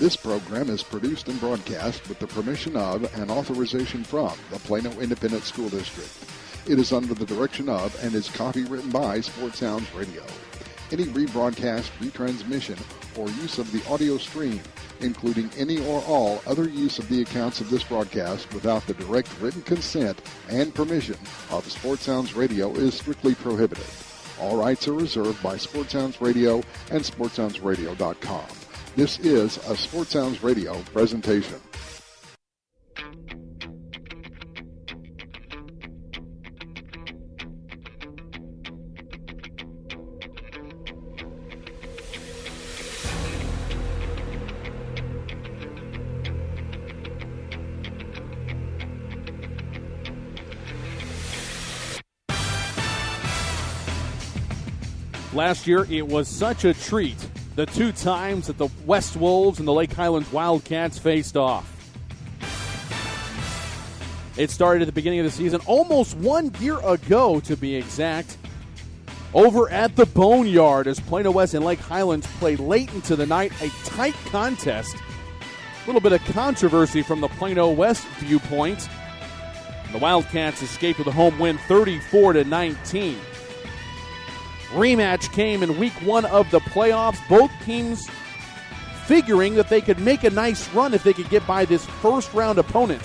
This program is produced and broadcast with the permission of and authorization from the Plano Independent School District. It is under the direction of and is copywritten by Sports Sounds Radio. Any rebroadcast, retransmission, or use of the audio stream, including any or all other use of the accounts of this broadcast without the direct written consent and permission of Sports Sounds Radio is strictly prohibited. All rights are reserved by Sports Sounds Radio and SportsSoundsRadio.com. This is a Sports Sounds Radio presentation. Last year, it was such a treat, the two times that the West Wolves and the Lake Highlands Wildcats faced off. It started at the beginning of the season, almost 1 year ago to be exact, over at the Boneyard as Plano West and Lake Highlands played late into the night, a tight contest. A little bit of controversy from the Plano West viewpoint. The Wildcats escaped with a home win 34-19. Rematch came in week one of the playoffs. Both teams figuring that they could make a nice run if they could get by this first-round opponent.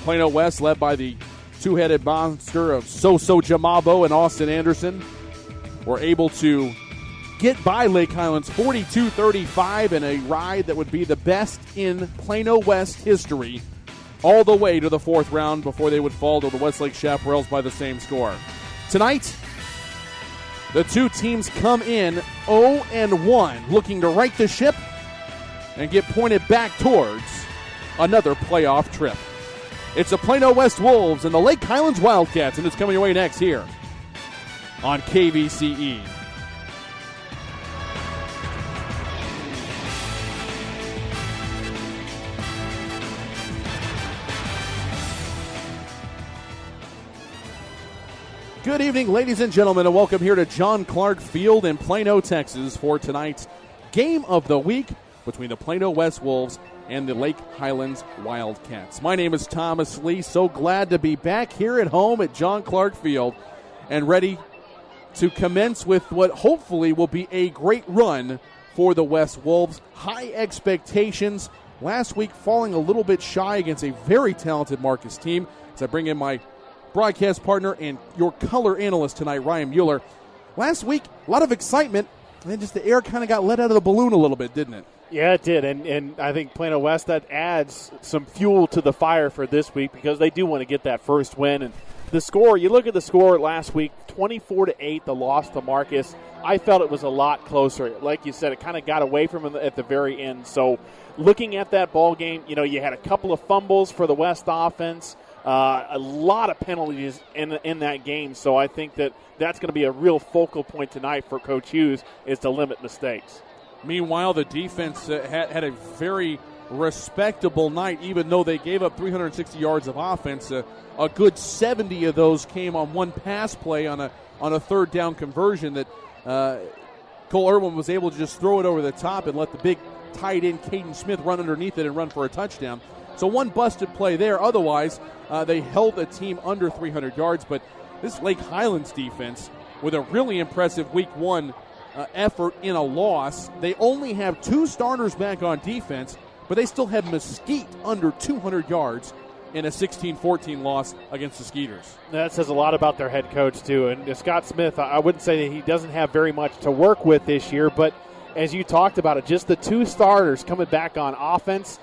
Plano West, led by the two-headed monster of Soso Jamabo and Austin Anderson, were able to get by Lake Highlands 42-35 in a ride that would be the best in Plano West history all the way to the fourth round before they would fall to the Westlake Chaparrals by the same score. Tonight, the two teams come in 0-1, looking to right the ship and get pointed back towards another playoff trip. It's the Plano West Wolves and the Lake Highlands Wildcats, and it's coming your way next here on KVCE. Good evening, ladies and gentlemen, and welcome here to John Clark Field in Plano, Texas for tonight's game of the week between the Plano West Wolves and the Lake Highlands Wildcats. My name is Thomas Lee. So glad to be back here at home at John Clark Field and ready to commence with what hopefully will be a great run for the West Wolves. High expectations. Last week falling a little bit shy against a very talented Marcus team. As I bring in my broadcast partner and your color analyst tonight, Ryan Mueller. Last week, a lot of excitement, and then just the air kind of got let out of the balloon a little bit, didn't it? Yeah, it did, and I think Plano West, that adds some fuel to the fire for this week because they do want to get that first win. And the score, you look at the score last week, 24-8, the loss to Marcus. I felt it was a lot closer. Like you said, it kind of got away from him at the very end. So looking at that ball game, you know, you had a couple of fumbles for the West offense. A lot of penalties in that game, so I think that's going to be a real focal point tonight for Coach Hughes is to limit mistakes. Meanwhile, the defense had a very respectable night, even though they gave up 360 yards of offense. A good 70 of those came on one pass play on a third down conversion that Cole Irwin was able to just throw it over the top and let the big tight end Caden Smith run underneath it and run for a touchdown. So one busted play there. Otherwise, they held the team under 300 yards. But this Lake Highlands defense, with a really impressive week one effort in a loss, they only have two starters back on defense, but they still had Mesquite under 200 yards in a 16-14 loss against the Skeeters. That says a lot about their head coach, too. And Scott Smith, I wouldn't say that he doesn't have very much to work with this year, but as you talked about it, just the two starters coming back on offense,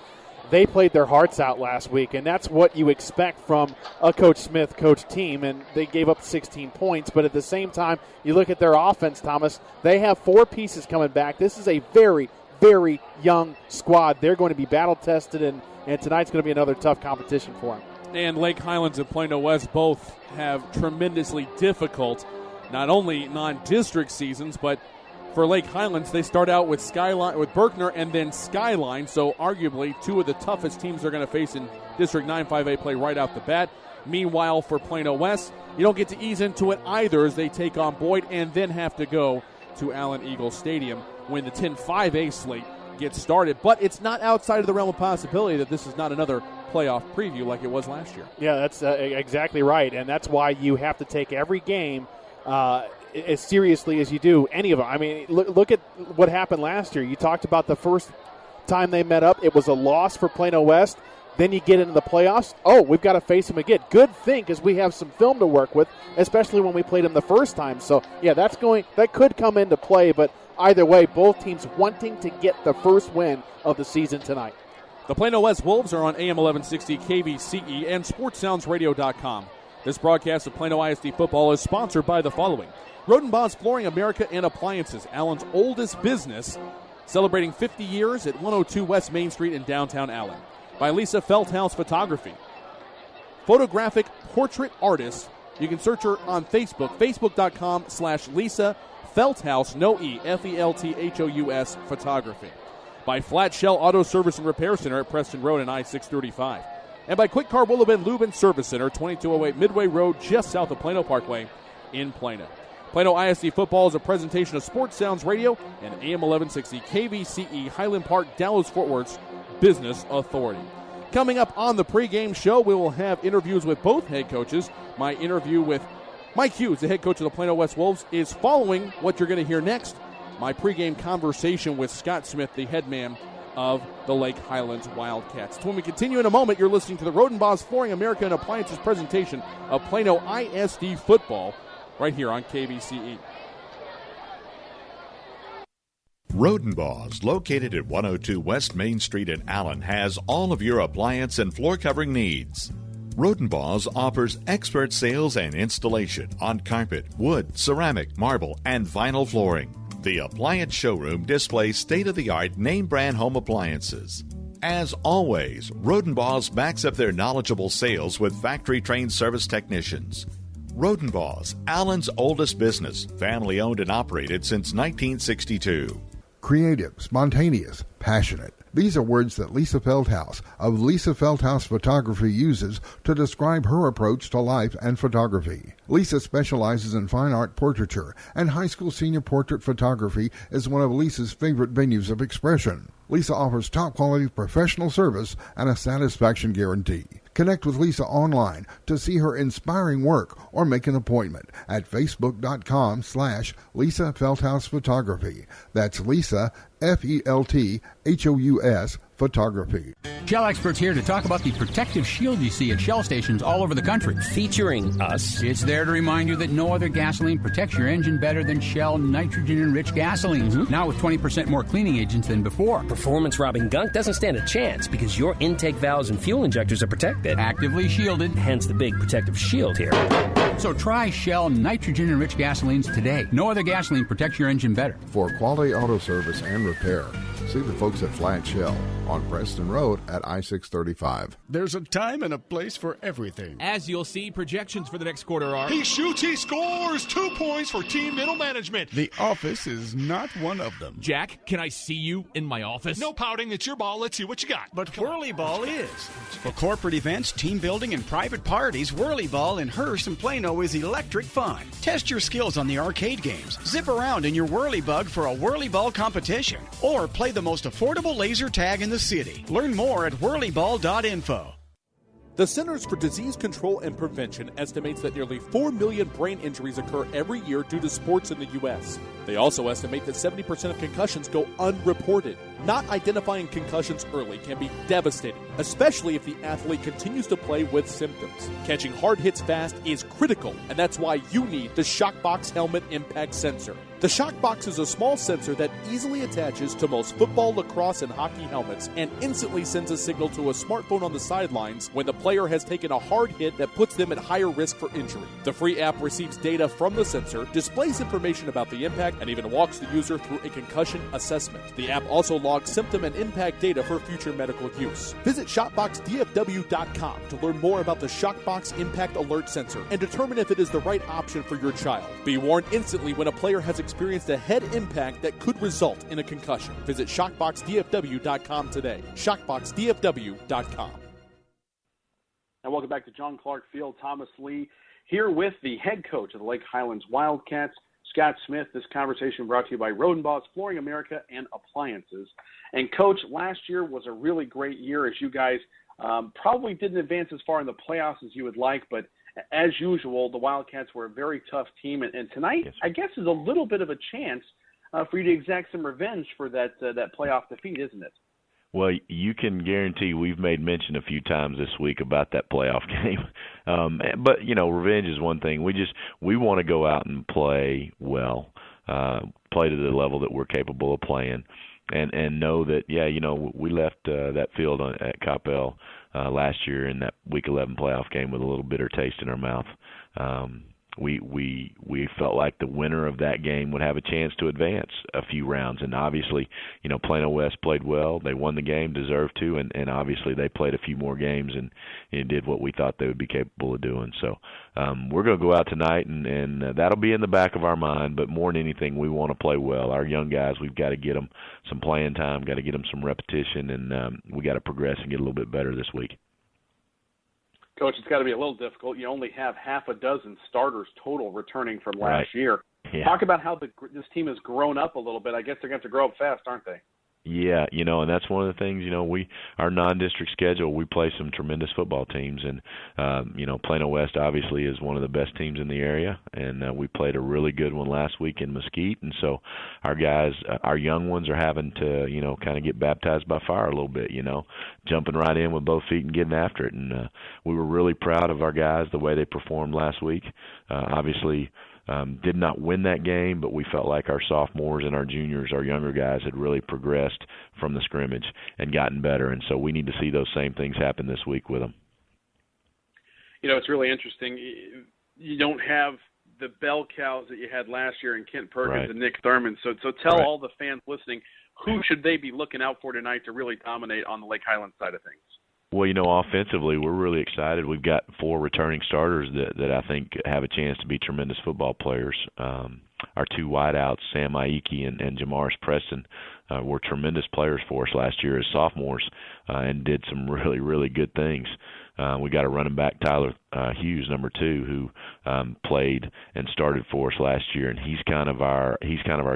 they played their hearts out last week, and that's what you expect from a Coach Smith coach team, and they gave up 16 points. But at the same time, you look at their offense, Thomas, they have four pieces coming back. This is a very, very young squad. They're going to be battle-tested, and tonight's going to be another tough competition for them. And Lake Highlands and Plano West both have tremendously difficult, not only non-district seasons, but for Lake Highlands, they start out with Berkner and then Skyline, so arguably two of the toughest teams they're going to face in District 9 5A play right off the bat. Meanwhile, for Plano West, you don't get to ease into it either as they take on Boyd and then have to go to Allen Eagle Stadium when the 10 5A slate get started. But it's not outside of the realm of possibility that this is not another playoff preview like it was last year. Yeah, that's exactly right, and that's why you have to take every game as seriously as you do any of them. I mean, look at what happened last year. You talked about the first time they met up. It was a loss for Plano West. Then you get into the playoffs. Oh, we've got to face them again. Good thing, because we have some film to work with, especially when we played them the first time. So, yeah, that could come into play, but either way, both teams wanting to get the first win of the season tonight. The Plano West Wolves are on AM 1160 KVCE and SportsSoundsRadio.com. This broadcast of Plano ISD football is sponsored by the following: Rodenbaugh's Flooring America and Appliances, Allen's oldest business, celebrating 50 years at 102 West Main Street in downtown Allen. By Lisa Feldhaus Photography, photographic portrait artist. You can search her on Facebook, facebook.com/Lisa Feldhaus, no E, Felthous Photography. By Flat Shell Auto Service and Repair Center at Preston Road and I-635. And by Quick Car Willow Bend Lube and Service Center, 2208 Midway Road, just south of Plano Parkway in Plano. Plano ISD football is a presentation of Sports Sounds Radio and AM 1160 KVCE, Highland Park, Dallas-Fort Worth's Business Authority. Coming up on the pregame show, we will have interviews with both head coaches. My interview with Mike Hughes, the head coach of the Plano West Wolves, is following what you're going to hear next. My pregame conversation with Scott Smith, the head man of the Lake Highlands Wildcats. So when we continue in a moment, you're listening to the Rodenbaugh's Flooring America and Appliances presentation of Plano ISD football right here on KVCE. Rodenbaugh's, located at 102 West Main Street in Allen, has all of your appliance and floor covering needs. Rodenbaugh's offers expert sales and installation on carpet, wood, ceramic, marble, and vinyl flooring. The appliance showroom displays state-of-the-art name-brand home appliances. As always, Rodenbaugh's backs up their knowledgeable sales with factory-trained service technicians. Rodenbaugh's, Allen's oldest business, family-owned and operated since 1962. Creative, spontaneous, passionate. These are words that Lisa Feldhaus of Lisa Feldhaus Photography uses to describe her approach to life and photography. Lisa specializes in fine art portraiture, and high school senior portrait photography is one of Lisa's favorite venues of expression. Lisa offers top-quality professional service and a satisfaction guarantee. Connect with Lisa online to see her inspiring work or make an appointment at facebook.com/Lisa Feldhaus Photography. That's Lisa, Felthous Photography. Shell experts here to talk about the protective shield you see at Shell stations all over the country. Featuring us. It's there to remind you that no other gasoline protects your engine better than Shell nitrogen-enriched gasolines. Mm-hmm. Now with 20% more cleaning agents than before. Performance-robbing gunk doesn't stand a chance because your intake valves and fuel injectors are protected. Actively shielded. Hence the big protective shield here. So try Shell nitrogen-enriched gasolines today. No other gasoline protects your engine better. For quality auto service and repair, see the folks at Flat Shell on Preston Road at I-635. There's a time and a place for everything. As you'll see, projections for the next quarter are... He shoots, he scores! 2 points for team middle management. The office is not one of them. Jack, can I see you in my office? No pouting, it's your ball. Let's see what you got. But Whirly Ball is. For corporate events, team building, and private parties, Whirly Ball in Hearst and Plano is electric fun. Test your skills on the arcade games. Zip around in your Whirly Bug for a Whirly Ball competition. Or play the most affordable laser tag in the city. Learn more at whirlyball.info. The Centers for Disease Control and Prevention estimates that nearly 4 million brain injuries occur every year due to sports in the U.S. They also estimate that 70% of concussions go unreported. Not identifying concussions early can be devastating, especially if the athlete continues to play with symptoms. Catching hard hits fast is critical, and that's why you need the Shockbox Helmet Impact Sensor. The Shockbox is a small sensor that easily attaches to most football, lacrosse, and hockey helmets and instantly sends a signal to a smartphone on the sidelines when the player has taken a hard hit that puts them at higher risk for injury. The free app receives data from the sensor, displays information about the impact, and even walks the user through a concussion assessment. The app also logs symptom and impact data for future medical use. Visit ShopboxDFW.com to learn more about the Shockbox Impact Alert Sensor and determine if it is the right option for your child. Be warned instantly when a player has experienced a head impact that could result in a concussion. Visit ShockboxDFW.com today. ShockboxDFW.com. And welcome back to John Clark Field. Thomas Lee here with the head coach of the Lake Highlands Wildcats, Scott Smith. This conversation brought to you by Rodenbaugh's Flooring America and Appliances. And, Coach, last year was a really great year as you guys probably didn't advance as far in the playoffs as you would like, but as usual, the Wildcats were a very tough team. And tonight, yes, I guess, is a little bit of a chance for you to exact some revenge for that playoff defeat, isn't it? Well, you can guarantee we've made mention a few times this week about that playoff game. But, revenge is one thing. We want to go out and play well, play to the level that we're capable of playing, and know that, we left that field at Coppell last year in that Week 11 playoff game with a little bitter taste in our mouth. We felt like the winner of that game would have a chance to advance a few rounds, and obviously, Plano West played well. They won the game, deserved to, and obviously they played a few more games and did what we thought they would be capable of doing. So we're going to go out tonight, and that'll be in the back of our mind. But more than anything, we want to play well. Our young guys, we've got to get them some playing time, got to get them some repetition, and we got to progress and get a little bit better this week. Coach, it's got to be a little difficult. You only have half a dozen starters total returning from last year. Yeah. Talk about how this team has grown up a little bit. I guess they're going to have to grow up fast, aren't they? Yeah, and that's one of the things, our non-district schedule, we play some tremendous football teams, and, Plano West obviously is one of the best teams in the area, and we played a really good one last week in Mesquite, and so our guys, our young ones are having to, kind of get baptized by fire a little bit, jumping right in with both feet and getting after it, and we were really proud of our guys, the way they performed last week. Obviously, did not win that game, but we felt like our sophomores and our juniors, our younger guys, had really progressed from the scrimmage and gotten better. And so we need to see those same things happen this week with them. It's really interesting. You don't have the bell cows that you had last year in Kent Perkins and Nick Thurman. So tell all the fans listening, who should they be looking out for tonight to really dominate on the Lake Highlands side of things? Well, offensively, we're really excited. We've got 4 returning starters that I think have a chance to be tremendous football players. Our 2 wideouts, Sam Aiki and Jamaris Preston, were tremendous players for us last year as sophomores and did some really, really good things. We got a running back, Tyler Hughes, number 2, who played and started for us last year, and he's kind of our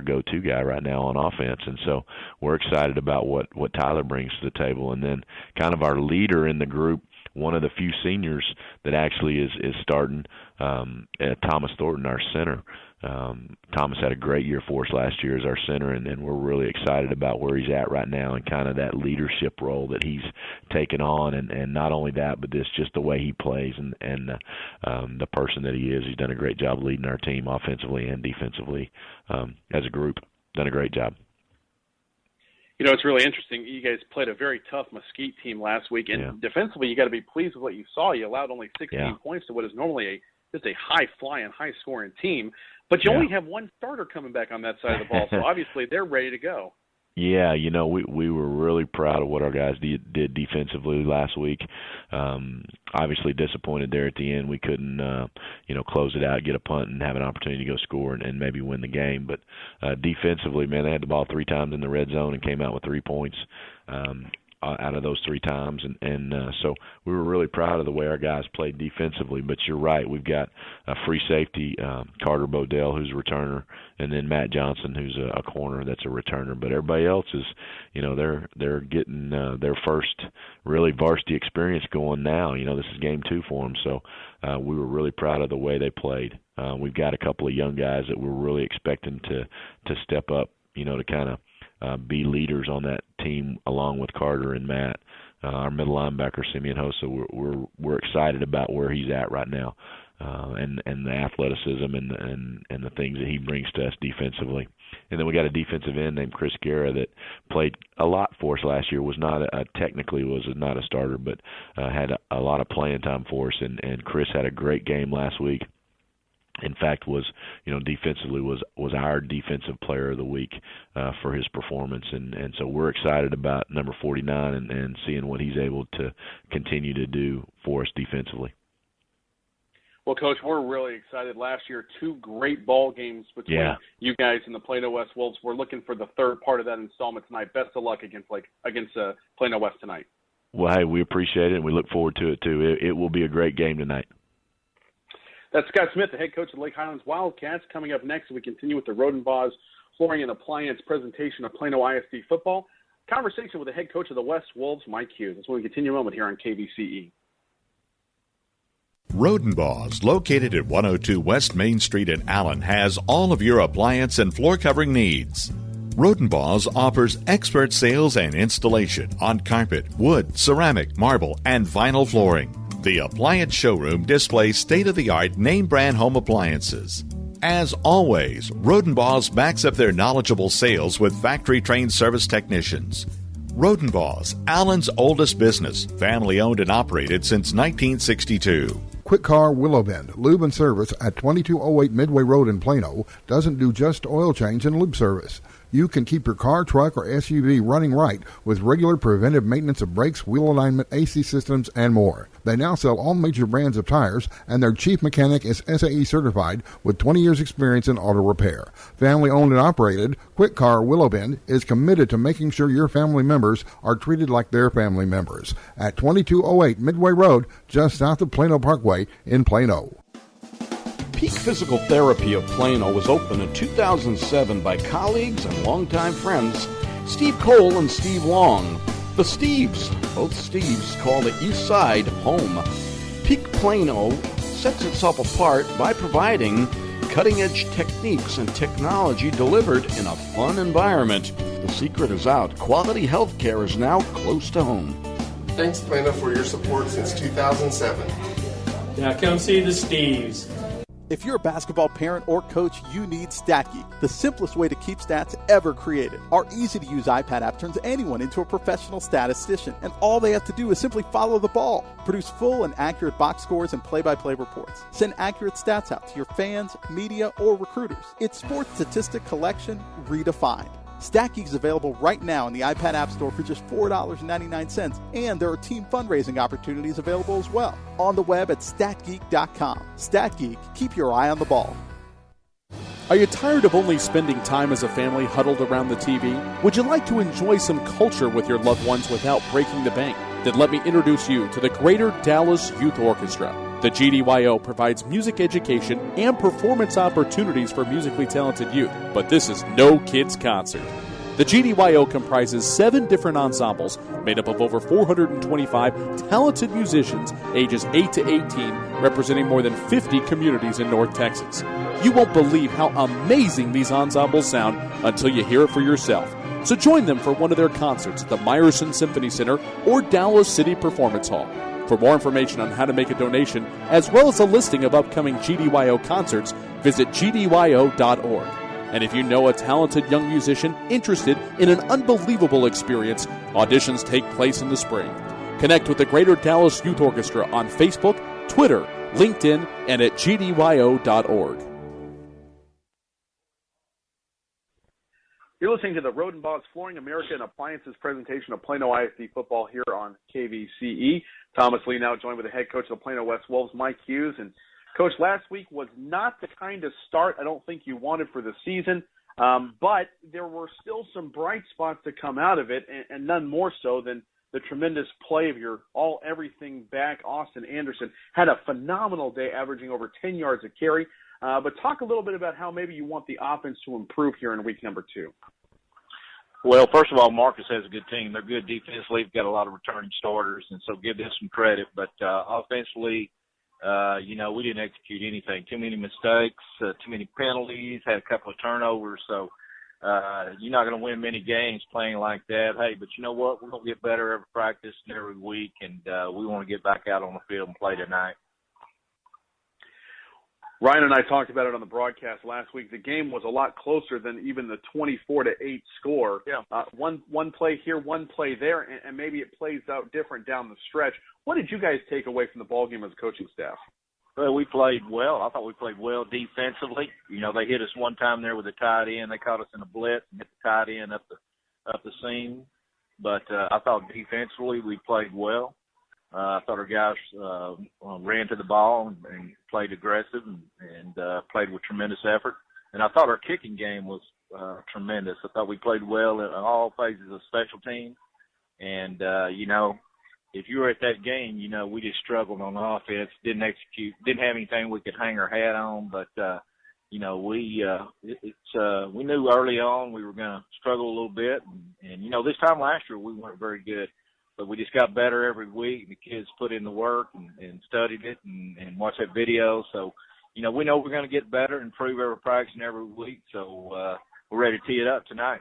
go-to guy right now on offense. And so we're excited about what Tyler brings to the table. And then kind of our leader in the group, one of the few seniors that actually is starting, Thomas Thornton, our center. Thomas had a great year for us last year as our center, and we're really excited about where he's at right now and kind of that leadership role that he's taken on, and not only that, but just the way he plays and the person that he is. He's done a great job leading our team offensively and defensively as a group. Done a great job. It's really interesting. You guys played a very tough Mesquite team last week, and defensively you got to be pleased with what you saw. You allowed only 16 points to what is normally just a high-flying, high-scoring team. But you only have 1 starter coming back on that side of the ball, so obviously they're ready to go. Yeah, we were really proud of what our guys did defensively last week. Obviously disappointed there at the end. We couldn't, close it out, get a punt, and have an opportunity to go score and maybe win the game. But defensively, man, they had the ball 3 times in the red zone and came out with 3 points. Out of those 3 times, and so we were really proud of the way our guys played defensively. But you're right, we've got a free safety, Carter Bodell, who's a returner, and then Matt Johnson, who's a corner that's a returner. But everybody else is, they're getting their first really varsity experience going now. This is game 2 for them, so we were really proud of the way they played. We've got a couple of young guys that we're really expecting to step up, to kind of be leaders on that team along with Carter and Matt. Our middle linebacker, Simeon Hosa, we're excited about where he's at right now, and the athleticism and the things that he brings to us defensively. And then we got a defensive end named Chris Guerra that played a lot for us last year. Was not a starter, but had a lot of playing time for us. And Chris had a great game last week. In fact, defensively was our defensive player of the week for his performance, and so we're excited about number 49 and seeing what he's able to continue to do for us defensively. Well, Coach, we're really excited. Last year, 2 great ball games between you guys and the Plano West Wolves. We're looking for the 3rd part of that installment tonight. Best of luck against Plano West tonight. Well, hey, we appreciate it, and we look forward to it too. It will be a great game tonight. That's Scott Smith, the head coach of the Lake Highlands Wildcats. Coming up next, we continue with the Rodenbaugh's Flooring and Appliance presentation of Plano ISD football. Conversation with the head coach of the West Wolves, Mike Hughes. That's when we continue a moment here on KVCE. Rodenbaugh's, located at 102 West Main Street in Allen, has all of your appliance and floor covering needs. Rodenbaugh's offers expert sales and installation on carpet, wood, ceramic, marble, and vinyl flooring. The appliance showroom displays state-of-the-art name-brand home appliances. As always, Rodenbaugh's backs up their knowledgeable sales with factory-trained service technicians. Rodenbaugh's, Allen's oldest business, family-owned and operated since 1962. Quick Car Willow Bend, lube and service at 2208 Midway Road in Plano, doesn't do just oil change and lube service. You can keep your car, truck, or SUV running right with regular preventive maintenance of brakes, wheel alignment, AC systems, and more. They now sell all major brands of tires, and their chief mechanic is SAE certified with 20 years experience in auto repair. Family owned and operated, Quick Car Willow Bend is committed to making sure your family members are treated like their family members. At 2208 Midway Road, just south of Plano Parkway in Plano. Peak Physical Therapy of Plano was opened in 2007 by colleagues and longtime friends Steve Cole and Steve Long. The Steves, both Steves, call the East Side home. Peak Plano sets itself apart by providing cutting-edge techniques and technology delivered in a fun environment. The secret is out. Quality health care is now close to home. Thanks, Plano, for your support since 2007. Now come see the Steves. If you're a basketball parent or coach, you need StatGeek, the simplest way to keep stats ever created. Our easy-to-use iPad app turns anyone into a professional statistician, and all they have to do is simply follow the ball. Produce full and accurate box scores and play-by-play reports. Send accurate stats out to your fans, media, or recruiters. It's sports statistic collection redefined. StatGeek is available right now in the iPad App Store for just $4.99, and there are team fundraising opportunities available as well. On the web at statgeek.com. StatGeek, keep your eye on the ball. Are you tired of only spending time as a family huddled around the TV? Would you like to enjoy some culture with your loved ones without breaking the bank? Then let me introduce you to the Greater Dallas Youth Orchestra. The GDYO provides music education and performance opportunities for musically talented youth, but this is no kids' concert. The GDYO comprises 7 different ensembles made up of over 425 talented musicians ages 8 to 18, representing more than 50 communities in North Texas. You won't believe how amazing these ensembles sound until you hear it for yourself. So join them for one of their concerts at the Meyerson Symphony Center or Dallas City Performance Hall. For more information on how to make a donation, as well as a listing of upcoming GDYO concerts, visit gdyo.org. And if you know a talented young musician interested in an unbelievable experience, auditions take place in the spring. Connect with the Greater Dallas Youth Orchestra on Facebook, Twitter, LinkedIn, and at gdyo.org. You're listening to the Rodenbaugh's Flooring America and Appliances presentation of Plano ISD football here on KVCE. Thomas Lee now joined with the head coach of the Plano West Wolves, Mike Hughes. And, Coach, last week was not the kind of start I don't think you wanted for the season, but there were still some bright spots to come out of it, and none more so than the tremendous play of your all-everything back, Austin Anderson. Had a phenomenal day, averaging over 10 yards a carry. But talk a little bit about how maybe you want the offense to improve here in week number 2. Well, first of all, Marcus has a good team. They're good defensively. They've got a lot of returning starters, and so give them some credit. But offensively, we didn't execute anything. Too many mistakes, too many penalties, had a couple of turnovers. So you're not going to win many games playing like that. Hey, but you know what? We're going to get better every practice and every week, and we want to get back out on the field and play tonight. Ryan and I talked about it on the broadcast last week. The game was a lot closer than even the 24-8 score. Yeah. One play here, one play there, and maybe it plays out different down the stretch. What did you guys take away from the ballgame as a coaching staff? Well, we played well. I thought we played well defensively. They hit us one time there with a tight end. They caught us in a blitz and hit the tight end up the seam. But I thought defensively we played well. I thought our guys ran to the ball and played aggressive and played with tremendous effort. And I thought our kicking game was tremendous. I thought we played well in all phases of special teams. And, if you were at that game, you know, we just struggled on offense, didn't execute, didn't have anything we could hang our hat on. But, you know, we knew early on we were going to struggle a little bit. And, you know, this time last year we weren't very good. But we just got better every week. The kids put in the work and studied it and watched that video. So, you know, we know we're going to get better and improve every practice and every week. So we're ready to tee it up tonight.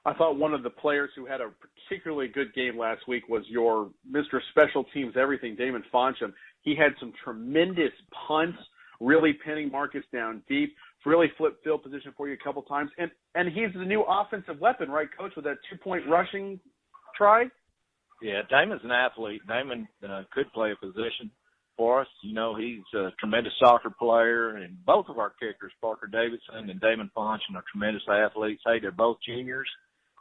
I thought one of the players who had a particularly good game last week was your Mr. Special Teams Everything, Damon Foncham. He had some tremendous punts, really pinning Marcus down deep, really flipped field position for you a couple times. And he's the new offensive weapon, right, Coach, with that 2-point rushing try? Yeah, Damon's an athlete. Damon could play a position for us. You know, he's a tremendous soccer player, and both of our kickers, Parker Davidson and Damon Foncham, are tremendous athletes. Hey, they're both juniors,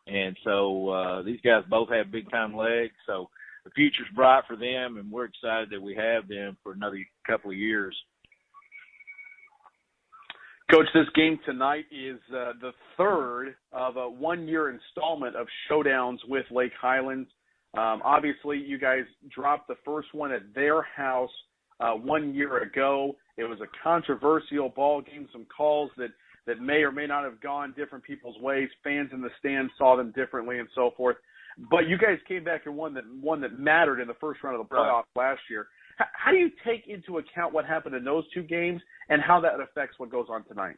and so these guys both have big-time legs, so the future's bright for them, and we're excited that we have them for another couple of years. Coach, this game tonight is the third of a one-year installment of showdowns with Lake Highlands. Obviously, you guys dropped the first one at their house 1 year ago. It was a controversial ball game, some calls that may or may not have gone different people's ways. Fans in the stands saw them differently and so forth. But you guys came back and won that mattered in the first round of the playoffs last year. How do you take into account what happened in those two games and how that affects what goes on tonight?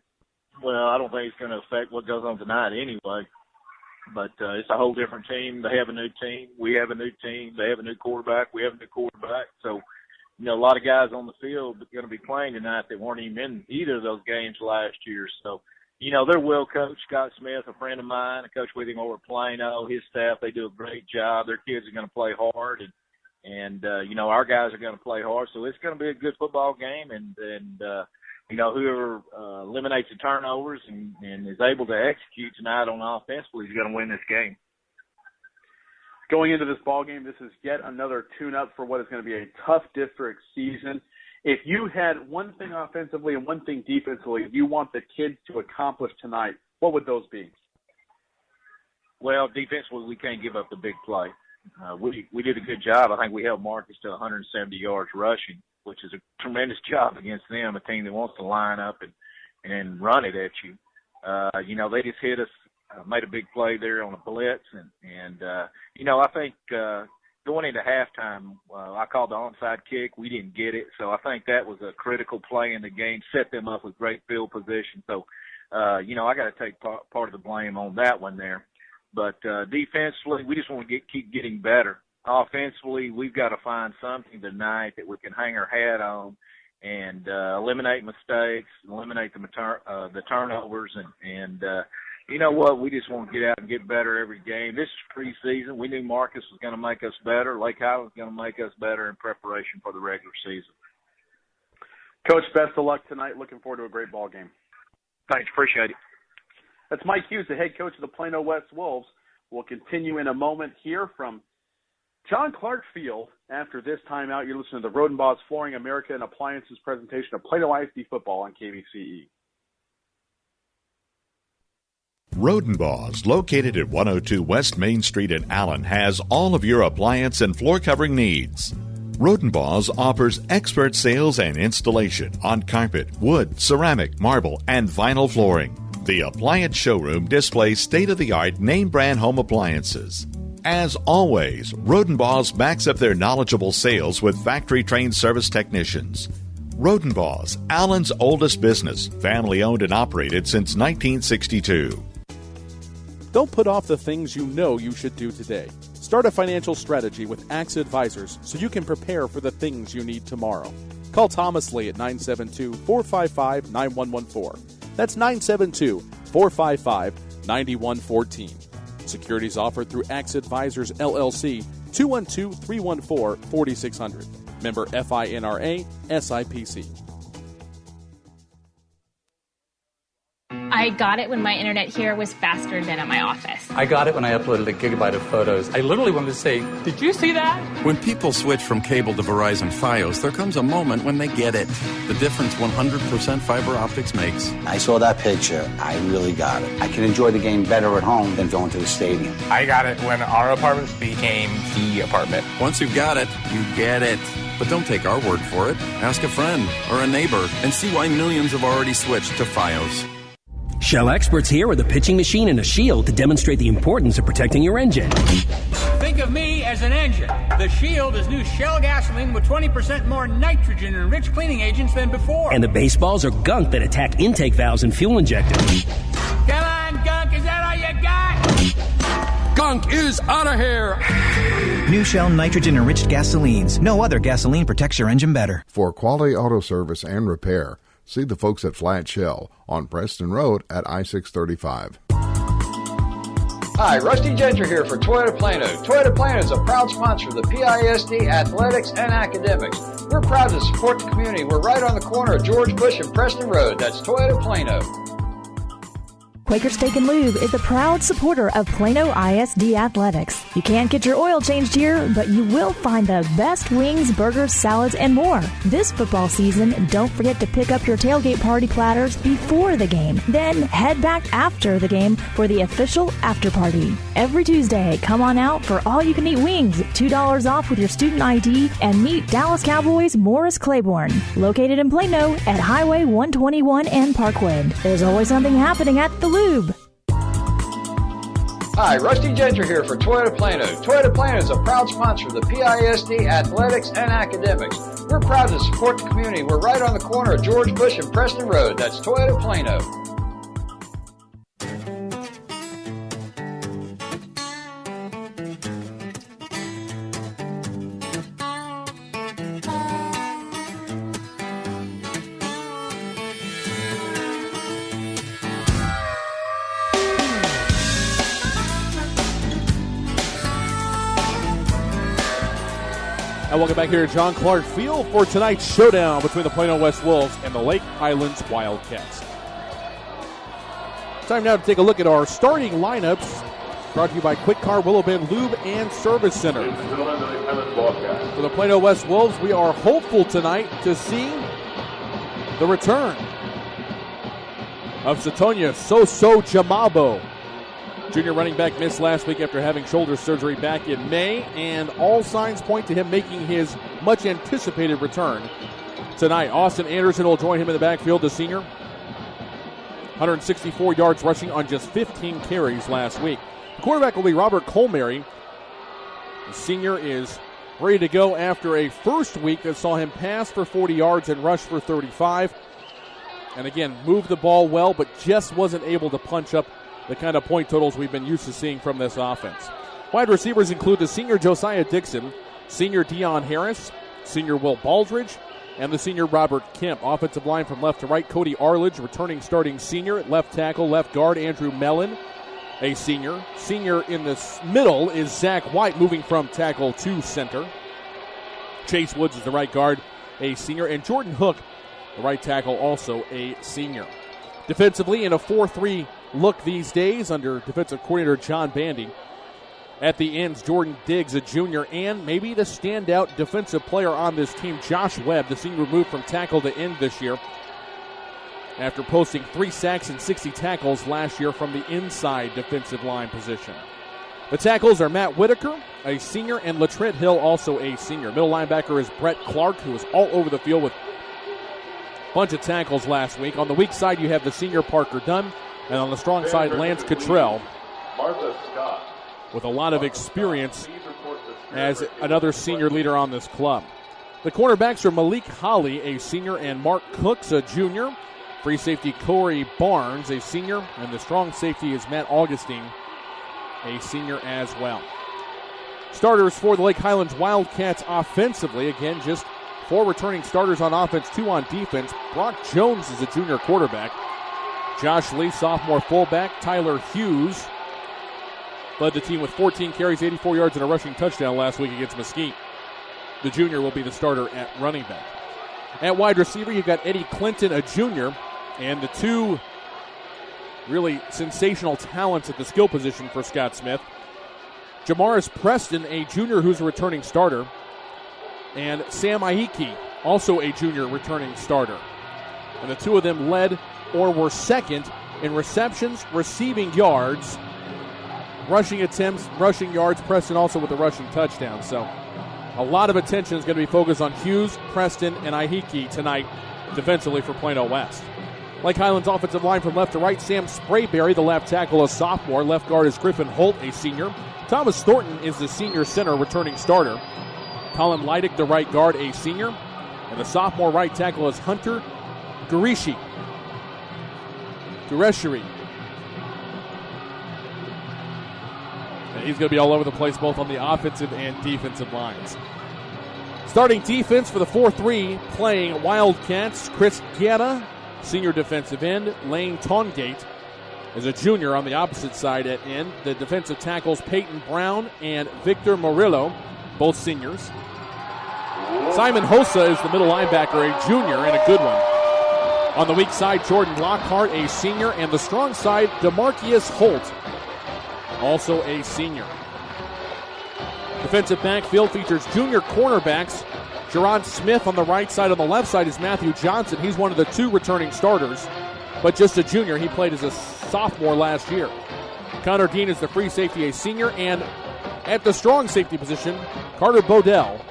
Well, I don't think it's going to affect what goes on tonight anyway. But it's a whole different team. They have a new team. We have a new team. They have a new quarterback. We have a new quarterback. So, you know, a lot of guys on the field are going to be playing tonight that weren't even in either of those games last year. So, you know, they're well coached. Scott Smith, a friend of mine, I coach with him over at Plano. His staff, they do a great job. Their kids are going to play hard. And you know, our guys are going to play hard. So it's going to be a good football game. And you know, whoever eliminates the turnovers and is able to execute tonight on offensively is going to win this game. Going into this ball game, this is yet another tune-up for what is going to be a tough district season. If you had one thing offensively and one thing defensively you want the kids to accomplish tonight, what would those be? Well, defensively, we can't give up the big play. We did a good job. I think we held Marcus to 170 yards rushing, which is a tremendous job against them, a team that wants to line up and run it at you. You know, they just hit us, made a big play there on a blitz. And you know, I think going into halftime, I called the onside kick. We didn't get it. So I think that was a critical play in the game, set them up with great field position. So, you know, I got to take part of the blame on that one there. But defensively, we just want to keep getting better. Offensively, we've got to find something tonight that we can hang our hat on and eliminate mistakes, eliminate the turnovers, and you know what? We just want to get out and get better every game. This is preseason. We knew Marcus was going to make us better. Lake Highlands was going to make us better in preparation for the regular season. Coach, best of luck tonight. Looking forward to a great ball game. Thanks. Appreciate it. That's Mike Hughes, the head coach of the Plano West Wolves. We'll continue in a moment here from John Clark Field. After this timeout, you're listening to the Rodenbaugh's Flooring America and Appliances presentation of Plano ISD football on KVCE. Rodenbaugh's, located at 102 West Main Street in Allen, has all of your appliance and floor covering needs. Rodenbaugh's offers expert sales and installation on carpet, wood, ceramic, marble, and vinyl flooring. The appliance showroom displays state-of-the-art name-brand home appliances. As always, Rodenbaugh's backs up their knowledgeable sales with factory-trained service technicians. Rodenbaugh's, Allen's oldest business, family-owned and operated since 1962. Don't put off the things you know you should do today. Start a financial strategy with Axe Advisors so you can prepare for the things you need tomorrow. Call Thomas Lee at 972-455-9114. That's 972-455-9114. Securities offered through Axe Advisors, LLC, 212-314-4600. Member FINRA, SIPC. I got it when my internet here was faster than at my office. I got it when I uploaded a gigabyte of photos. I literally wanted to say, did you see that? When people switch from cable to Verizon Fios, there comes a moment when they get it. The difference 100% fiber optics makes. I saw that picture. I really got it. I can enjoy the game better at home than going to the stadium. I got it when our apartment became the apartment. Once you've got it, you get it. But don't take our word for it. Ask a friend or a neighbor and see why millions have already switched to Fios. Shell experts here with a pitching machine and a shield to demonstrate the importance of protecting your engine. Think of me as an engine. The Shield is new Shell gasoline with 20% more nitrogen and rich cleaning agents than before. And the baseballs are gunk that attack intake valves and fuel injectors. Come on, gunk, is that all you got? Gunk is out of here. New Shell nitrogen-enriched gasolines. No other gasoline protects your engine better. For quality auto service and repair, see the folks at Flat Shell on Preston Road at I-635. Hi, Rusty Gentry here for Toyota Plano. Toyota Plano is a proud sponsor of the PISD athletics and academics. We're proud to support the community. We're right on the corner of George Bush and Preston Road. That's Toyota Plano. Quaker Steak and Lube is a proud supporter of Plano ISD Athletics. You can't get your oil changed here, but you will find the best wings, burgers, salads, and more. This football season, don't forget to pick up your tailgate party platters before the game. Then head back after the game for the official after party. Every Tuesday, come on out for all-you-can-eat wings, $2 off with your student ID, and meet Dallas Cowboys Morris Claiborne, located in Plano at Highway 121 and Parkwood. There's always something happening at the Lube. Hi, Rusty Gentry here for Toyota Plano. Toyota Plano is a proud sponsor of the PISD athletics and academics. We're proud to support the community. We're right on the corner of George Bush and Preston Road. That's Toyota Plano. And welcome back here to John Clark Field for tonight's showdown between the Plano West Wolves and the Lake Highlands Wildcats. Time now to take a look at our starting lineups, brought to you by Quick Car, Willow Bend Lube and Service Center. For the Plano West Wolves, we are hopeful tonight to see the return of Satonia Soso Jamabo. Junior running back missed last week after having shoulder surgery back in May, and all signs point to him making his much-anticipated return tonight. Austin Anderson will join him in the backfield, the senior. 164 yards rushing on just 15 carries last week. The quarterback will be Robert Colmary. The senior is ready to go after a first week that saw him pass for 40 yards and rush for 35. And again, moved the ball well, but just wasn't able to punch up the kind of point totals we've been used to seeing from this offense. Wide receivers include the senior Josiah Dixon, senior Deion Harris, senior Will Baldridge, and the senior Robert Kemp. Offensive line from left to right, Cody Arledge, returning starting senior. Left tackle, left guard, Andrew Mellon, a senior. Senior in the middle is Zach White, moving from tackle to center. Chase Woods is the right guard, a senior. And Jordan Hook, the right tackle, also a senior. Defensively, in a 4-3 look these days under defensive coordinator John Bandy. At the ends, Jordan Diggs, a junior, and maybe the standout defensive player on this team, Josh Webb, the senior, moved from tackle to end this year after posting 3 sacks and 60 tackles last year from the inside defensive line position. The tackles are Matt Whitaker, a senior, and Latrent Hill, also a senior. Middle linebacker is Brett Clark, who was all over the field with a bunch of tackles last week. On the weak side, you have the senior Parker Dunn, and on the strong side, Lance Cottrell, with a lot of experience as another senior leader on this club. The cornerbacks are Malik Holly, a senior, and Mark Cooks, a junior. Free safety Corey Barnes, a senior, and the strong safety is Matt Augustine, a senior as well. Starters for the Lake Highlands Wildcats offensively, again, just 4 returning starters on offense, 2 on defense. Brock Jones is a junior quarterback. Josh Lee, sophomore fullback. Tyler Hughes led the team with 14 carries, 84 yards, and a rushing touchdown last week against Mesquite. The junior will be the starter at running back. At wide receiver, you've got Eddie Clinton, a junior, and the 2 really sensational talents at the skill position for Scott Smith. Jamaris Preston, a junior who's a returning starter. And Sam Aiki, also a junior returning starter. And the two of them led or were second in receptions, receiving yards, rushing attempts, rushing yards. Preston also with a rushing touchdown. So a lot of attention is going to be focused on Hughes, Preston, and Aiki tonight defensively for Plano West. Lake Highlands offensive line from left to right, Sam Sprayberry, the left tackle, a sophomore. Left guard is Griffin Holt, a senior. Thomas Thornton is the senior center returning starter. Colin Leidick, the right guard, a senior. And the sophomore right tackle is Hunter Gureshi. And he's going to be all over the place both on the offensive and defensive lines. Starting defense for the 4-3 playing Wildcats, Chris Guerra, senior defensive end. Lane Tongate is a junior on the opposite side at end. The defensive tackles Peyton Brown and Victor Murillo, both seniors. Simon Hossa is the middle linebacker, a junior and a good one. On the weak side, Jordan Lockhart, a senior, and the strong side, DeMarcus Holt, also a senior. Defensive backfield features junior cornerbacks. Jerron Smith on the right side. On the left side is Matthew Johnson. He's one of the two returning starters, but just a junior. He played as a sophomore last year. Connor Dean is the free safety, a senior, and at the strong safety position, Carter Bodell,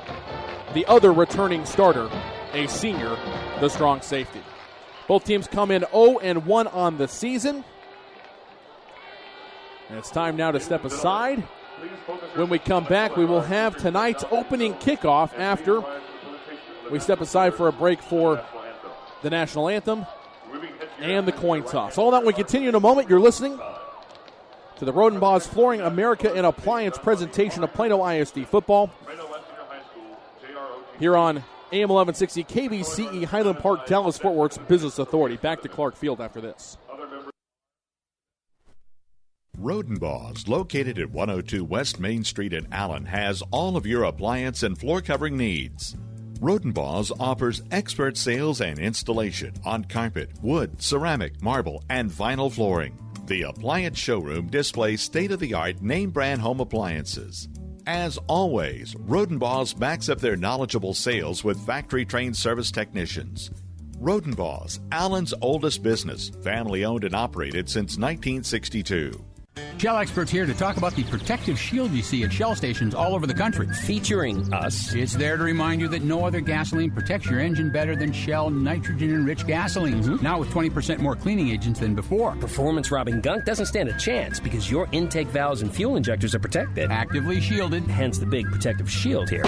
the other returning starter, a senior, the strong safety. Both teams come in 0-1 on the season. And it's time now to step aside. When we come back, we will have tonight's opening kickoff after we step aside for a break for the national anthem and the coin toss. All that will continue in a moment. You're listening to the Rodenbaugh's Flooring America and Appliance presentation of Plano ISD football here on AM 1160 KVCE Highland Park, Dallas-Fort Worth's Business Authority. Back to Clark Field after this. Rodenbaugh's, located at 102 West Main Street in Allen, has all of your appliance and floor covering needs. Rodenbaugh's offers expert sales and installation on carpet, wood, ceramic, marble, and vinyl flooring. The appliance showroom displays state-of-the-art name-brand home appliances. As always, Rodenbaugh's backs up their knowledgeable sales with factory-trained service technicians. Rodenbaugh's, Allen's oldest business, family-owned and operated since 1962. Shell experts here to talk about the protective shield you see at Shell stations all over the country. Featuring us. It's there to remind you that no other gasoline protects your engine better than Shell nitrogen-enriched gasolines. Now with 20% more cleaning agents than before. Performance-robbing gunk doesn't stand a chance because your intake valves and fuel injectors are protected. Actively shielded. Hence the big protective shield here.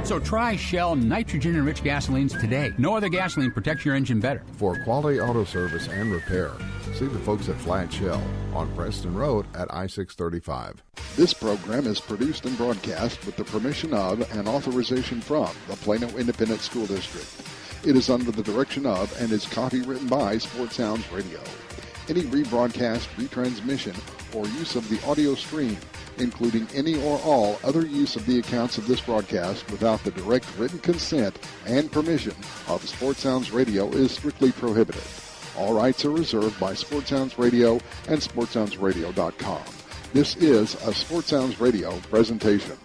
So try Shell nitrogen-enriched gasolines today. No other gasoline protects your engine better. For quality auto service and repair, see the folks at Flat Shell on Preston Road at I-635. This program is produced and broadcast with the permission of and authorization from the Plano Independent School District. It is under the direction of and is copywritten by Sports Sounds Radio. Any rebroadcast, retransmission, or use of the audio stream, including any or all other use of the accounts of this broadcast without the direct written consent and permission of Sports Sounds Radio is strictly prohibited. All rights are reserved by Sports Sounds Radio and SportsSoundsRadio.com. This is a Sports Sounds Radio presentation.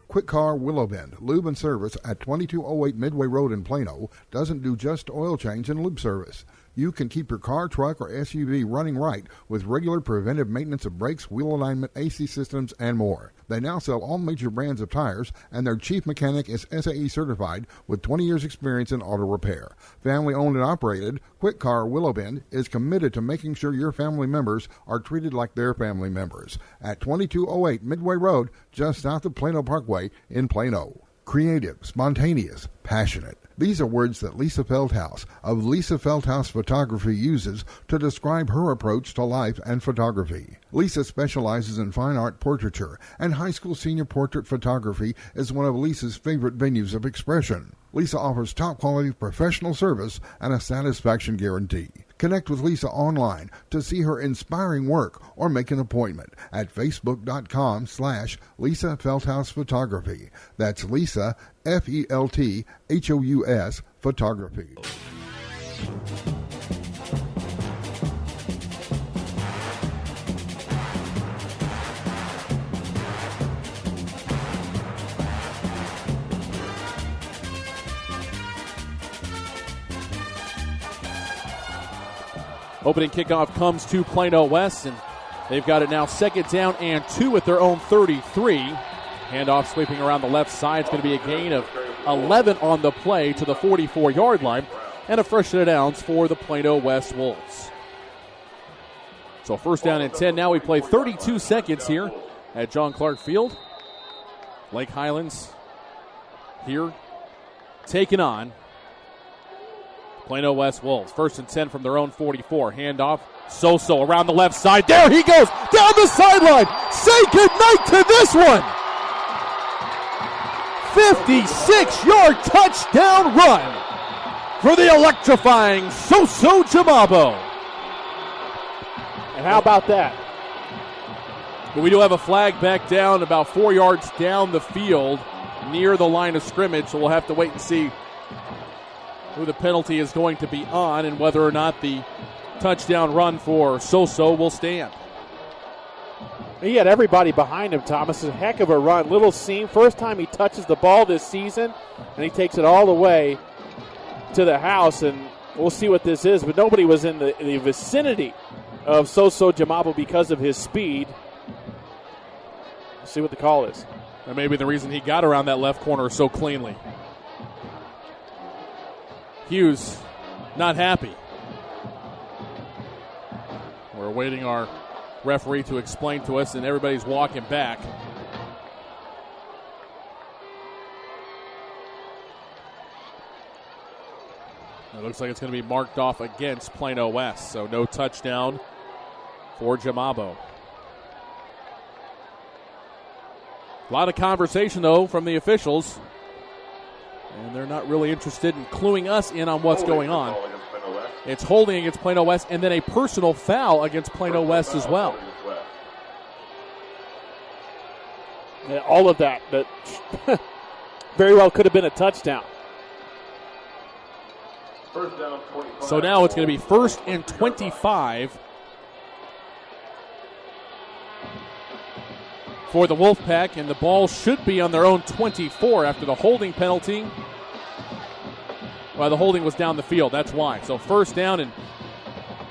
Quick Car Willow Bend, lube and service at 2208 Midway Road in Plano, doesn't do just oil change and lube service. You can keep your car, truck, or SUV running right with regular preventive maintenance of brakes, wheel alignment, AC systems, and more. They now sell all major brands of tires, and their chief mechanic is SAE certified with 20 years experience in auto repair. Family owned and operated, Quick Car Willow Bend is committed to making sure your family members are treated like their family members. At 2208 Midway Road, just south of Plano Parkway in Plano. Creative, spontaneous, passionate. These are words that Lisa Feldhaus of Lisa Feldhaus Photography uses to describe her approach to life and photography. Lisa specializes in fine art portraiture, and high school senior portrait photography is one of Lisa's favorite venues of expression. Lisa offers top-quality professional service and a satisfaction guarantee. Connect with Lisa online to see her inspiring work or make an appointment at facebook.com/Lisa Feldhaus Photography. That's Lisa, Felthous Photography. Opening kickoff comes to Plano West, and they've got it now second down and 2 at their own 33. Handoff sweeping around the left side. It's going to be a gain of 11 on the play to the 44-yard line, and a fresh set of downs for the Plano West Wolves. So first down and 10. Now we play 32 seconds here at John Clark Field. Lake Highlands here taking on Plano West Wolves. First and 10 from their own 44. Handoff. Soso around the left side. There he goes down the sideline. Say goodnight to this one. 56-yard touchdown run for the electrifying Soso Jamabo. And how about that? But we do have a flag back down about 4 yards down the field near the line of scrimmage, so we'll have to wait and see who the penalty is going to be on and whether or not the touchdown run for Soso will stand. He had everybody behind him, Thomas. A heck of a run. Little seam. First time he touches the ball this season, and he takes it all the way to the house, and we'll see what this is. But nobody was in the vicinity of Soso Jamabo because of his speed. Let's see what the call is. That may be the reason he got around that left corner so cleanly. Hughes not happy. We're awaiting our referee to explain to us, and everybody's walking back. It looks like it's going to be marked off against Plano West, so no touchdown for Jamabo. A lot of conversation, though, from the officials, and they're not really interested in cluing us in on what's going on. It's holding against Plano West, and then a personal foul against Plano West as well. Yeah, all of that very well could have been a touchdown. So now it's going to be 1st and 25 for the Wolfpack, and the ball should be on their own 24 after the holding penalty. Well, the holding was down the field, that's why. So first down and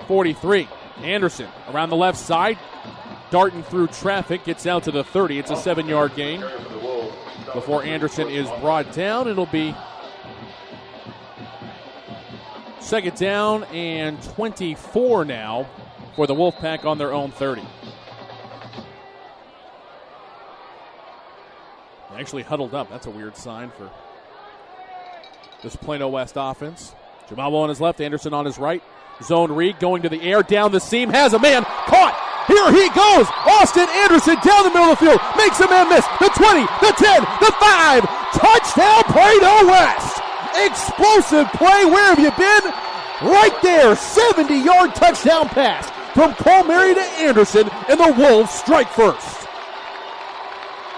43. Anderson around the left side, darting through traffic, gets out to the 30. It's a 7-yard gain. before Anderson is brought down. It'll be second down and 24 now for the Wolfpack on their own 30. They actually huddled up. That's a weird sign for this Plano West offense. Jamal on his left, Anderson on his right. Zone read going to the air, down the seam, has a man, caught. Here he goes. Austin Anderson down the middle of the field, makes a man miss. The 20, the 10, the 5. Touchdown Plano West. Explosive play. Where have you been? Right there, 70-yard touchdown pass from Colmary to Anderson, and the Wolves strike first.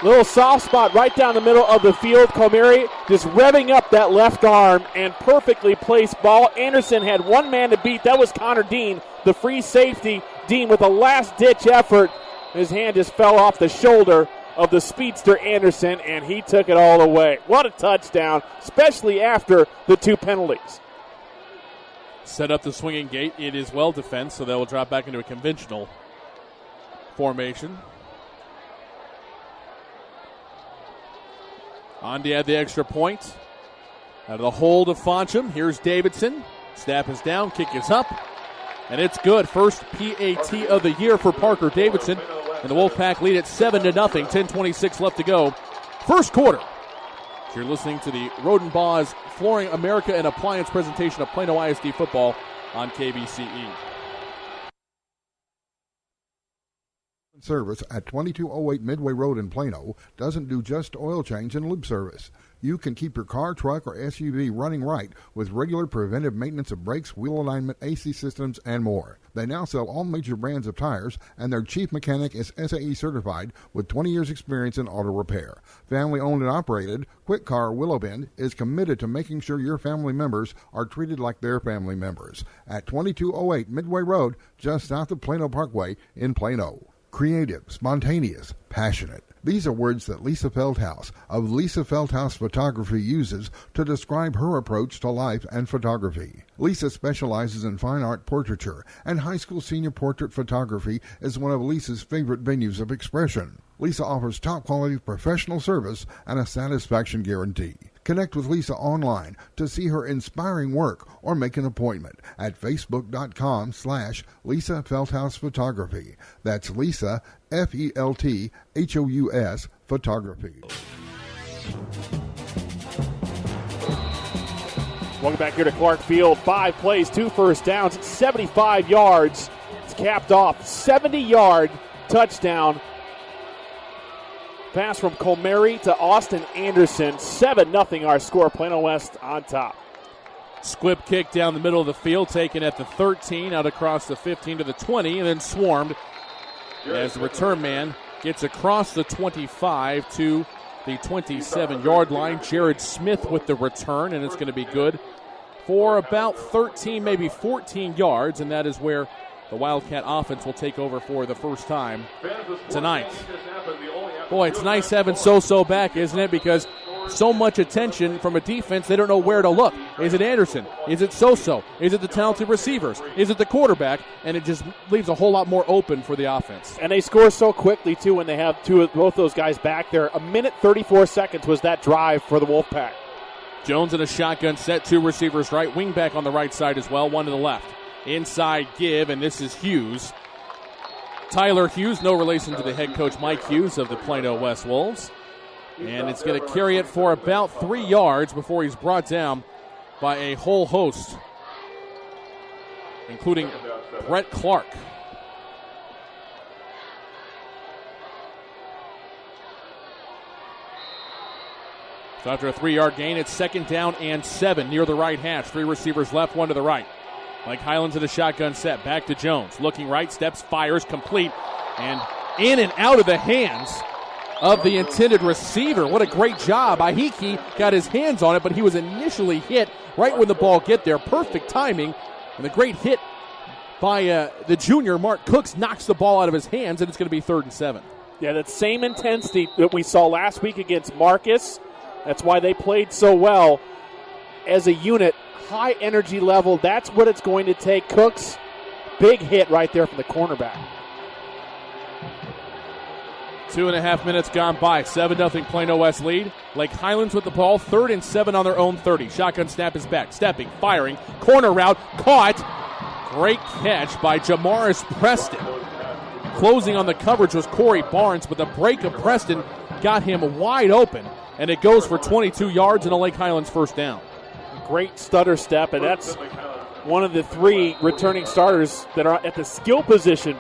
Little soft spot right down the middle of the field. Colmary just revving up that left arm and perfectly placed ball. Anderson had one man to beat. That was Connor Dean, the free safety. Dean with a last-ditch effort. His hand just fell off the shoulder of the speedster Anderson, and he took it all away. What a touchdown, especially after the 2 penalties. Set up the swinging gate. It is well defensed, so they will drop back into a conventional formation. Ondy had the extra point. Out of the hold of Foncham. Here's Davidson. Snap is down, kick is up, and it's good. First PAT of the year for Parker Davidson. And the Wolfpack lead at 7-0. 10:26 left to go. First quarter. So you're listening to the Rodenbaugh's Flooring America and Appliance presentation of Plano ISD football on KBCE. Service at 2208 Midway Road in Plano doesn't do just oil change and lube service. You can keep your car, truck, or SUV running right with regular preventive maintenance of brakes, wheel alignment, AC systems, and more. They now sell all major brands of tires, and their chief mechanic is SAE certified with 20 years experience in auto repair. Family owned and operated, Quick Car Willow Bend is committed to making sure your family members are treated like their family members. At 2208 Midway Road, just south of Plano Parkway in Plano. Creative, spontaneous, passionate. These are words that Lisa Feldhaus of Lisa Feldhaus Photography uses to describe her approach to life and photography. Lisa specializes in fine art portraiture, and high school senior portrait photography is one of Lisa's favorite venues of expression. Lisa offers top-quality professional service and a satisfaction guarantee. Connect with Lisa online to see her inspiring work or make an appointment at facebook.com/Lisa Feldhaus Photography. That's Lisa, Felthous Photography. Welcome back here to Clark Field. 5 plays, 2 first downs, 75 yards. It's capped off. 70-yard touchdown. Pass from Colmary to Austin Anderson. 7-0 our score. Plano West on top. Squib kick down the middle of the field, taken at the 13, out across the 15 to the 20, and then swarmed as the return man gets across the 25 to the 27-yard line. Jared Smith with the return, and it's going to be good for about 13, maybe 14 yards, and that is where the Wildcat offense will take over for the first time tonight. Boy, it's nice having So-So back, isn't it? Because so much attention from a defense, they don't know where to look. Is it Anderson? Is it So-So? Is it the talented receivers? Is it the quarterback? And it just leaves a whole lot more open for the offense. And they score so quickly, too, when they have both those guys back there. 1:34 seconds was that drive for the Wolfpack. Jones in a shotgun set, 2 receivers right, wing back on the right side as well, 1 to the left. Inside give, and this is Hughes. Tyler Hughes, no relation to the head coach Mike Hughes of the Plano West Wolves. And it's going to carry it for about 3 yards before he's brought down by a whole host, including Brett Clark. So after a 3-yard gain, it's second down and 7 near the right hash. 3 receivers left, 1 to the right. Like Highlands in a shotgun set. Back to Jones. Looking right, steps, fires, complete. And in and out of the hands of the intended receiver. What a great job. Ahiki got his hands on it, but he was initially hit right when the ball get there. Perfect timing. And the great hit by the junior, Mark Cooks, knocks the ball out of his hands, and it's going to be 3rd and 7. Yeah, that same intensity that we saw last week against Marcus. That's why they played so well as a unit. High energy level. That's what it's going to take. Cooks, big hit right there from the cornerback. 2.5 minutes gone by. 7-0 Plano West lead. Lake Highlands with the ball, 3rd and 7 on their own 30. Shotgun snap is back, stepping, firing, corner route, caught. Great catch by Jamaris Preston. Closing on the coverage was Corey Barnes, but the break of Preston got him wide open, and it goes for 22 yards and a Lake Highlands first down. Great stutter step, and that's one of the 3 returning starters that are at the skill position.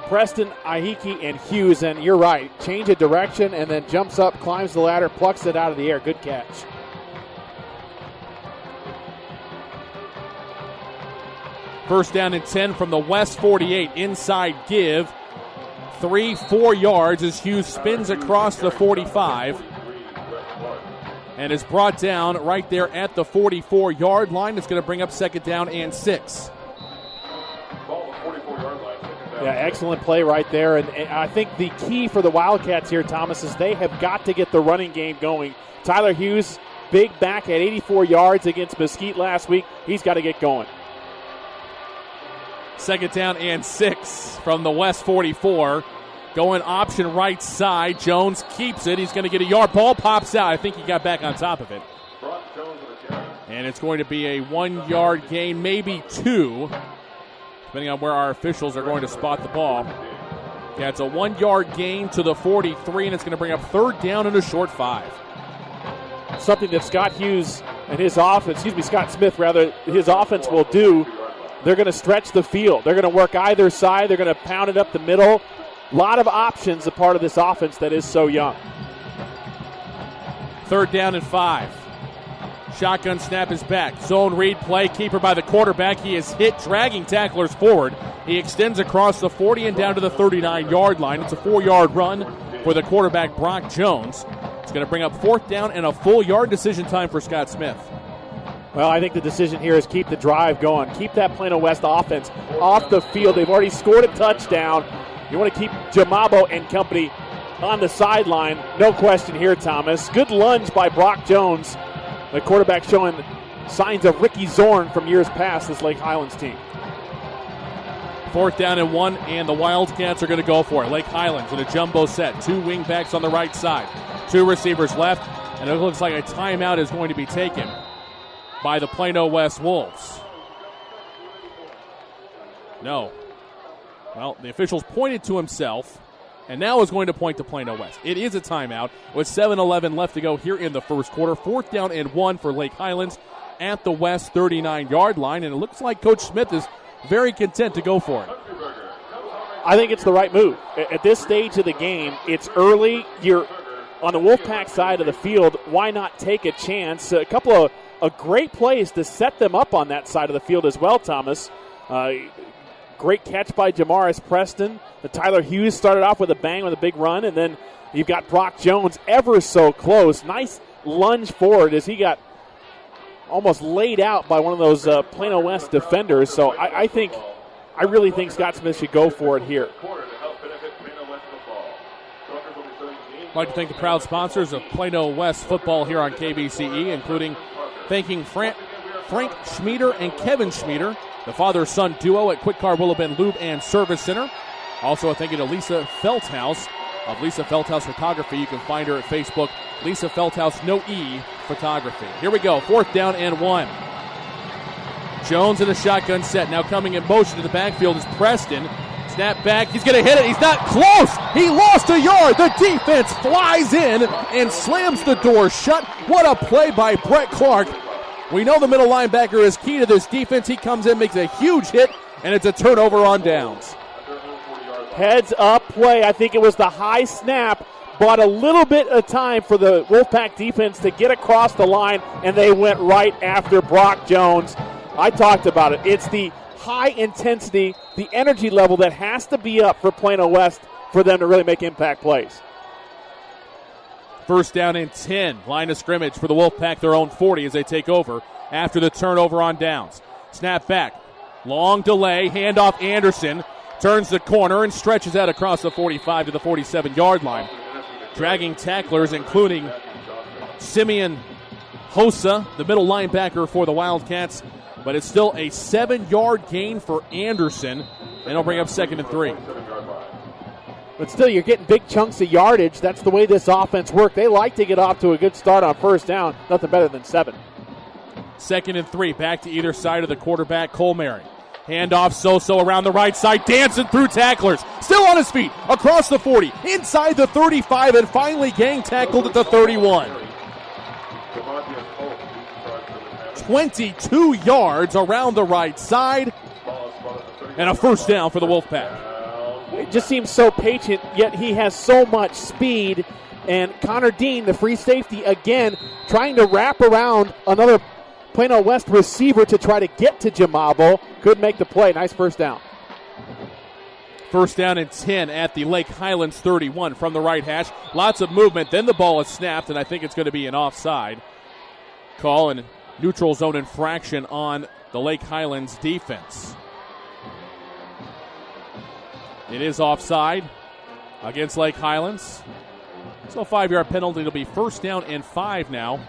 Preston, Ahiki, and Hughes, and you're right, change of direction and then jumps up, climbs the ladder, plucks it out of the air. Good catch. First down and 10 from the West 48. Inside give. 3-4 yards as Hughes spins across the 45 and is brought down right there at the 44-yard line. It's going to bring up second down and 6. Yeah, excellent play right there. And I think the key for the Wildcats here, Thomas, is they have got to get the running game going. Tyler Hughes, big back at 84 yards against Mesquite last week. He's got to get going. Second down and 6 from the West 44. Going option right side. Jones keeps it. He's going to get a yard. Ball pops out. I think he got back on top of it. And it's going to be a 1-yard gain, maybe 2, depending on where our officials are going to spot the ball. Yeah, it's a 1-yard gain to the 43, and it's going to bring up third down and a short 5. Something that Scott Hughes and his offense, Scott Smith rather, his offense will do. They're going to stretch the field. They're going to work either side. They're going to pound it up the middle. A lot of options a part of this offense that is so young. Third down and 5. Shotgun snap is back. Zone read play. Keeper by the quarterback. He is hit, dragging tacklers forward. He extends across the 40 and down to the 39-yard line. It's a 4-yard run for the quarterback, Brock Jones. It's going to bring up fourth down and a full yard. Decision time for Scott Smith. Well, I think the decision here is keep the drive going. Keep that Plano West offense off the field. They've already scored a touchdown. You want to keep Jamabo and company on the sideline. No question here, Thomas. Good lunge by Brock Jones. The quarterback showing signs of Ricky Zorn from years past, this Lake Highlands team. Fourth down and 1, and the Wildcats are going to go for it. Lake Highlands in a jumbo set. 2 wing backs on the right side. 2 receivers left, and it looks like a timeout is going to be taken by the Plano West Wolves. No. Well, the officials pointed to himself, and now is going to point to Plano West. It is a timeout with 7:11 left to go here in the first quarter. Fourth down and 1 for Lake Highlands at the West 39-yard line, and it looks like Coach Smith is very content to go for it. I think it's the right move. At this stage of the game, it's early. You're on the Wolfpack side of the field. Why not take a chance? A couple of great plays to set them up on that side of the field as well, Thomas. Great catch by Jamaris Preston. Tyler Hughes started off with a bang with a big run, and then you've got Brock Jones ever so close. Nice lunge forward as he got almost laid out by one of those Plano West defenders. So I really think Scott Smith should go for it here. I'd like to thank the proud sponsors of Plano West football here on KBCE, including thanking Frank Schmieder and Kevin Schmieder, the father-son duo at Quick Car Willow Bend Lube and Service Center. Also a thank you to Lisa Feldhaus of Lisa Feldhaus Photography. You can find her at Facebook, Lisa Feldhaus, no E, Photography. Here we go, fourth down and 1. Jones in a shotgun set. Now coming in motion to the backfield is Preston. Snap back. He's going to hit it. He's not close. He lost a yard. The defense flies in and slams the door shut. What a play by Brett Clark. We know the middle linebacker is key to this defense. He comes in, makes a huge hit, and it's a turnover on downs. Heads up play. I think it was the high snap. Bought a little bit of time for the Wolfpack defense to get across the line, and they went right after Brock Jones. I talked about it. It's the high intensity, the energy level that has to be up for Plano West for them to really make impact plays. First down and 10. Line of scrimmage for the Wolfpack, their own 40 as they take over after the turnover on downs. Snap back. Long delay. Handoff Anderson. Turns the corner and stretches out across the 45 to the 47-yard line. Dragging tacklers, including Simeon Hosa, the middle linebacker for the Wildcats. But it's still a 7-yard gain for Anderson. And it'll bring up second and 3. But still, you're getting big chunks of yardage. That's the way this offense works. They like to get off to a good start on first down. Nothing better than 7. 2nd and 3. Back to either side of the quarterback, Colmary. Handoff Soso around the right side, dancing through tacklers. Still on his feet, across the 40, inside the 35, and finally gang tackled at the 31. 22 yards around the right side, and a first down for the Wolfpack. It just seems so patient, yet he has so much speed. And Connor Dean, the free safety, again, trying to wrap around another Plano West receiver to try to get to Jamabo. Could make the play. Nice first down. First down and 10 at the Lake Highlands 31 from the right hash. Lots of movement. Then the ball is snapped, and I think it's going to be an offside call and neutral zone infraction on the Lake Highlands defense. It is offside against Lake Highlands. So a 5-yard penalty. It'll be first down and 5 now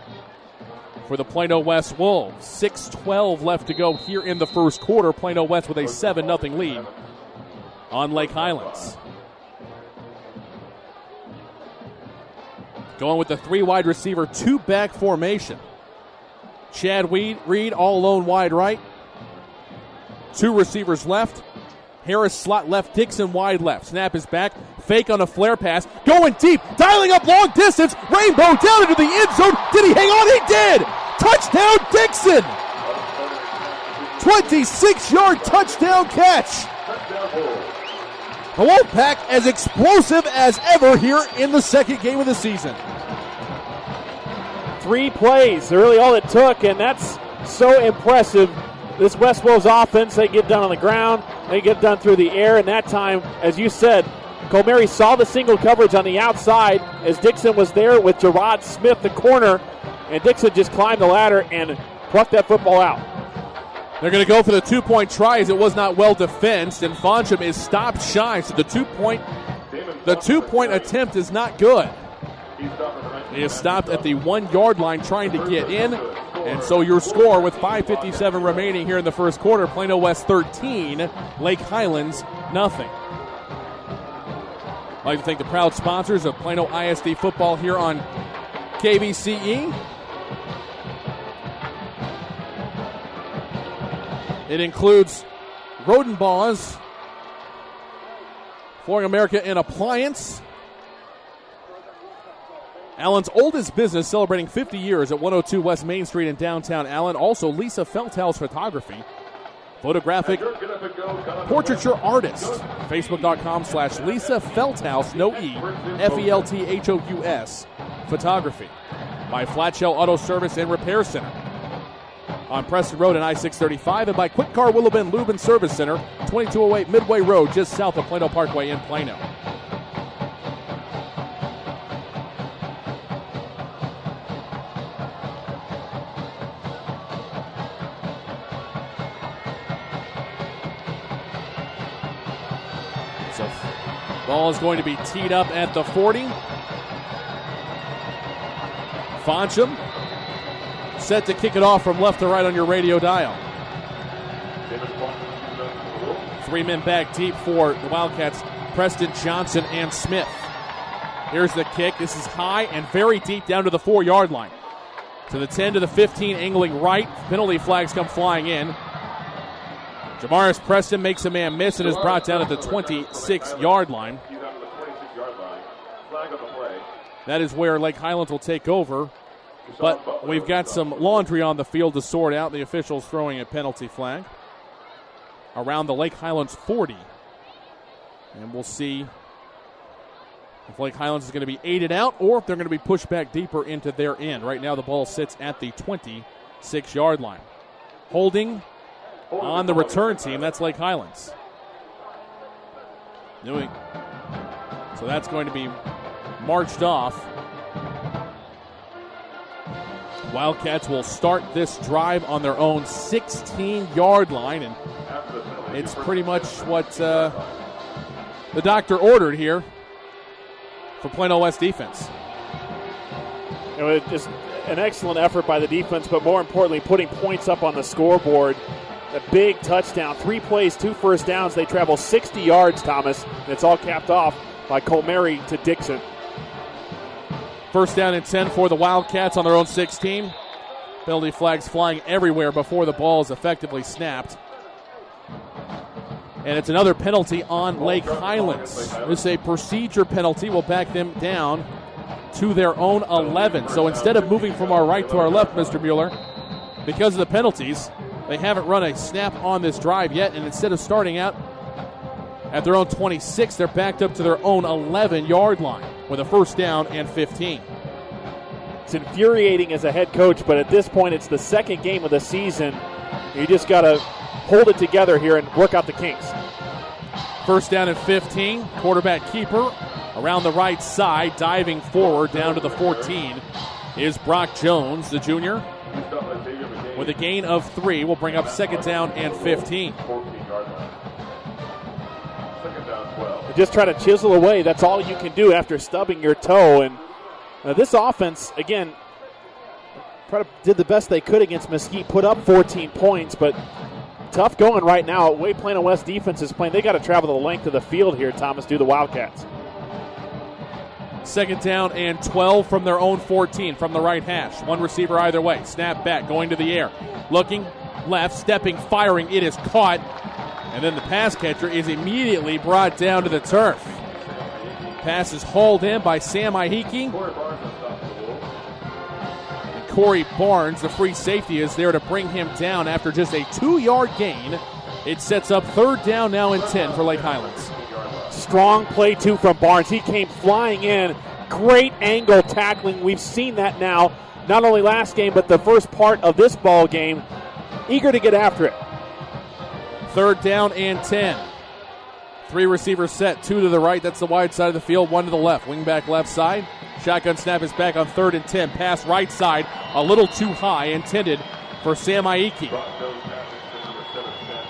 for the Plano West Wolves. 6:12 left to go here in the first quarter. Plano West with a 7-0 lead on Lake Highlands. Going with the 3 wide receiver, 2 back formation. Chad Reed all alone wide right. 2 receivers left. Harris slot left, Dixon wide left. Snap is back. Fake on a flare pass. Going deep. Dialing up long distance. Rainbow down into the end zone. Did he hang on? He did. Touchdown Dixon. 26-yard touchdown catch. The Wolfpack as explosive as ever here in the second game of the season. 3 plays, really all it took, and that's so impressive. This West Wolves offense, they get done on the ground, they get done through the air, and that time, as you said, Colmary saw the single coverage on the outside as Dixon was there with Gerard Smith, the corner, and Dixon just climbed the ladder and plucked that football out. They're going to go for the 2-point try as it was not well defensed, and Foncham is stopped shy, so the 2-point attempt is not good. He is stopped at the 1-yard line trying to get in. And so your score with 5:57 remaining here in the first quarter, Plano West 13, Lake Highlands nothing. I'd like to thank the proud sponsors of Plano ISD football here on KVCE. It includes Rodenbaugh's, Flooring America and Appliance. Allen's oldest business, celebrating 50 years at 102 West Main Street in downtown Allen. Also, Lisa Feldhaus Photography, photographic portraiture artist. Facebook.com/Lisa Feldhaus, no E, Felthous, photography. By Flat Shell Auto Service and Repair Center on Preston Road and I-635, and by Quick Car Willow Bend Lube and Service Center, 2208 Midway Road, just south of Plano Parkway in Plano. Ball is going to be teed up at the 40. Foncham set to kick it off from left to right on your radio dial. 3 men back deep for the Wildcats, Preston, Johnson, and Smith. Here's the kick. This is high and very deep down to the 4-yard line. To the 10, to the 15, angling right. Penalty flags come flying in. Jamaris Preston makes a man miss and is brought down at the 26-yard line. That is where Lake Highlands will take over. But we've got some laundry on the field to sort out. The officials throwing a penalty flag around the Lake Highlands 40. And we'll see if Lake Highlands is going to be aided out or if they're going to be pushed back deeper into their end. Right now the ball sits at the 26-yard line. Holding on the return team, that's Lake Highlands. So that's going to be marched off. Wildcats will start this drive on their own 16-yard line, and it's pretty much what the doctor ordered here for Plano West defense. It was just an excellent effort by the defense, but more importantly, putting points up on the scoreboard. A big touchdown, 3 plays, 2 first downs. They travel 60 yards, Thomas. And it's all capped off by Colmary to Dixon. First down and 10 for the Wildcats on their own 16. Penalty flags flying everywhere before the ball is effectively snapped. And it's another penalty on Lake Highlands. This is a procedure penalty. Will back them down to their own 11. So instead of moving from our right to our left, Mr. Mueller, because of the penalties, they haven't run a snap on this drive yet. And instead of starting out at their own 26, they're backed up to their own 11-yard line with a first down and 15. It's infuriating as a head coach, but at this point, it's the second game of the season. You just got to hold it together here and work out the kinks. First down and 15. Quarterback keeper around the right side, diving forward down to the 14 is Brock Jones, the junior. With a gain of 3, will bring up second down and 15. Just try to chisel away. That's all you can do after stubbing your toe. And this offense, again, did the best they could against Mesquite, put up 14 points, but tough going right now. Way Plano West defense is playing. They got to travel the length of the field here, Thomas, do the Wildcats. Second down and 12 from their own 14, from the right hash. One receiver either way. Snap back, going to the air. Looking left, stepping, firing. It is caught. And then the pass catcher is immediately brought down to the turf. Pass is hauled in by Sam Ihiki. And Corey Barnes, the free safety, is there to bring him down after just a 2-yard gain. It sets up third down now and 10 for Lake Highlands. Strong play, too, from Barnes. He came flying in. Great angle tackling. We've seen that now, not only last game, but the first part of this ball game. Eager to get after it. Third down and 10. 3 receivers set, 2 to the right. That's the wide side of the field, 1 to the left. Wingback left side. Shotgun snap is back on third and 10. Pass right side, a little too high, intended for Sam Ihiki.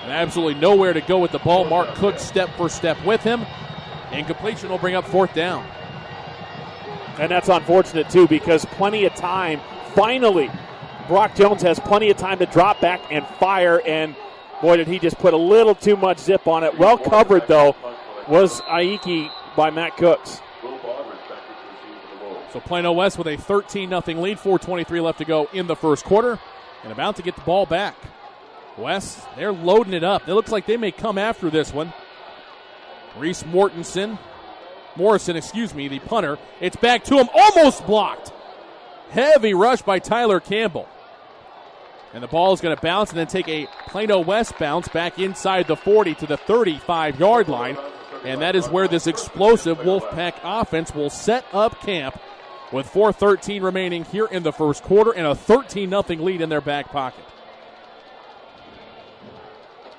And absolutely nowhere to go with the ball. Mark Cook step for step with him. Incompletion will bring up fourth down. And that's unfortunate, too, because plenty of time. Finally, Brock Jones has plenty of time to drop back and fire, and boy, did he just put a little too much zip on it. Well covered, though, was Ihiki by Matt Cooks. So Plano West with a 13-0 lead, 4:23 left to go in the first quarter, and about to get the ball back. West, they're loading it up. It looks like they may come after this one. Reese Morrison, the punter. It's back to him, almost blocked. Heavy rush by Tyler Campbell. And the ball is going to bounce and then take a Plano West bounce back inside the 40 to the 35-yard line. And that is where this explosive Wolfpack offense will set up camp with 4:13 remaining here in the first quarter and a 13-0 lead in their back pocket.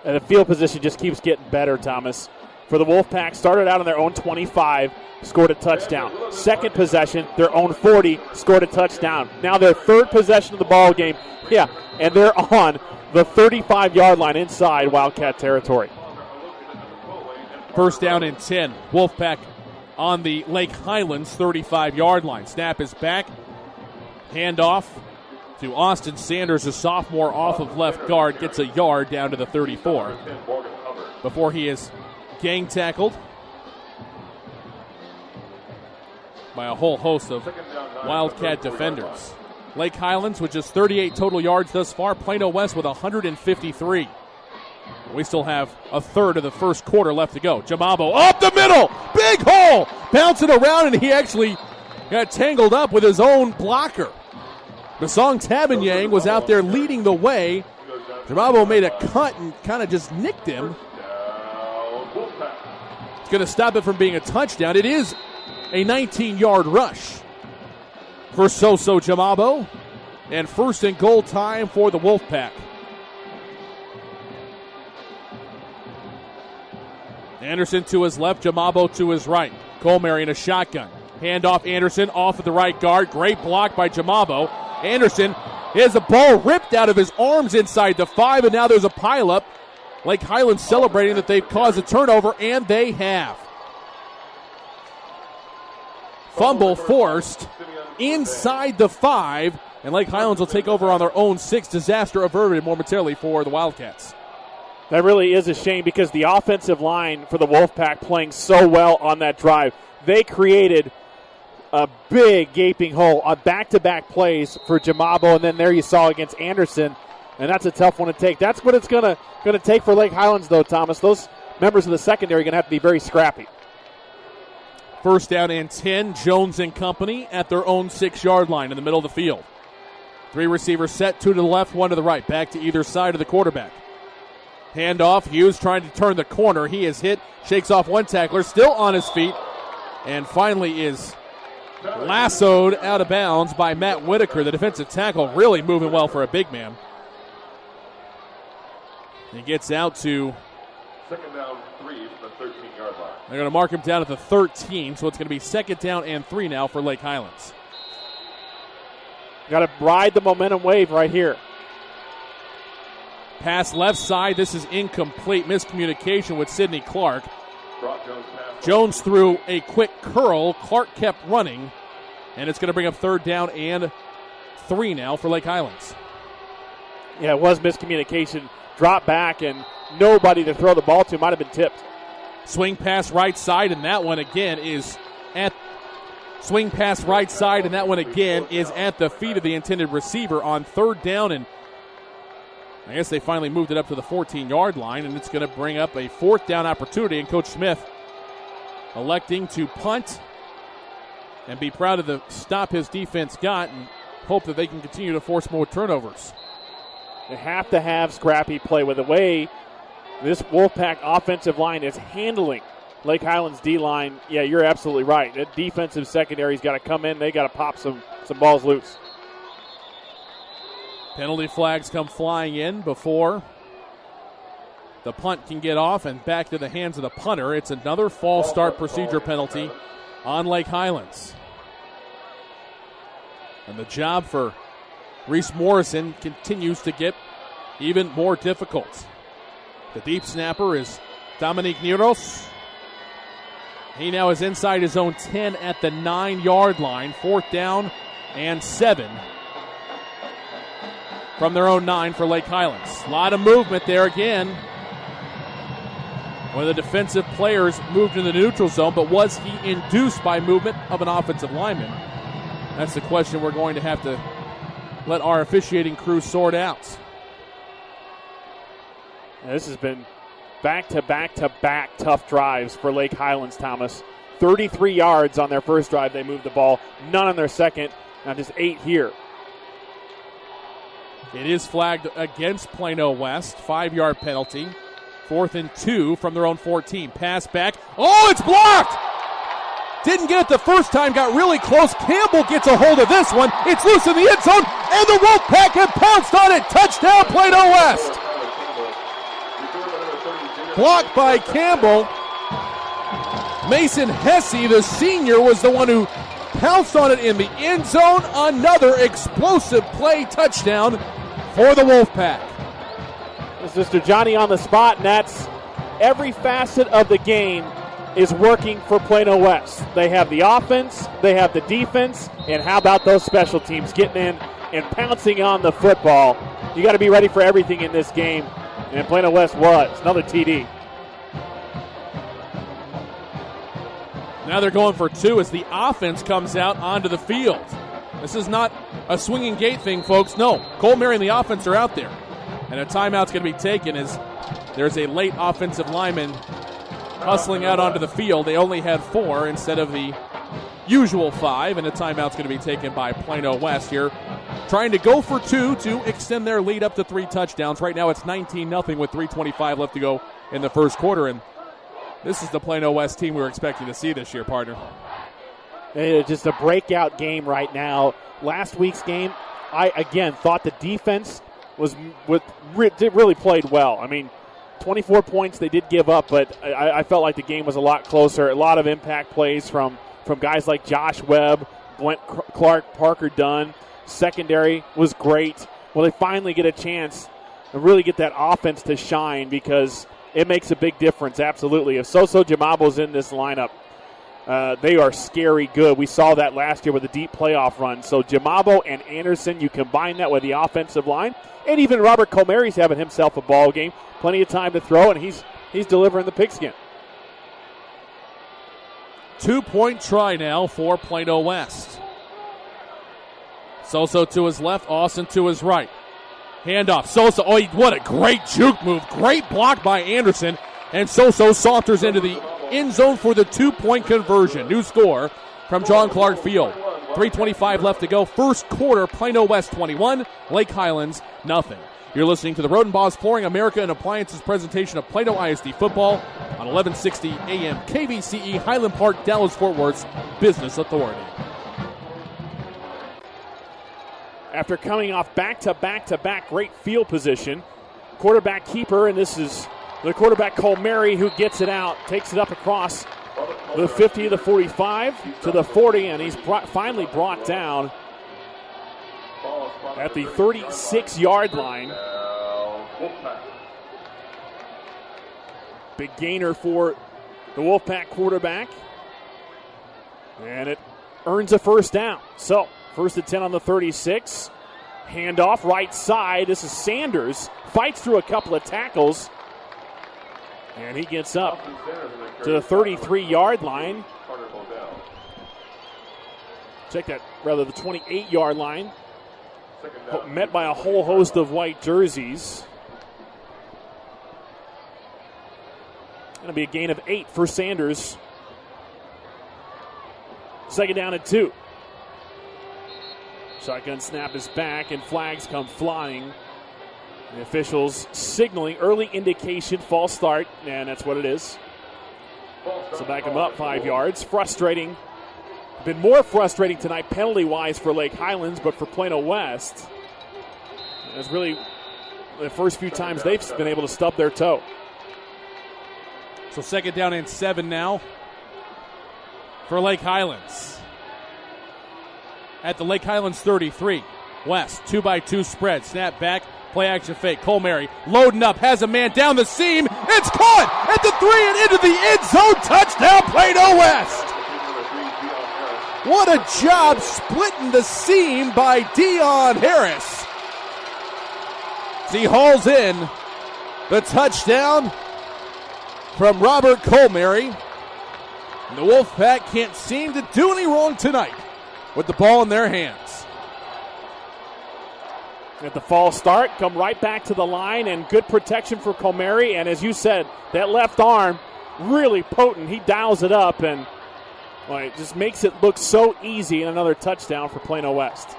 And the field position just keeps getting better, Thomas. For the Wolfpack, started out on their own 25, scored a touchdown. Second possession, their own 40, scored a touchdown. Now their third possession of the ball game, and they're on the 35-yard line inside Wildcat territory. First down and 10. Wolfpack on the Lake Highlands 35-yard line. Snap is back. Handoff to Austin Sanders, a sophomore off of left guard, gets a yard down to the 34 before he is gang tackled by a whole host of Wildcat defenders. Lake Highlands with just 38 total yards thus far. Plano West with 153. We still have a third of the first quarter left to go. Jamabo up the middle. Big hole. Bouncing around, and he actually got tangled up with his own blocker. Basong Tabanyang was out there leading the way. Jamabo made a cut and kind of just nicked him. It's going to stop it from being a touchdown. It is a 19-yard rush for Soso Jamabo. And first and goal time for the Wolfpack. Anderson to his left, Jamabo to his right. Colmary in a shotgun. Handoff Anderson off of the right guard. Great block by Jamabo. Anderson has a ball ripped out of his arms inside the 5, and now there's a pileup. Lake Highlands celebrating that they've caused a turnover, and they have. Fumble forced inside the 5, and Lake Highlands will take over on their own 6. Disaster averted momentarily for the Wildcats. That really is a shame because the offensive line for the Wolfpack playing so well on that drive. they created a big gaping hole on back-to-back plays for Jamabo, and then there you saw against Anderson, and that's a tough one to take. That's what it's gonna take for Lake Highlands, though, Thomas. Those members of the secondary are going to have to be very scrappy. First down and 10, Jones and company at their own 6-yard line in the middle of the field. 3 receivers set, 2 to the left, 1 to the right, back to either side of the quarterback. Handoff, Hughes trying to turn the corner. He is hit, shakes off one tackler, still on his feet, and finally is lassoed out of bounds by Matt Whitaker, the defensive tackle, really moving well for a big man. He gets out to... Second down, 3 from the 13-yard line. They're going to mark him down at the 13, so it's going to be second down and 3 now for Lake Highlands. Got to ride the momentum wave right here. Pass left side. This is incomplete. Miscommunication with Sidney Clark. Jones threw a quick curl. Clark kept running, and it's going to bring up third down and 3 now for Lake Highlands. Yeah, it was miscommunication. Drop back, and nobody to throw the ball to. Might have been tipped. Swing pass right side, and that one again is at the feet of the intended receiver on third down, and I guess they finally moved it up to the 14-yard line, and it's going to bring up a fourth down opportunity, and Coach Smith electing to punt and be proud of the stop his defense got and hope that they can continue to force more turnovers. They have to have scrappy play. With the way this Wolfpack offensive line is handling Lake Highlands D-line, yeah, you're absolutely right. That defensive secondary's got to come in. They got to pop some balls loose. Penalty flags come flying in before the punt can get off and back to the hands of the punter. It's another false start procedure penalty on Lake Highlands. And the job for Reese Morrison continues to get even more difficult. The deep snapper is Dominique Niros. He now is inside his own 10 at the 9-yard line. Fourth down and 7 from their own 9 for Lake Highlands. A lot of movement there again. One of the defensive players moved in the neutral zone, but was he induced by movement of an offensive lineman? That's the question we're going to have to let our officiating crew sort out. This has been back-to-back-to-back tough drives for Lake Highlands, Thomas. 33 yards on their first drive. They moved the ball. None on their second. Now just 8 here. It is flagged against Plano West. 5-yard penalty. 4th and 2 from their own 14. Pass back. Oh, it's blocked! Didn't get it the first time. Got really close. Campbell gets a hold of this one. It's loose in the end zone, and the Wolfpack have pounced on it. Touchdown, Plano West. Blocked by Campbell. Mason Hesse, the senior, was the one who pounced on it in the end zone. Another explosive play touchdown for the Wolfpack. This is Mr. Johnny on the spot, and that's every facet of the game is working for Plano West. They have the offense, they have the defense, and how about those special teams getting in and pouncing on the football. You got to be ready for everything in this game, and Plano West was. Another TD. Now they're going for 2 as the offense comes out onto the field. This is not a swinging gate thing, folks. No, Cole Mary and the offense are out there. And a timeout's going to be taken as there's a late offensive lineman hustling out onto the field. They only had 4 instead of the usual 5, and a timeout's going to be taken by Plano West here, trying to go for 2 to extend their lead up to 3 touchdowns. Right now it's 19-0 with 3:25 left to go in the first quarter, and this is the Plano West team we were expecting to see this year, partner. It's just a breakout game right now. Last week's game, I again thought the defense really played well. I mean, 24 points they did give up, but I felt like the game was a lot closer. A lot of impact plays from guys like Josh Webb, Brent Clark, Parker Dunn. Secondary was great. Well, they finally get a chance to really get that offense to shine because it makes a big difference, absolutely. If Soso Jamabo's in this lineup, they are scary good. We saw that last year with a deep playoff run. So Jamabo and Anderson, you combine that with the offensive line, and even Robert Comary's having himself a ball game. Plenty of time to throw, and he's delivering the pigskin. 2-point try now for Plano West. Soso to his left, Austin to his right. Handoff, Soso, what a great juke move. Great block by Anderson. And Soso saunters into the end zone for the 2-point conversion. New score from John Clark Field. 3:25 left to go. First quarter, Plano West 21, Lake Highlands nothing. You're listening to the Rodenbaugh's Flooring America and Appliances presentation of Plano ISD football on 1160 AM KVCE, Highland Park, Dallas-Fort Worth's Business Authority. After coming off back-to-back great field position, quarterback keeper, and this is the quarterback Cole Mary who gets it out, takes it up across the 50, the 45 to the 40, and he's finally brought down at the 36-yard line. Big gainer for the Wolfpack quarterback. And it earns a first down. So, first and 10 on the 36. Handoff right side. This is Sanders. Fights through a couple of tackles. And he gets up to the 33-yard line. Check that, rather the 28-yard line. Met by a whole host of white jerseys. Going to be a gain of 8 for Sanders. Second down and 2. Shotgun snap is back and flags come flying. The officials signaling early indication, false start, and that's what it is. So back him up 5 yards. Frustrating. Been more frustrating tonight penalty-wise for Lake Highlands, but for Plano West, it's really the first few times they've been able to stub their toe. So second down and 7 now for Lake Highlands. At the Lake Highlands 33. West, 2-by-2 spread. Snap back, play action fake. Cole Mary loading up, has a man down the seam. It's caught at the 3 and into the end zone. Touchdown, Plano West. What a job splitting the seam by Dion Harris. As he hauls in the touchdown from Robert Colmary. And the Wolfpack can't seem to do any wrong tonight with the ball in their hands. At the false start, come right back to the line, and good protection for Colmary. And as you said, that left arm really potent. He dials it up, and it just makes it look so easy, and another touchdown for Plano West.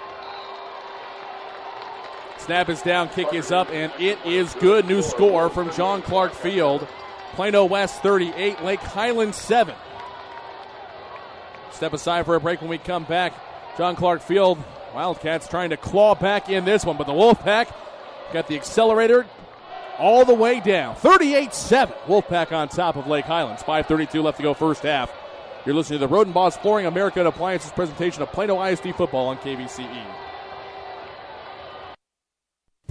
Snap is down, kick is up, and it is good. New score from John Clark Field. Plano West 38, Lake Highlands 7. Step aside for a break when we come back. John Clark Field, Wildcats trying to claw back in this one, but the Wolfpack got the accelerator all the way down. 38-7, Wolfpack on top of Lake Highlands. 5:32 left to go first half. You're listening to the Rodenbaugh's Flooring America and Appliances presentation of Plano ISD football on KVCE.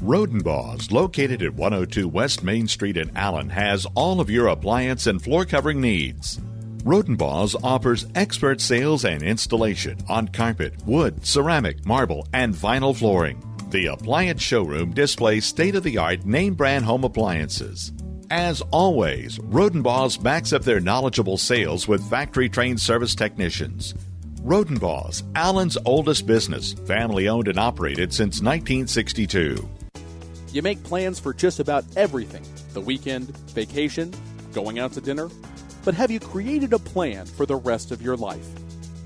Rodenbaugh's, located at 102 West Main Street in Allen, has all of your appliance and floor covering needs. Rodenbaugh's offers expert sales and installation on carpet, wood, ceramic, marble, and vinyl flooring. The appliance showroom displays state-of-the-art name-brand home appliances. As always, Rodenbaugh's backs up their knowledgeable sales with factory-trained service technicians. Rodenbaugh's, Allen's oldest business, family-owned and operated since 1962. You make plans for just about everything. The weekend, vacation, going out to dinner. But have you created a plan for the rest of your life?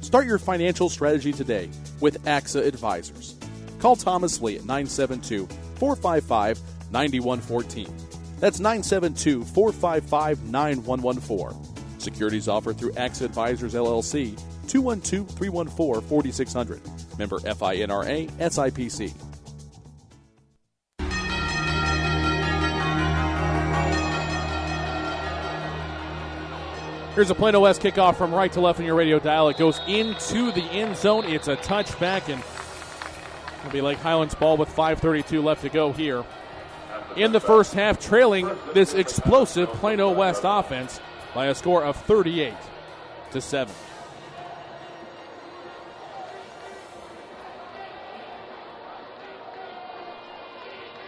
Start your financial strategy today with AXA Advisors. Call Thomas Lee at 972-455-9114. That's 972-455-9114. Securities offered through AXA Advisors, LLC, 212-314-4600. Member FINRA, SIPC. Here's a Plano West kickoff from right to left on your radio dial. It goes into the end zone. It's a touchback, and it'll be Lake Highlands ball with 5:32 left to go here in the first half, trailing this explosive Plano West offense by a score of 38-7.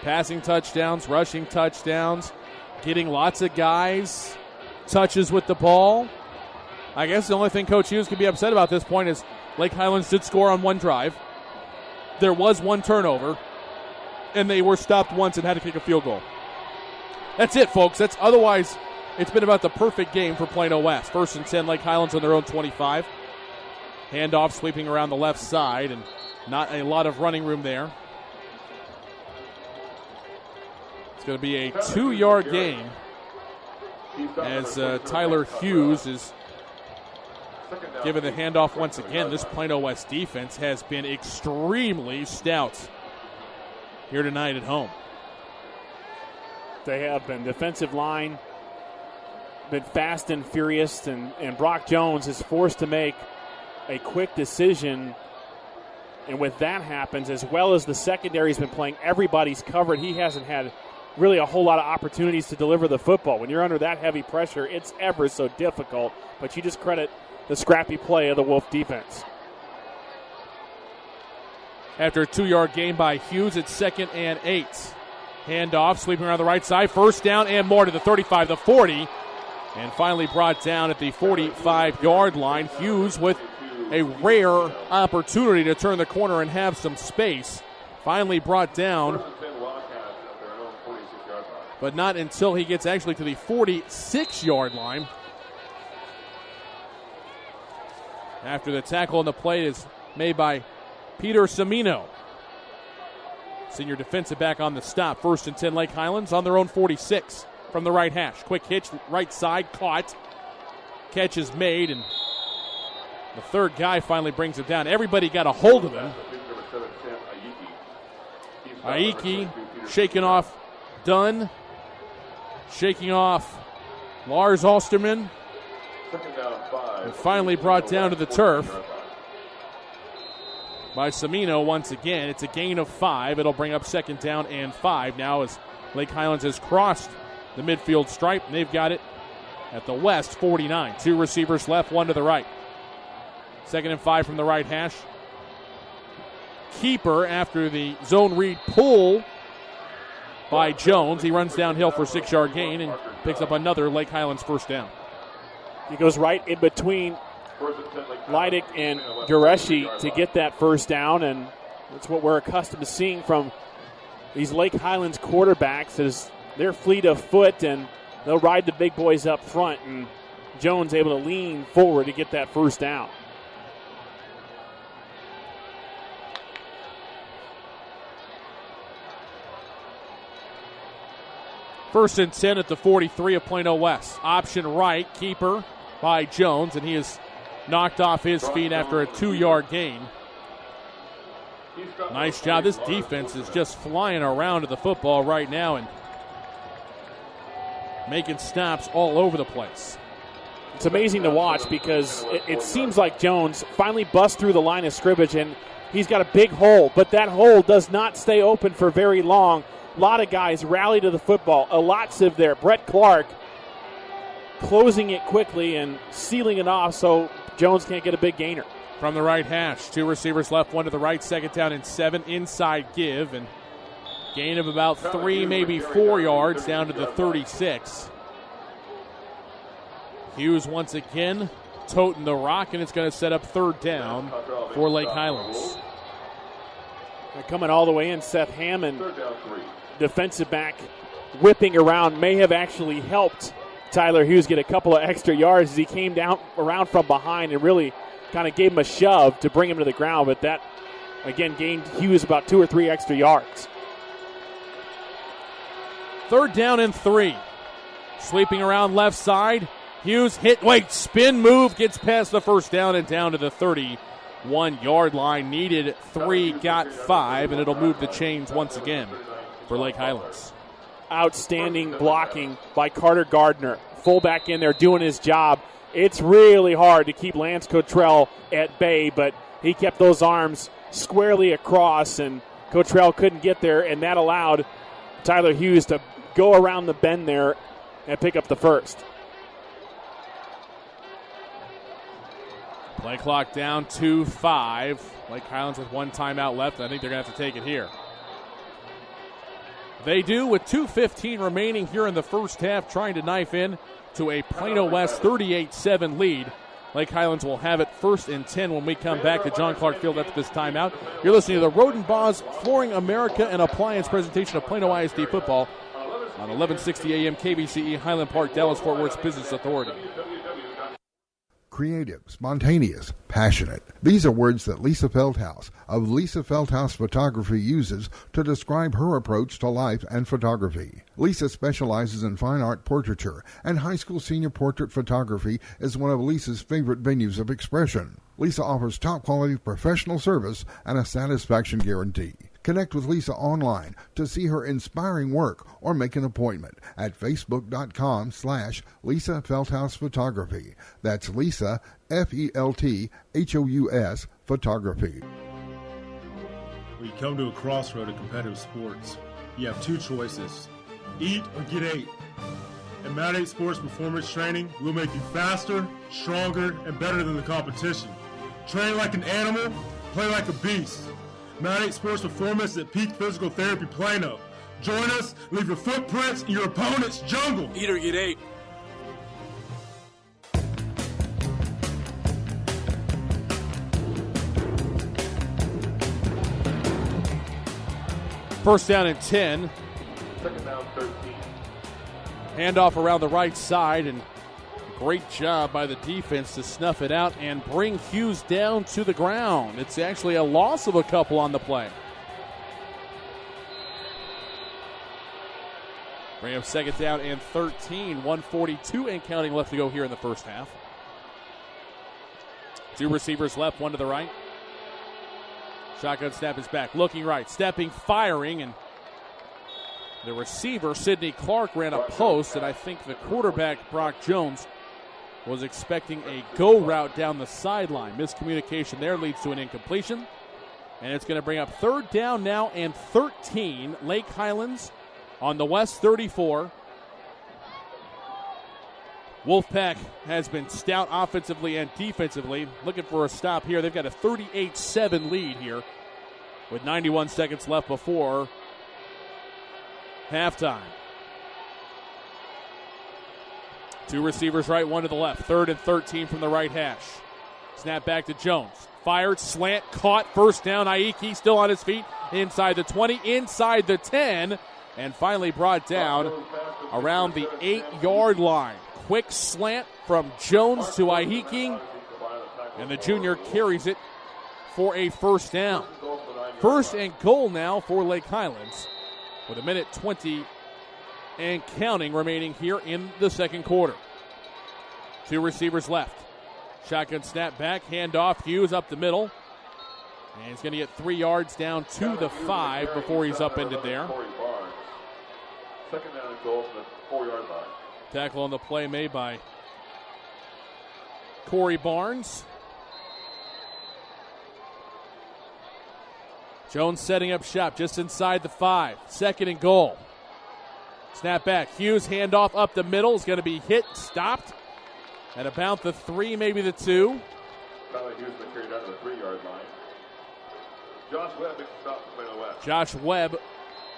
Passing touchdowns, rushing touchdowns, getting lots of guys touches with the ball. I guess the only thing Coach Hughes can be upset about at this point is Lake Highlands did score on one drive. There was one turnover, and they were stopped once and had to kick a field goal. That's it, folks. Otherwise, it's been about the perfect game for Plano West. 1st and 10, Lake Highlands on their own 25. Handoff sweeping around the left side, and not a lot of running room there. It's going to be a 2-yard gain as Tyler Hughes is given the handoff once again. This Plano West defense has been extremely stout here tonight at home. They have been. Defensive line been fast and furious, and Brock Jones is forced to make a quick decision. And with that happens, as well as the secondary's been playing, everybody's covered. He hasn't had really a whole lot of opportunities to deliver the football. When you're under that heavy pressure, it's ever so difficult. But you just credit the scrappy play of the Wolf defense. After a 2-yard gain by Hughes, it's 2nd and 8. Handoff, sweeping around the right side. 1st down and more to the 35, the 40. And finally brought down at the 45-yard line. Hughes with a rare opportunity to turn the corner and have some space. Finally brought down, but not until he gets actually to the 46-yard line. After the tackle on the play is made by Peter Semino. Senior defensive back on the stop. 1st and 10, Lake Highlands on their own 46 from the right hash. Quick hitch, right side, caught. Catch is made, and the third guy finally brings him down. Everybody got a hold of him. Aiki shaking off Dunn. Shaking off Lars Alsterman. And finally brought down to the turf by Semino once again. It's a gain of 5. It'll bring up 2nd down and 5 now as Lake Highlands has crossed the midfield stripe. And they've got it at the West 49. 2 receivers left, 1 to the right. 2nd and 5 from the right hash. Keeper after the zone read pull by Jones. He runs downhill for a 6-yard gain and picks up another Lake Highlands 1st down. He goes right in between Leidick and Gureshi to get that 1st down, and that's what we're accustomed to seeing from these Lake Highlands quarterbacks is they're fleet of foot and they'll ride the big boys up front, and Jones able to lean forward to get that 1st down. First and 10 at the 43 of Plano West. Option right, keeper by Jones, and he is knocked off his feet after a 2-yard gain. Nice job. This defense is just flying around to the football right now and making stops all over the place. It's amazing to watch because it seems like Jones finally busts through the line of scrimmage, and he's got a big hole, but that hole does not stay open for very long. A lot of guys rally to the football. Alotsev there. Brett Clark closing it quickly and sealing it off so Jones can't get a big gainer. From the right hash, 2 receivers left, 1 to the right. 2nd down and 7. Inside give, and gain of about 3, maybe 4 yards down to the 36. Hughes once again toting the rock, and it's going to set up 3rd down for Lake Highlands. They're coming all the way in. Seth Hammond, defensive back, whipping around, may have actually helped Tyler Hughes get a couple of extra yards as he came down around from behind and really kind of gave him a shove to bring him to the ground. But that, again, gained Hughes about 2 or 3 extra yards. 3rd down and 3. Sweeping around left side. Hughes spin move, gets past the 1st down and down to the 31-yard line. Needed 3, got 5, and it'll move the chains once again for Lake Highlands. Outstanding blocking by Carter Gardner. Fullback in there doing his job. It's really hard to keep Lance Cottrell at bay, but he kept those arms squarely across, and Cottrell couldn't get there, and that allowed Tyler Hughes to go around the bend there and pick up the 1st. Play clock down to 5. Lake Highlands with 1 timeout left. I think they're going to have to take it here. They do with 2:15 remaining here in the first half, trying to knife in to a Plano West 38-7 lead. Lake Highlands will have it 1st and 10 when we come back to John Clark Field after this timeout. You're listening to the Rodenbaugh's Flooring America and Appliance presentation of Plano ISD football on 1160 AM KBCE, Highland Park, Dallas-Fort Worth Business Authority. Creative, spontaneous, passionate. These are words that Lisa Feldhaus of Lisa Feldhaus Photography uses to describe her approach to life and photography. Lisa specializes in fine art portraiture, and high school senior portrait photography is one of Lisa's favorite venues of expression. Lisa offers top-quality professional service and a satisfaction guarantee. Connect with Lisa online to see her inspiring work or make an appointment at facebook.com/Lisa Feldhaus Photography. That's Lisa, Felthous, Photography. When you come to a crossroad of competitive sports, you have two choices: eat or get ate. At Mount 8 Sports Performance Training, we'll make you faster, stronger, and better than the competition. Train like an animal, play like a beast. Mount 8 Sports Performance at Peak Physical Therapy Plano. Join us, leave your footprints in your opponent's jungle. Eat or get ate. First down and 10. Second down, 13. Handoff around the right side, and great job by the defense to snuff it out and bring Hughes down to the ground. It's actually a loss of a couple on the play. Bring up second down and 13. 1:42 and counting left to go here in the first half. Two receivers left, one to the right. Shotgun snap is back. Looking right, stepping, firing, and the receiver, Sidney Clark, ran a post, and I think the quarterback, Brock Jones, was expecting a go route down the sideline. Miscommunication there leads to an incompletion. And it's going to bring up third down now and 13. Lake Highlands on the West 34. Wolfpack has been stout offensively and defensively. Looking for a stop here. They've got a 38-7 lead here with 91 seconds left before halftime. Two receivers right, one to the left. Third and 13 from the right hash. Snap back to Jones. Fired, slant, caught, first down. Aiki still on his feet. Inside the 20, inside the 10, and finally brought down around the 8-yard line. Quick slant from Jones to Aiki, and the junior carries it for a first down. First and goal now for Lake Highlands with 1:20 and counting remaining here in the second quarter. Two receivers left. Shotgun snap back, handoff, Hughes up the middle. And he's going to get 3 yards down to the 5 before he's upended there. Second down and goal from the 4-yard line. Tackle on the play made by Corey Barnes. Jones setting up shop just inside the 5. Second and goal. Snap back. Hughes handoff up the middle. Is going to be hit, stopped at about the 3, maybe the 2. Tyler Hughes been carried out to the 3-yard line. Josh Webb makes the stop for Plano West. Josh Webb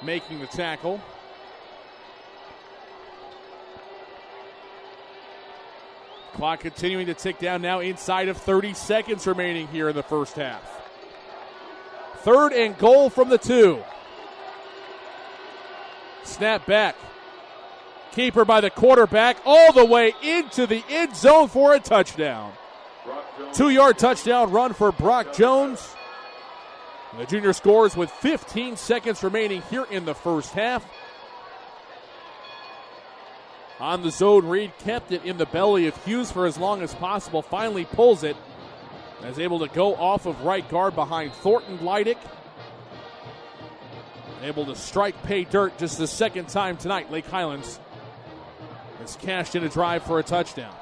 making the tackle. Clock continuing to tick down now inside of 30 seconds remaining here in the first half. Third and goal from the 2. Snap back. Keeper by the quarterback all the way into the end zone for a touchdown. 2-yard touchdown run for Brock Jones. And the junior scores with 15 seconds remaining here in the first half. On the zone, Reed kept it in the belly of Hughes for as long as possible. Finally pulls it. And is able to go off of right guard behind Thornton Leidick. Able to strike pay dirt just the second time tonight. Lake Highlands has cashed in a drive for a touchdown.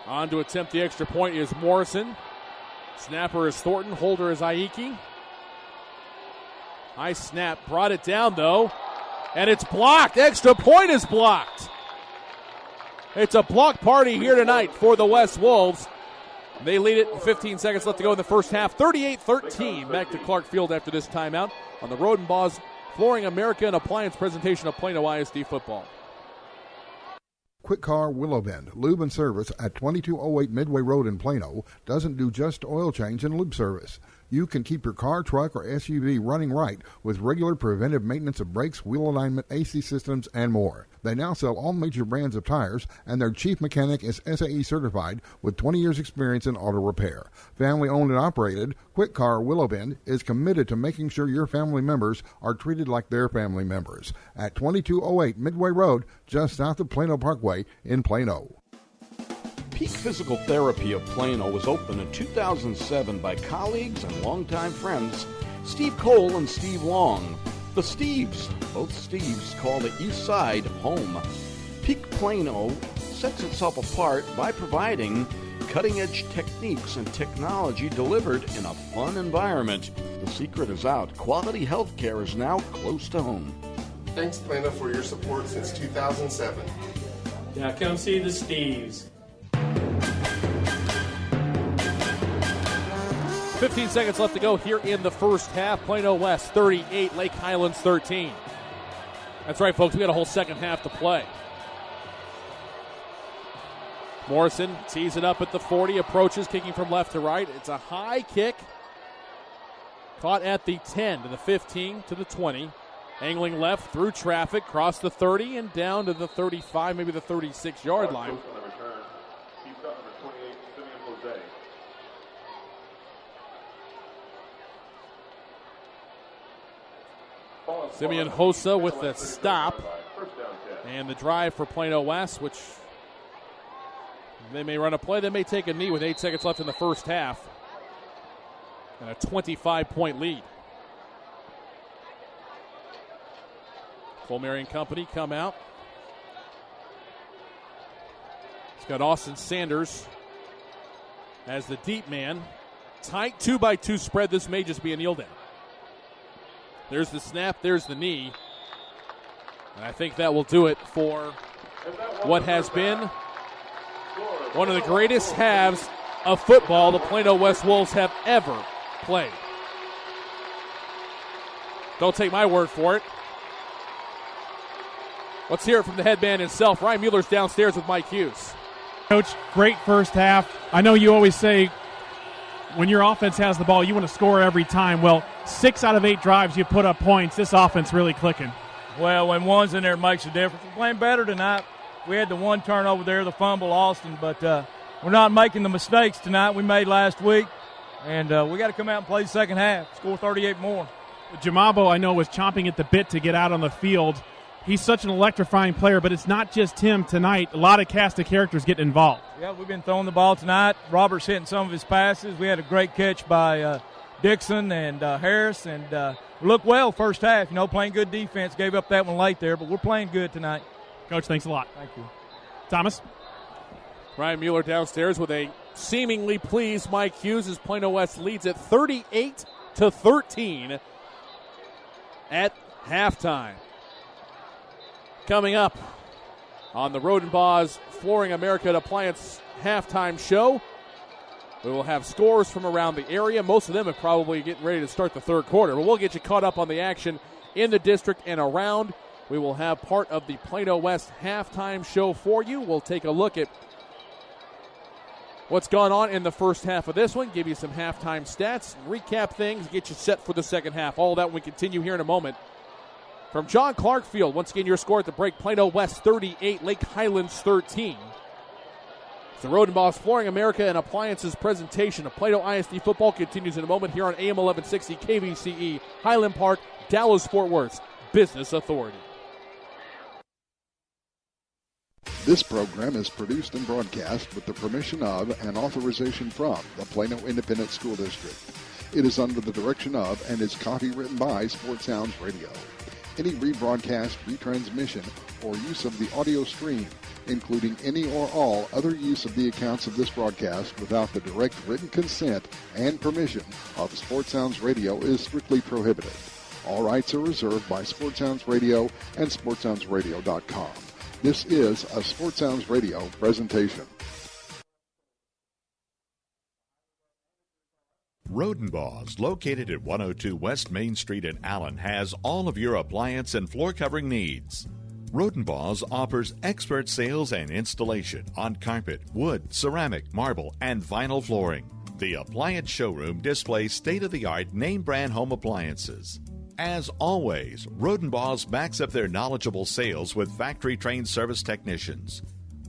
On to attempt the extra point is Morrison. Snapper is Thornton. Holder is Aiki. High snap. Brought it down, though. And it's blocked. Extra point is blocked. It's a block party here tonight for the West Wolves. They lead it with 15 seconds left to go in the first half. 38-13 back to Clark Field after this timeout on the Rodenbaugh's Flooring America and Appliance presentation of Plano ISD football. Quick Car Willow Bend Lube and Service at 2208 Midway Road in Plano doesn't do just oil change and lube service. You can keep your car, truck, or SUV running right with regular preventive maintenance of brakes, wheel alignment, AC systems, and more. They now sell all major brands of tires, and their chief mechanic is SAE certified with 20 years experience in auto repair. Family owned and operated, Quick Car Willow Bend is committed to making sure your family members are treated like their family members. At 2208 Midway Road, just south of Plano Parkway in Plano. Peak Physical Therapy of Plano was opened in 2007 by colleagues and longtime friends Steve Cole and Steve Long. The Steves, both Steves, call the East Side home. Peak Plano sets itself apart by providing cutting-edge techniques and technology delivered in a fun environment. The secret is out. Quality health care is now close to home. Thanks, Plano, for your support since 2007. Now come see the Steves. 15 seconds left to go here in the first half. Plano West 38, Lake Highlands 13. That's right, folks. We got a whole second half to play. Morrison tees it up at the 40, approaches, kicking from left to right. It's a high kick. Caught at the 10 to the 15 to the 20. Angling left through traffic, cross the 30 and down to the 35, maybe the 36-yard line. Simeon Hosa with the stop. And the drive for Plano West, which they may run a play, they may take a knee with 8 seconds left in the first half. And a 25-point lead. Full Marion Company come out. It's got Austin Sanders as the deep man. Tight 2-by-2 spread. This may just be a kneel down. There's the snap, there's the knee. And I think that will do it for what has been one of the greatest halves of football the Plano West Wolves have ever played. Don't take my word for it. Let's hear it from the headman himself. Ryan Mueller's downstairs with Mike Hughes. Coach, great first half. I know you always say when your offense has the ball, you want to score every time. Well, 6 out of 8 drives you put up points. This offense really clicking. Well, when one's in there, it makes a difference. We're playing better tonight. We had the one turnover there, the fumble, Austin, but we're not making the mistakes tonight we made last week. And we got to come out and play the second half, score 38 more. Jamabo, I know, was chomping at the bit to get out on the field. He's such an electrifying player, but it's not just him tonight. A lot of cast of characters getting involved. Yeah, we've been throwing the ball tonight. Robert's hitting some of his passes. We had a great catch by Dixon and Harris, and we looked well first half. You know, playing good defense. Gave up that one late there, but we're playing good tonight. Coach, thanks a lot. Thank you. Thomas? Ryan Mueller downstairs with a seemingly pleased Mike Hughes as Plano West leads at 38-13 at halftime. Coming up on the Rodenbaugh's Flooring America and Appliance halftime show, we will have scores from around the area. Most of them are probably getting ready to start the third quarter, but we'll get you caught up on the action in the district and around. We will have part of the Plano West halftime show for you. We'll take a look at what's gone on in the first half of this one, give you some halftime stats, recap things, get you set for the second half. All that when we continue here in a moment. From John Clark Field, once again, your score at the break, Plano West 38, Lake Highlands 13. It's the Rodenbaugh's Flooring America and Appliances presentation of Plano ISD football continues in a moment here on AM 1160 KVCE, Highland Park, Dallas-Fort Worth's Business Authority. This program is produced and broadcast with the permission of and authorization from the Plano Independent School District. It is under the direction of and is copywritten by Sports Sounds Radio. Any rebroadcast, retransmission, or use of the audio stream, including any or all other use of the accounts of this broadcast without the direct written consent and permission of Sports Sounds Radio is strictly prohibited. All rights are reserved by Sports Sounds Radio and SportsSoundsRadio.com. This is a Sports Sounds Radio presentation. Rodenbaugh's, located at 102 West Main Street in Allen, has all of your appliance and floor covering needs. Rodenbaugh's offers expert sales and installation on carpet, wood, ceramic, marble, and vinyl flooring. The appliance showroom displays state-of-the-art name-brand home appliances. As always, Rodenbaugh's backs up their knowledgeable sales with factory-trained service technicians.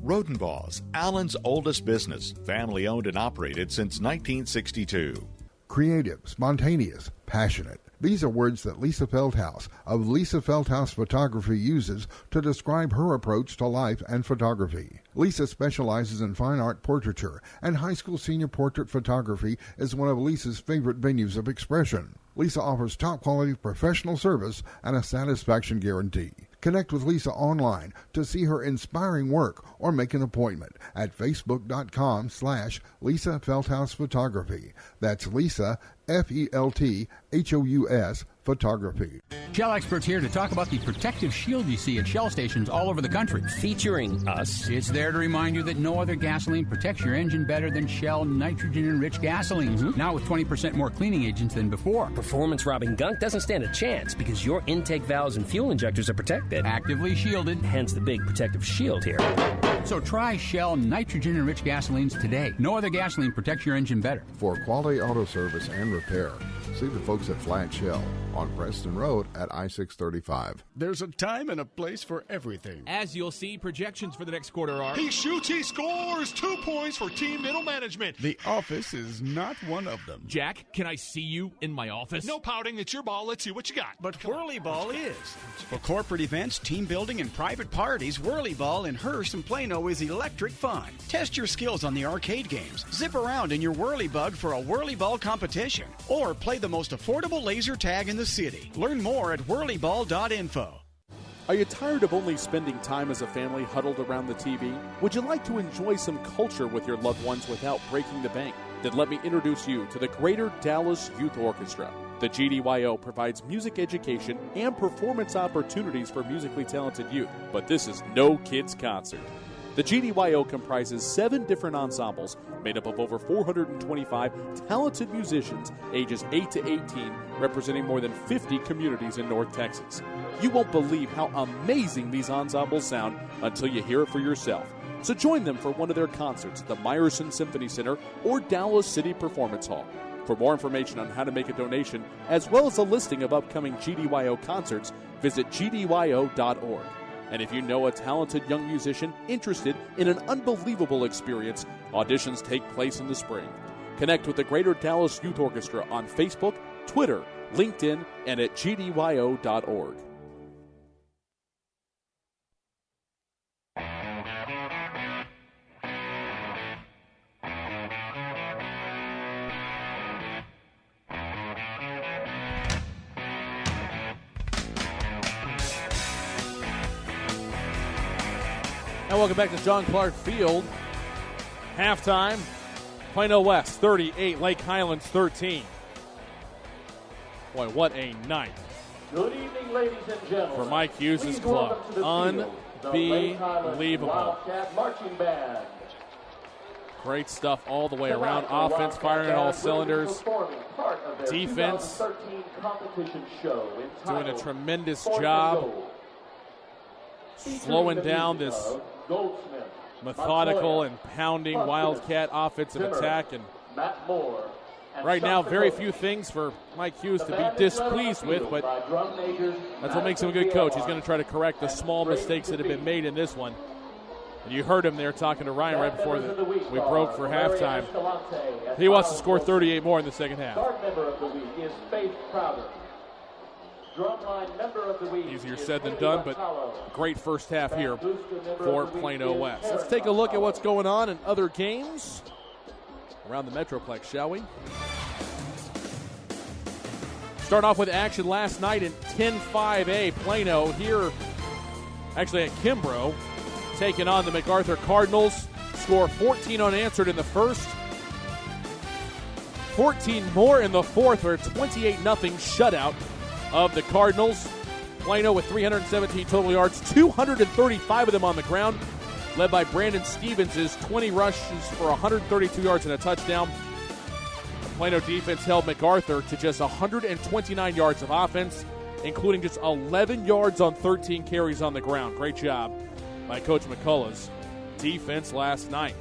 Rodenbaugh's, Allen's oldest business, family-owned and operated since 1962. Creative, spontaneous, passionate. These are words that Lisa Feldhaus of Lisa Feldhaus Photography uses to describe her approach to life and photography. Lisa specializes in fine art portraiture, and high school senior portrait photography is one of Lisa's favorite venues of expression. Lisa offers top-quality professional service and a satisfaction guarantee. Connect with Lisa online to see her inspiring work or make an appointment at facebook.com/Lisa Feldhaus Photography. That's Lisa, Felthous Photography. Shell experts here to talk about the protective shield you see at Shell stations all over the country. Featuring us. It's there to remind you that no other gasoline protects your engine better than Shell nitrogen-enriched gasolines. Mm-hmm. Now with 20% more cleaning agents than before. Performance-robbing gunk doesn't stand a chance because your intake valves and fuel injectors are protected. Actively shielded. Hence the big protective shield here. So try Shell nitrogen-enriched gasolines today. No other gasoline protects your engine better. For quality auto service and repair, see the folks at Flat Shell on Preston Road at I-635. There's a time and a place for everything. As you'll see, projections for the next quarter are... He shoots, he scores! 2 points for team middle management. The office is not one of them. Jack, can I see you in my office? No pouting, it's your ball. Let's see what you got. But Whirly Ball is. For corporate events, team building, and private parties, Whirly Ball in Hearst and Plano is electric fun. Test your skills on the arcade games. Zip around in your Whirly Bug for a Whirly Ball competition. Or play the most affordable laser tag in the city. Learn more at whirlyball.info. Are you tired of only spending time as a family huddled around the TV? Would you like to enjoy some culture with your loved ones without breaking the bank? Then let me introduce you to the Greater Dallas Youth Orchestra. The GDYO provides music education and performance opportunities for musically talented youth, but this is no kids' concert. The GDYO comprises 7 different ensembles made up of over 425 talented musicians ages 8 to 18, representing more than 50 communities in North Texas. You won't believe how amazing these ensembles sound until you hear it for yourself. So join them for one of their concerts at the Meyerson Symphony Center or Dallas City Performance Hall. For more information on how to make a donation, as well as a listing of upcoming GDYO concerts, visit gdyo.org. And if you know a talented young musician interested in an unbelievable experience, auditions take place in the spring. Connect with the Greater Dallas Youth Orchestra on Facebook, Twitter, LinkedIn, and at gdyo.org. And welcome back to John Clark Field. Halftime, Plano West 38, Lake Highlands 13. Boy, what a night. Good evening, ladies and gentlemen. For Mike Hughes' club. Unbelievable. Marching Band. Great stuff all the way around. Offense firing on all cylinders. Defense doing a tremendous job slowing down this methodical and pounding Wildcat offensive attack. And right now, very few things for Mike Hughes to be displeased with, but that's what makes him a good coach. He's going to try to correct the small mistakes that have been made in this one. And you heard him there talking to Ryan right before we broke for halftime. He wants to score 38 more in the second half. Member of the week is Faith Crowder. Drumline member of the week. Easier said than done, but great first half here for Plano West. Let's take a look at what's going on in other games around the Metroplex, shall we? Start off with action last night in 10-5A. Plano here, actually at Kimbrough, taking on the MacArthur Cardinals. Score 14 unanswered in the first. 14 more in the fourth for a 28-0 shutout of the Cardinals. Plano with 317 total yards, 235 of them on the ground, led by Brandon Stevens' 20 rushes for 132 yards and a touchdown. Plano defense held MacArthur to just 129 yards of offense, including just 11 yards on 13 carries on the ground. Great job by Coach McCullough's defense last night.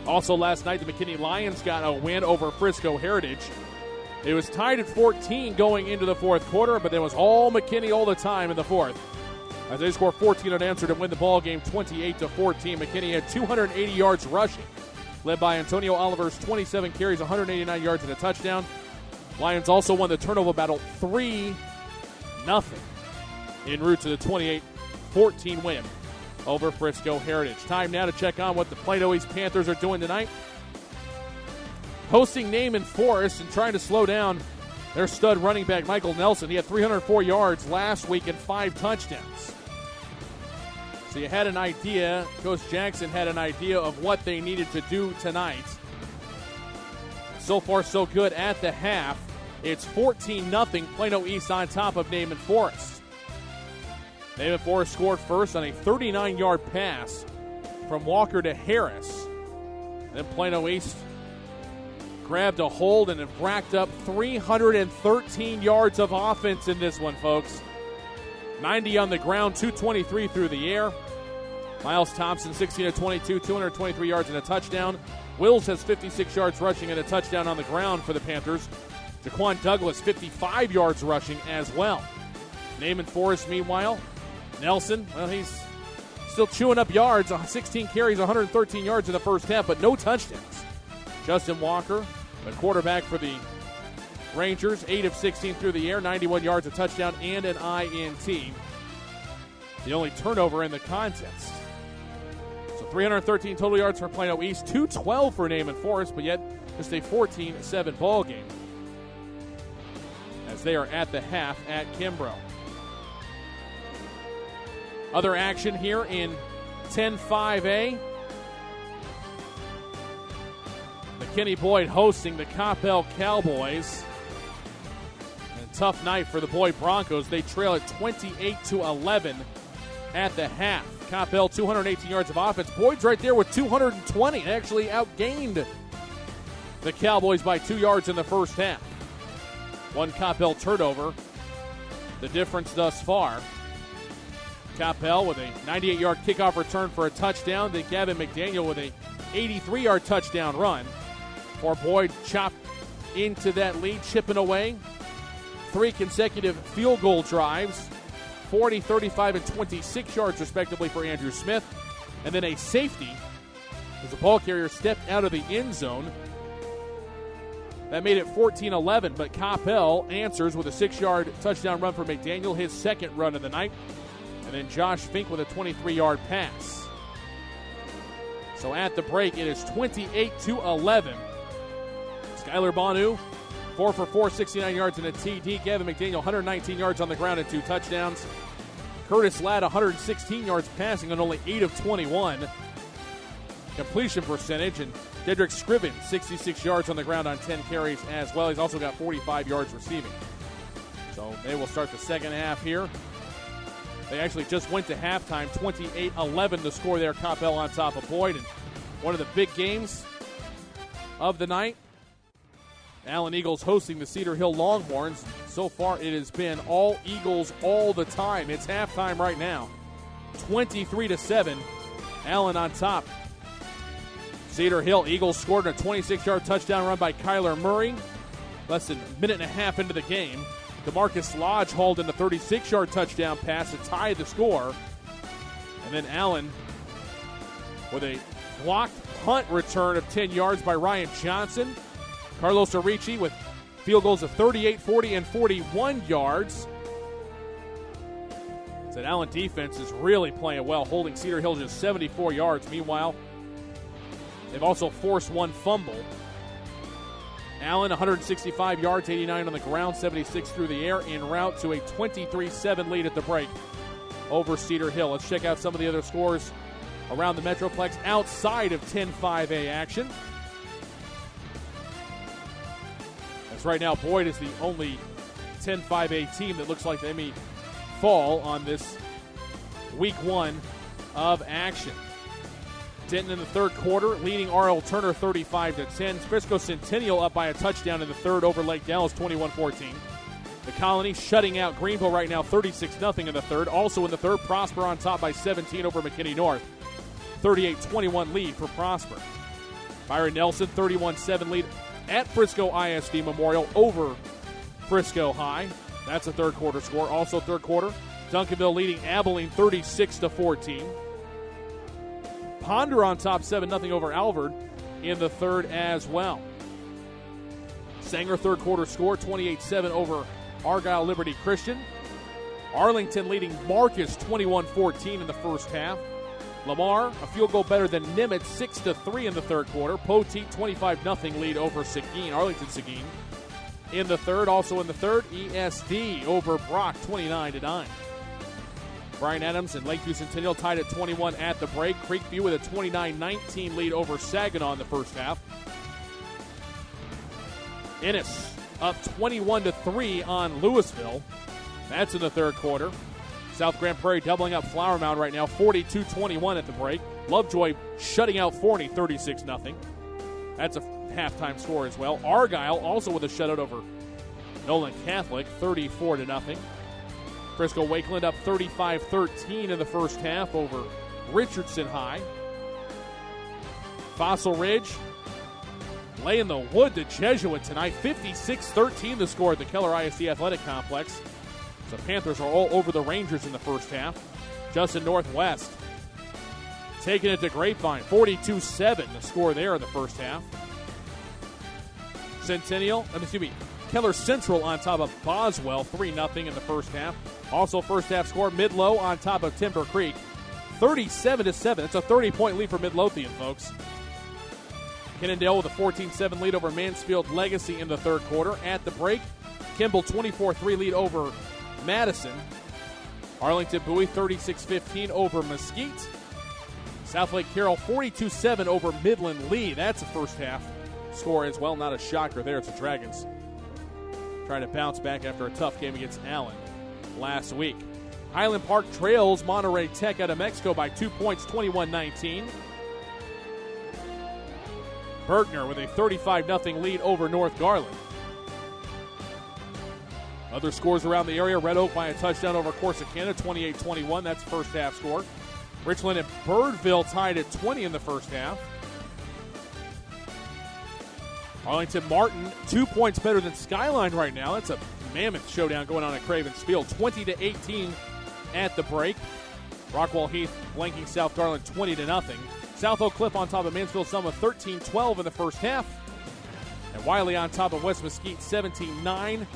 Also last night, the McKinney Lions got a win over Frisco Heritage. It was tied at 14 going into the fourth quarter, but it was all McKinney all the time in the fourth, as they scored 14 unanswered and win the ball game 28-14. McKinney had 280 yards rushing, led by Antonio Oliver's 27 carries, 189 yards and a touchdown. Lions also won the turnover battle 3-0 en route to the 28-14 win over Frisco Heritage. Time now to check on what the Plano East Panthers are doing tonight. Hosting Naaman Forest and trying to slow down their stud running back Michael Nelson. He had 304 yards last week and 5 touchdowns. So you had an idea, Coach Jackson had an idea of what they needed to do tonight. So far, so good at the half. It's 14-0, Plano East on top of Naaman Forest. Naaman Forest scored first on a 39-yard pass from Walker to Harris. Then Plano East grabbed a hold and have racked up 313 yards of offense in this one, folks. 90 on the ground, 223 through the air. Miles Thompson, 16 of 22, 223 yards and a touchdown. Wills has 56 yards rushing and a touchdown on the ground for the Panthers. Jaquan Douglas, 55 yards rushing as well. Naaman Forest, meanwhile, Nelson, well, he's still chewing up yards, 16 carries, 113 yards in the first half, but no touchdowns. Justin Walker, the quarterback for the Rangers, 8 of 16 through the air, 91 yards, a touchdown, and an INT. The only turnover in the contest. So 313 total yards for Plano East, 212 for Naaman Forest, but yet just a 14-7 ball game as they are at the half at Kimbrough. Other action here in 10-5A. McKinney Boyd hosting the Coppell Cowboys. And a tough night for the Boyd Broncos. They trail at 28-11 at the half. Coppell 218 yards of offense. Boyd's right there with 220. Actually outgained the Cowboys by 2 yards in the first half. One Coppell turnover, the difference thus far. Coppell with a 98-yard kickoff return for a touchdown. Then Gavin McDaniel with a 83-yard touchdown run. For Boyd chopped into that lead, chipping away. 3 consecutive field goal drives, 40, 35, and 26 yards respectively for Andrew Smith. And then a safety as the ball carrier stepped out of the end zone. That made it 14-11, but Coppell answers with a 6-yard touchdown run for McDaniel, his second run of the night. And then Josh Fink with a 23-yard pass. So at the break, it is 28-11. Skylar Bonu, 4 for 4, 69 yards and a TD. Gavin McDaniel, 119 yards on the ground and 2 touchdowns. Curtis Ladd, 116 yards passing on only 8 of 21. Completion percentage, and Dedrick Scriven, 66 yards on the ground on 10 carries as well. He's also got 45 yards receiving. So they will start the second half here. They actually just went to halftime, 28-11 the score there. Coppell on top of Boyd. And one of the big games of the night, Allen Eagles hosting the Cedar Hill Longhorns. So far it has been all Eagles all the time. It's halftime right now. 23-7, Allen on top. Cedar Hill Eagles scored a 26-yard touchdown run by Kyler Murray. Less than a minute and a half into the game, DeMarcus Lodge hauled in a 36-yard touchdown pass to tie the score. And then Allen with a blocked punt return of 10 yards by Ryan Johnson. Carlos Arici with field goals of 38, 40, and 41 yards. That Allen defense is really playing well, holding Cedar Hill just 74 yards. Meanwhile, they've also forced one fumble. Allen, 165 yards, 89 on the ground, 76 through the air, en route to a 23-7 lead at the break over Cedar Hill. Let's check out some of the other scores around the Metroplex outside of 10-5A action. As right now, Boyd is the only 10-5A team that looks like they may fall on this week 1 of action. Denton in the third quarter, leading R.L. Turner 35-10. Frisco Centennial up by a touchdown in the third over Lake Dallas, 21-14. The Colony shutting out Greenville right now, 36-0 in the third. Also in the third, Prosper on top by 17 over McKinney North. 38-21 lead for Prosper. Byron Nelson, 31-7 lead at Frisco ISD Memorial over Frisco High. That's a third quarter score. Also third quarter, Duncanville leading Abilene 36-14. Ponder on top 7-0 over Alvord in the third as well. Sanger third quarter score 28-7 over Argyle Liberty Christian. Arlington leading Marcus 21-14 in the first half. Lamar a field goal better than Nimitz 6-3 in the third quarter. Poteet 25-0 lead over Seguin, Arlington Seguin. In the third, also in the third, ESD over Brock 29-9. Brian Adams and Lakeview Centennial tied at 21 at the break. Creekview with a 29-19 lead over Saginaw in the first half. Ennis up 21-3 on Louisville. That's in the third quarter. South Grand Prairie doubling up Flower Mound right now, 42-21 at the break. Lovejoy shutting out Forney, 36-0. That's a halftime score as well. Argyle also with a shutout over Nolan Catholic, 34-0. Frisco Wakeland up 35-13 in the first half over Richardson High. Fossil Ridge laying the wood to Jesuit tonight. 56-13 the score at the Keller ISD Athletic Complex. The Panthers are all over the Rangers in the first half. Justin Northwest taking it to Grapevine. 42-7 the score there in the first half. Keller Central on top of Boswell, 3-0 in the first half. Also first half score, Midlow on top of Timber Creek, 37-7. It's a 30-point lead for Midlothian, folks. Kennedale with a 14-7 lead over Mansfield Legacy in the third quarter. At the break, Kimball 24-3 lead over Madison. Arlington Bowie 36-15 over Mesquite. Southlake Carroll 42-7 over Midland Lee. That's a first half score as well. Not a shocker there. It's the Dragons trying to bounce back after a tough game against Allen last week. Highland Park trails Monterey Tech out of Mexico by 2 points, 21-19. Bergner with a 35-0 lead over North Garland. Other scores around the area, Red Oak by a touchdown over Corsicana, 28-21. That's first half score. Richland and Birdville tied at 20 in the first half. Arlington Martin, 2 points better than Skyline right now. That's a mammoth showdown going on at Cravens Field. 20-18 at the break. Rockwall Heath blanking South Garland 20-0. South Oak Cliff on top of Mansfield Summit 13-12 in the first half. And Wiley on top of West Mesquite 17-9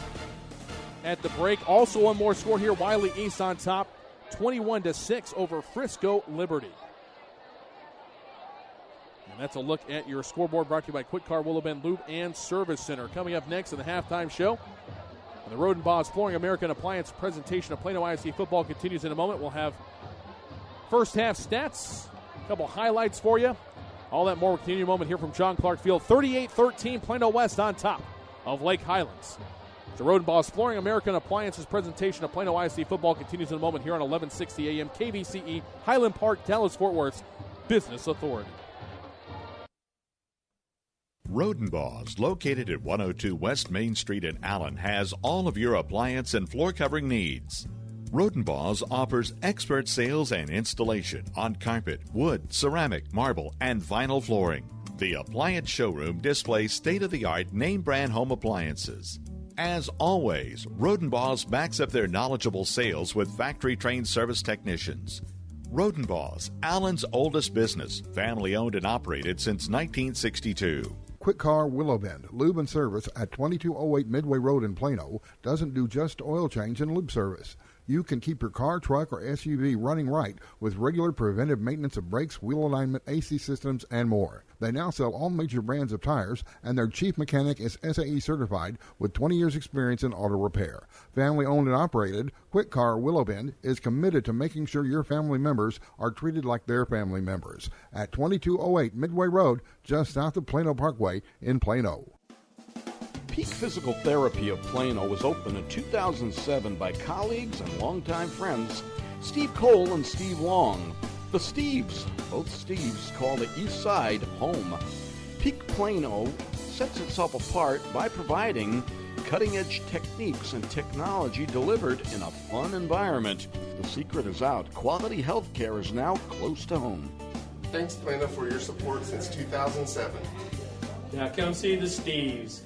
at the break. Also one more score here. Wiley East on top 21-6 over Frisco Liberty. And that's a look at your scoreboard brought to you by Quick Car, Willow Bend Lube and Service Center. Coming up next in the halftime show, the Roden Boss Flooring American Appliance presentation of Plano ISD football continues in a moment. We'll have first half stats, a couple highlights for you. All that more will continue in a moment here from John Clark Field. 38-13, Plano West on top of Lake Highlands. The Roden Boss Flooring American Appliances presentation of Plano ISD football continues in a moment here on 1160 AM KVCE, Highland Park, Dallas-Fort Worth's Business Authority. Rodenbaugh's, located at 102 West Main Street in Allen, has all of your appliance and floor covering needs. Rodenbaugh's offers expert sales and installation on carpet, wood, ceramic, marble, and vinyl flooring. The appliance showroom displays state-of-the-art name-brand home appliances. As always, Rodenbaugh's backs up their knowledgeable sales with factory-trained service technicians. Rodenbaugh's, Allen's oldest business, family-owned and operated since 1962. Quick Car Willow Bend Lube and Service at 2208 Midway Road in Plano doesn't do just oil change and lube service. You can keep your car, truck, or SUV running right with regular preventive maintenance of brakes, wheel alignment, AC systems, and more. They now sell all major brands of tires, and their chief mechanic is SAE certified with 20 years experience in auto repair. Family owned and operated, Quick Car Willow Bend is committed to making sure your family members are treated like their family members. At 2208 Midway Road, just south of Plano Parkway in Plano. Peak Physical Therapy of Plano was opened in 2007 by colleagues and longtime friends Steve Cole and Steve Long. The Steves, both Steves, call the East Side home. Peak Plano sets itself apart by providing cutting-edge techniques and technology delivered in a fun environment. The secret is out. Quality health care is now close to home. Thanks, Plano, for your support since 2007. Now come see the Steves.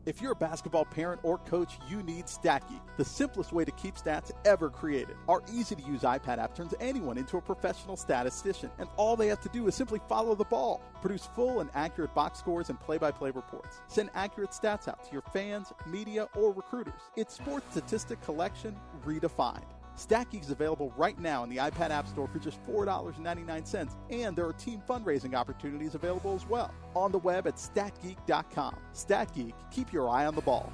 If you're a basketball parent or coach, you need StatGeek, the simplest way to keep stats ever created. Our easy-to-use iPad app turns anyone into a professional statistician, and all they have to do is simply follow the ball. Produce full and accurate box scores and play-by-play reports. Send accurate stats out to your fans, media, or recruiters. It's sports statistic collection redefined. StatGeek is available right now in the iPad App Store for just $4.99, and there are team fundraising opportunities available as well. On the web at statgeek.com. StatGeek, keep your eye on the ball.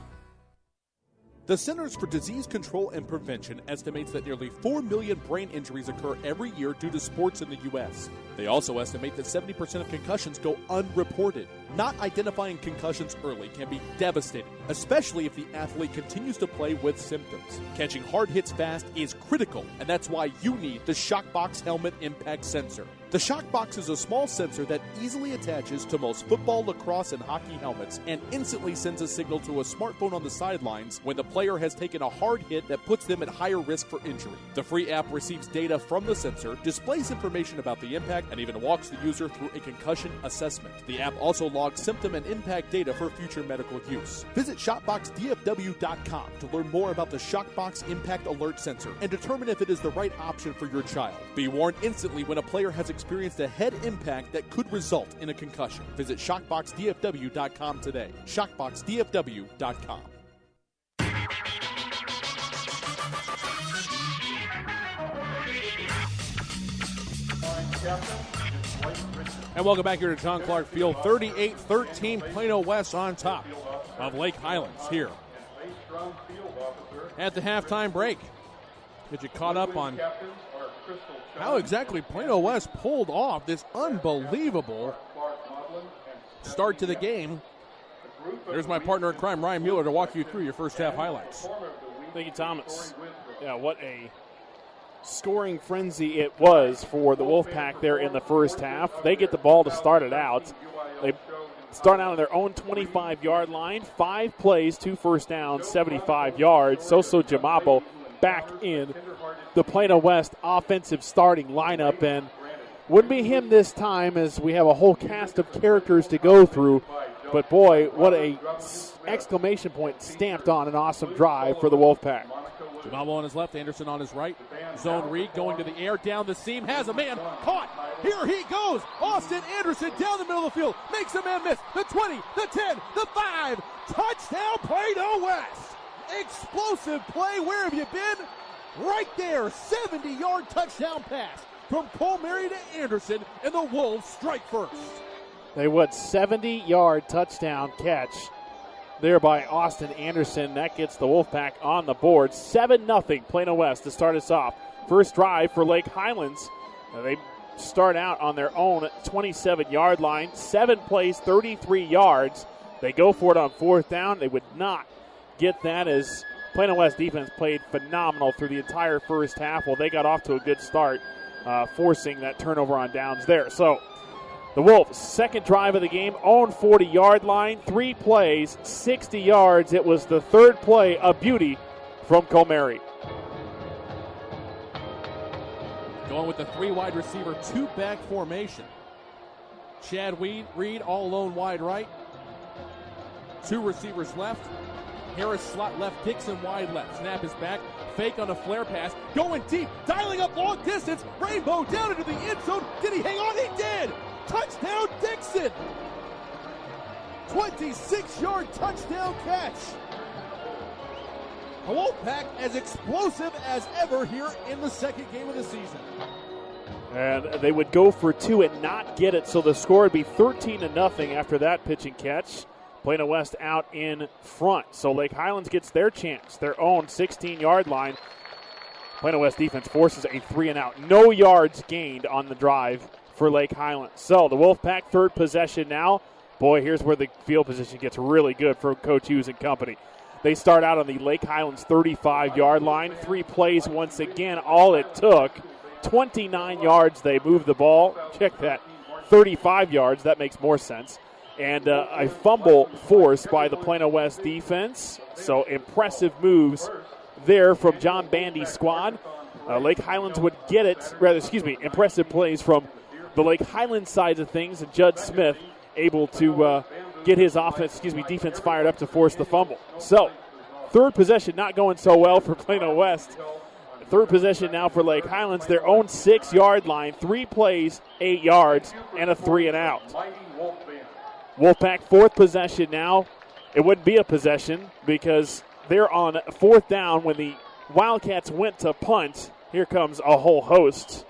The Centers for Disease Control and Prevention estimates that nearly 4 million brain injuries occur every year due to sports in the U.S. They also estimate that 70% of concussions go unreported. Not identifying concussions early can be devastating, especially if the athlete continues to play with symptoms. Catching hard hits fast is critical, and that's why you need the Shockbox Helmet Impact Sensor. The Shockbox is a small sensor that easily attaches to most football, lacrosse, and hockey helmets and instantly sends a signal to a smartphone on the sidelines when the player has taken a hard hit that puts them at higher risk for injury. The free app receives data from the sensor, displays information about the impact, and even walks the user through a concussion assessment. The app also logs symptom and impact data for future medical use. Visit ShopboxDFW.com to learn more about the Shockbox Impact Alert Sensor and determine if it is the right option for your child. Be warned instantly when a player has experienced a head impact that could result in a concussion. Visit ShockboxDFW.com today. ShockboxDFW.com. And welcome back here to John Clark Field. 38-13, Plano West on top of Lake Highlands here at the halftime break. Get you caught up on how exactly Plano West pulled off this unbelievable start to the game. There's my partner in crime, Ryan Mueller, to walk you through your first half highlights. Thank you, Thomas. Yeah, what a scoring frenzy it was for the Wolfpack there in the first half. They get the ball to start it out. They start out on their own 25-yard line. 5 plays, 2 first downs, 75 yards. Soso Jamabo back in the Plano West offensive starting lineup, and wouldn't be him this time as we have a whole cast of characters to go through. But boy, what a exclamation point stamped on an awesome drive for the Wolfpack. Jamabo on his left, Anderson on his right. Zone read going to the air, down the seam, has a man caught. Here he goes. Austin Anderson down the middle of the field, makes a man miss. The 20, the 10, the 5. Touchdown, Plano West. Explosive play. Where have you been? Right there, 70-yard touchdown pass from Cole Mary to Anderson, and the Wolves strike first. They would 70-yard touchdown catch there by Austin Anderson. That gets the Wolfpack on the board. 7-0 Plano West to start us off. First drive for Lake Highlands. They start out on their own 27-yard line. 7 plays, 33 yards. They go for it on fourth down. They would not get that as Plano West defense played phenomenal through the entire first half. Well, they got off to a good start, forcing that turnover on downs there. So the Wolves, second drive of the game, own 40-yard line, 3 plays, 60 yards. It was the third play, a beauty from Comeri. Going with the 3 wide receiver, 2-back formation. Chad Reed all alone wide right. 2 receivers left. Harris slot left, Dixon wide left. Snap is back, fake on a flare pass, going deep, dialing up long distance. Rainbow down into the end zone. Did he hang on? He did! Touchdown, Dixon! 26-yard touchdown catch. The Wolfpack as explosive as ever here in the second game of the season. And they would go for 2 and not get it, so the score would be 13-0 after that pitch and catch. Plano West out in front. So Lake Highlands gets their chance, their own 16-yard line. Plano West defense forces a 3-and-out. No yards gained on the drive for Lake Highlands. So the Wolfpack third possession now. Boy, here's where the field position gets really good for Coach Hughes and company. They start out on the Lake Highlands 35-yard line. 3 plays once again. All it took 29 yards they move the ball. Check that. 35 yards. That makes more sense. And a fumble forced by the Plano West defense. So impressive moves there from John Bandy's squad. Lake Highlands would get it. Impressive plays from the Lake Highlands side of things. And Judd Smith able to get his defense fired up to force the fumble. So, third possession not going so well for Plano West. Third possession now for Lake Highlands, their own 6-yard line, 3 plays, 8 yards, and a 3-and-out. Wolfpack, fourth possession now. It wouldn't be a possession because they're on fourth down when the Wildcats went to punt. Here comes a whole host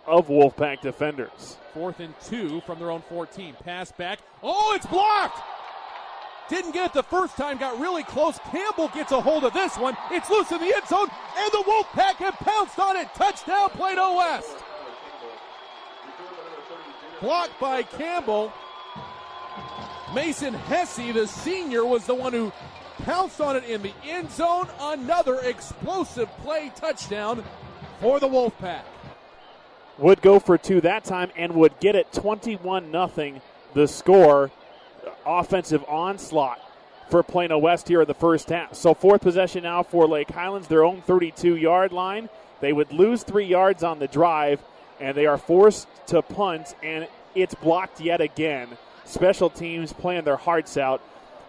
of Wolfpack defenders. 4th and 2 from their own 14. Pass back. Oh, it's blocked! Didn't get it the first time, got really close. Campbell gets a hold of this one. It's loose in the end zone, and the Wolfpack have pounced on it. Touchdown, Plano West. Blocked by Campbell. Mason Hesse, the senior, was the one who pounced on it in the end zone. Another explosive play touchdown for the Wolfpack. Would go for 2 that time and would get it 21-0 the score. Offensive onslaught for Plano West here in the first half. So fourth possession now for Lake Highlands, their own 32-yard line. They would lose 3 yards on the drive, and they are forced to punt, and it's blocked yet again. Special teams playing their hearts out,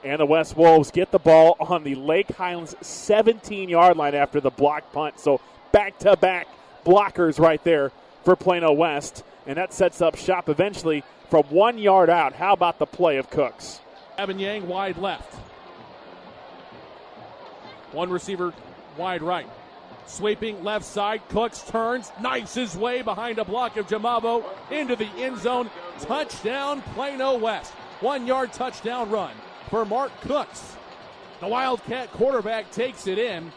and the West Wolves get the ball on the Lake Highlands 17-yard line after the block punt. So back-to-back blockers right there for Plano West, and that sets up shop eventually from 1 yard out. How about the play of Cooks? Yang wide left. One receiver wide right. Sweeping left side. Cooks turns, knifes his way behind a block of Jamavo into the end zone. Touchdown, Plano West. 1 yard touchdown run for Mark Cooks. The Wildcat quarterback takes it in.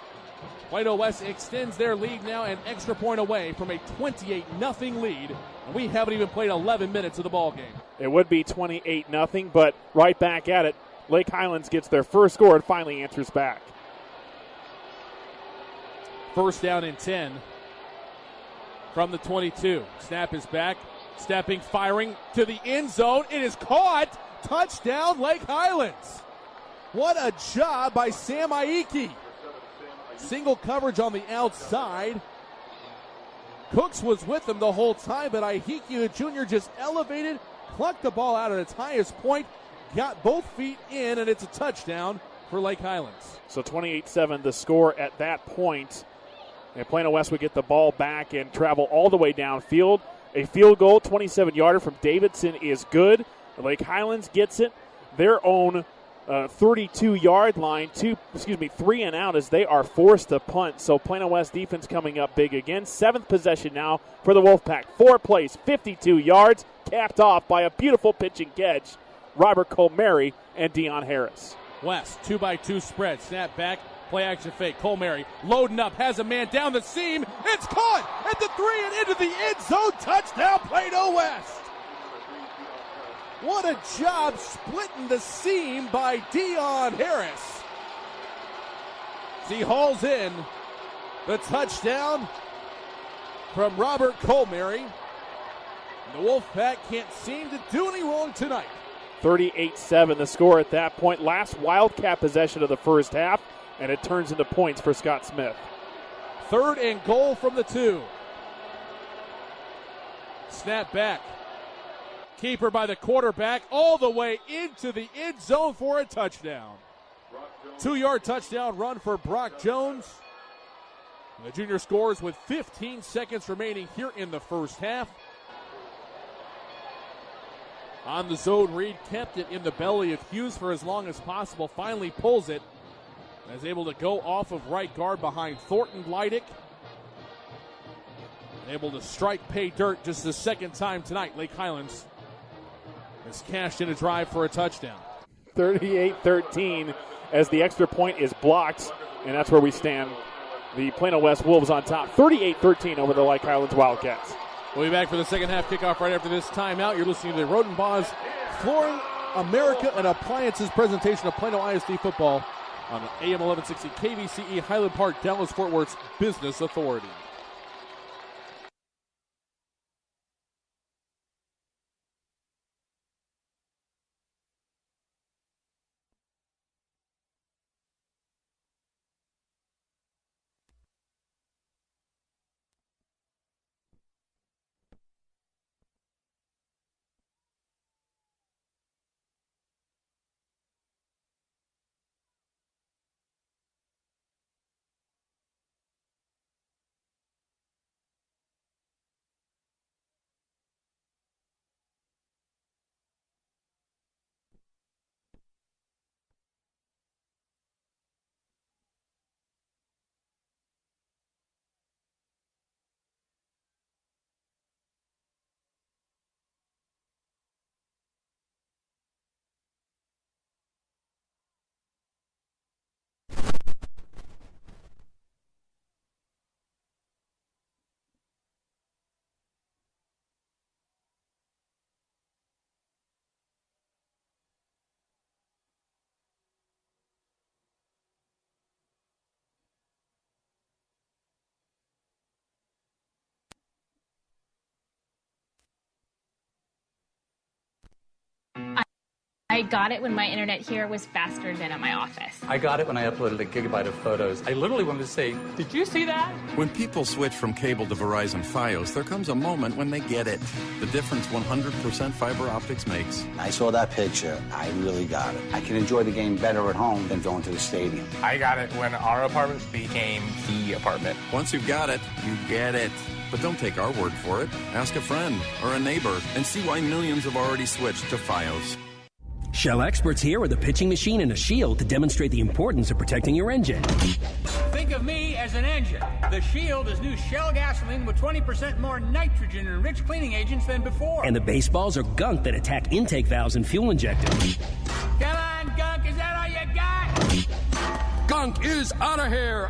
Plano West extends their lead now an extra point away from a 28-0 lead. And we haven't even played 11 minutes of the ball game. It would be 28-0, but right back at it. Lake Highlands gets their first score and finally answers back. First down and 10 from the 22. Snap is back. Stepping, firing to the end zone. It is caught. Touchdown, Lake Highlands. What a job by Sam Aiki. Single coverage on the outside. Cooks was with him the whole time, but Aiki, the junior, just elevated, plucked the ball out at its highest point, got both feet in, and it's a touchdown for Lake Highlands. So 28-7 the score at that point. And Plano West would get the ball back and travel all the way downfield. A field goal, 27-yarder from Davidson is good. Lake Highlands gets it. Their own 32-yard line, 3 and out as they are forced to punt. So Plano West defense coming up big again. 7th possession now for the Wolfpack. 4 plays, 52 yards, capped off by a beautiful pitch and catch. Robert Colmary and Deion Harris. West, 2-by-2 spread, snap back, play action fake. Colmary loading up, has a man down the seam. It's caught at the 3 and into the end zone. Touchdown, Plano West. What a job splitting the seam by Deion Harris. He hauls in the touchdown from Robert Colmary. The Wolfpack can't seem to do any wrong tonight. 38-7 the score at that point. Last Wildcat possession of the first half, and it turns into points for Scott Smith. 3rd and goal from the 2. Snap back. Keeper by the quarterback all the way into the end zone for a touchdown. 2-yard touchdown run for Brock Jones. The junior scores with 15 seconds remaining here in the first half. On the zone, Reed kept it in the belly of Hughes for as long as possible. Finally pulls it. And is able to go off of right guard behind Thornton Leidick. Able to strike pay dirt just the second time tonight. Lake Highlands has cashed in a drive for a touchdown. 38-13 as the extra point is blocked, and that's where we stand. The Plano West Wolves on top, 38-13 over the Lake Highlands Wildcats. We'll be back for the second half kickoff right after this timeout. You're listening to the Rodenbaugh's Flooring America and Appliances presentation of Plano ISD football on AM 1160 KVCE Highland Park, Dallas-Fort Worth's Business Authority. I got it when my internet here was faster than at my office. I got it when I uploaded a gigabyte of photos. I literally wanted to say, did you see that? When people switch from cable to Verizon Fios, there comes a moment when they get it. The difference 100% fiber optics makes. I saw that picture. I really got it. I can enjoy the game better at home than going to the stadium. I got it when our apartment became the apartment. Once you've got it, you get it. But don't take our word for it. Ask a friend or a neighbor and see why millions have already switched to Fios. Shell experts here with a pitching machine and a shield to demonstrate the importance of protecting your engine. Think of me as an engine. The Shield is new Shell gasoline with 20% more nitrogen and rich cleaning agents than before. And the baseballs are gunk that attack intake valves and fuel injectors. Come on, gunk, is that all you got? Gunk is out of here.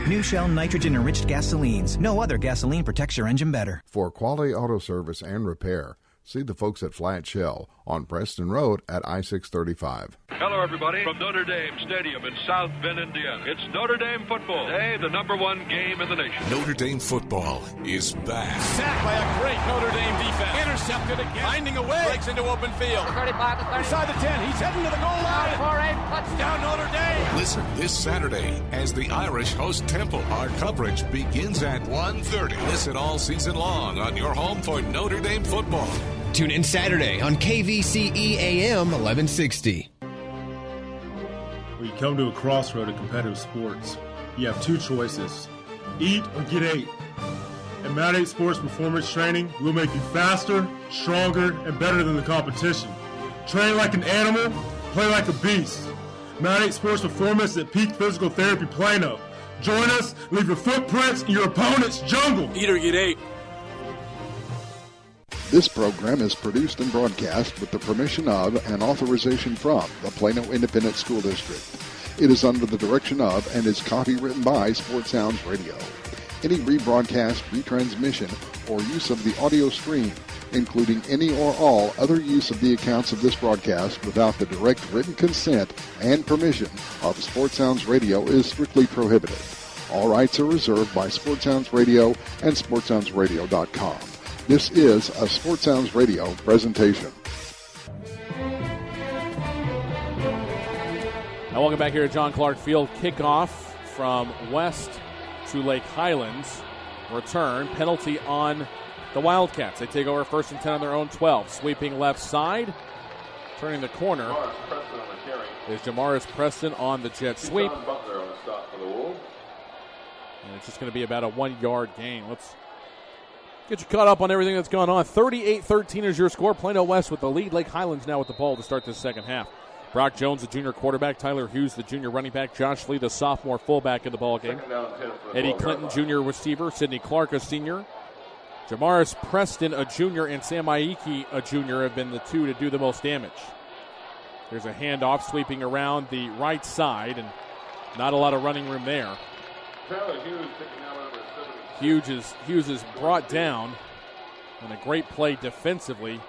New Shell nitrogen-enriched gasolines. No other gasoline protects your engine better. For quality auto service and repair, see the folks at Flat Shell on Preston Road at I-635. Hello, everybody, from Notre Dame Stadium in South Bend, Indiana. It's Notre Dame football day, the #1 game in the nation. Notre Dame football is back. Sacked by a great Notre Dame defense. Intercepted again. Finding a way. Breaks into open field. 35 to 30. Inside the 10. He's heading to the goal line. For a touchdown, Notre Dame. Listen this Saturday as the Irish host Temple. Our coverage begins at 1:30. Listen all season long on your home for Notre Dame football. Tune in Saturday on KVCE AM 1160. When you come to a crossroad of competitive sports, you have two choices: eat or get 8. At Mount 8 Sports Performance Training, we'll make you faster, stronger, and better than the competition. Train like an animal, play like a beast. Mount 8 Sports Performance at Peak Physical Therapy Plano. Join us, leave your footprints in your opponent's jungle. Eat or get 8. This program is produced and broadcast with the permission of and authorization from the Plano Independent School District. It is under the direction of and is copywritten by Sports Sounds Radio. Any rebroadcast, retransmission, or use of the audio stream, including any or all other use of the accounts of this broadcast without the direct written consent and permission of Sports Sounds Radio is strictly prohibited. All rights are reserved by Sports Sounds Radio and SportsSoundsRadio.com. This is a Sports Sounds Radio presentation. Now welcome back here to John Clark Field. Kickoff from West to Lake Highlands. Return, penalty on the Wildcats. They take over 1st and 10 on their own 12. Sweeping left side. Turning the corner is Jamaris Preston on the jet sweep. And it's just going to be about a 1-yard gain. Let's get you caught up on everything that's gone on. 38-13 is your score. Plano West with the lead. Lake Highlands now with the ball to start this second half. Brock Jones, the junior quarterback. Tyler Hughes, the junior running back. Josh Lee, the sophomore fullback in the ball game. Eddie Clinton, junior receiver. Sidney Clark, a senior. Jamaris Preston, a junior, and Sam Aiki, a junior, have been the two to do the most damage. There's a handoff sweeping around the right side, and not a lot of running room there. Hughes is brought down, and a great play defensively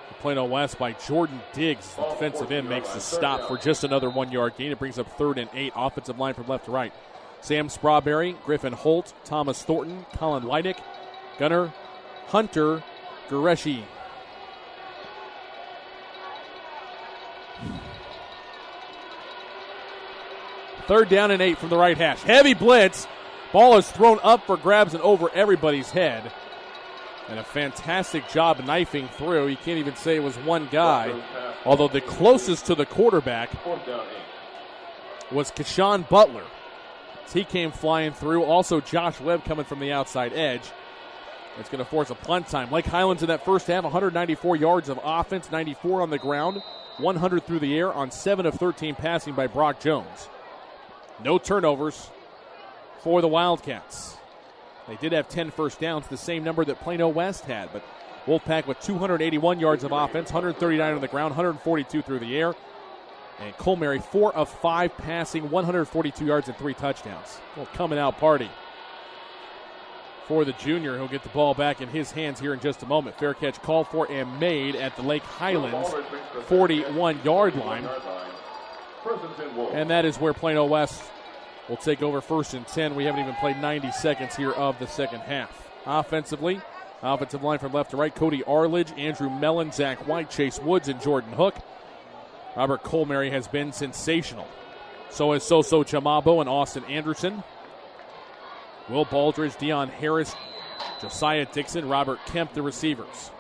for Plano West by Jordan Diggs. The defensive end makes the stop for just another 1-yard gain. It brings up 3rd and 8. Offensive line from left to right. Sam Strawberry, Griffin Holt, Thomas Thornton, Colin Leidick, Gunnar, Hunter, Gureshi. Third down and 8 from the right hash. Heavy blitz. Ball is thrown up for grabs and over everybody's head. And a fantastic job knifing through. You can't even say it was one guy. Although the closest to the quarterback was Keshawn Butler. As he came flying through. Also Josh Webb coming from the outside edge. It's going to force a punt time. Lake Highlands in that first half, 194 yards of offense, 94 on the ground, 100 through the air on 7 of 13 passing by Brock Jones. No turnovers for the Wildcats. They did have 10 first downs, the same number that Plano West had, but Wolfpack with 281 yards of offense, 139 on the ground, 142 through the air. And Colmary, 4 of 5 passing, 142 yards and 3 touchdowns. A little coming out party for the junior. He'll get the ball back in his hands here in just a moment. Fair catch called for and made at the Lake Highlands 41-yard line. And that is where Plano West will take over 1st and 10. We haven't even played 90 seconds here of the second half. Offensively, offensive line from left to right, Cody Arledge, Andrew Mellon, Zach White, Chase Woods, and Jordan Hook. Robert Colmary has been sensational. So is Soso Chamabo and Austin Anderson. Will Baldridge, Deion Harris, Josiah Dixon, Robert Kemp, the receivers.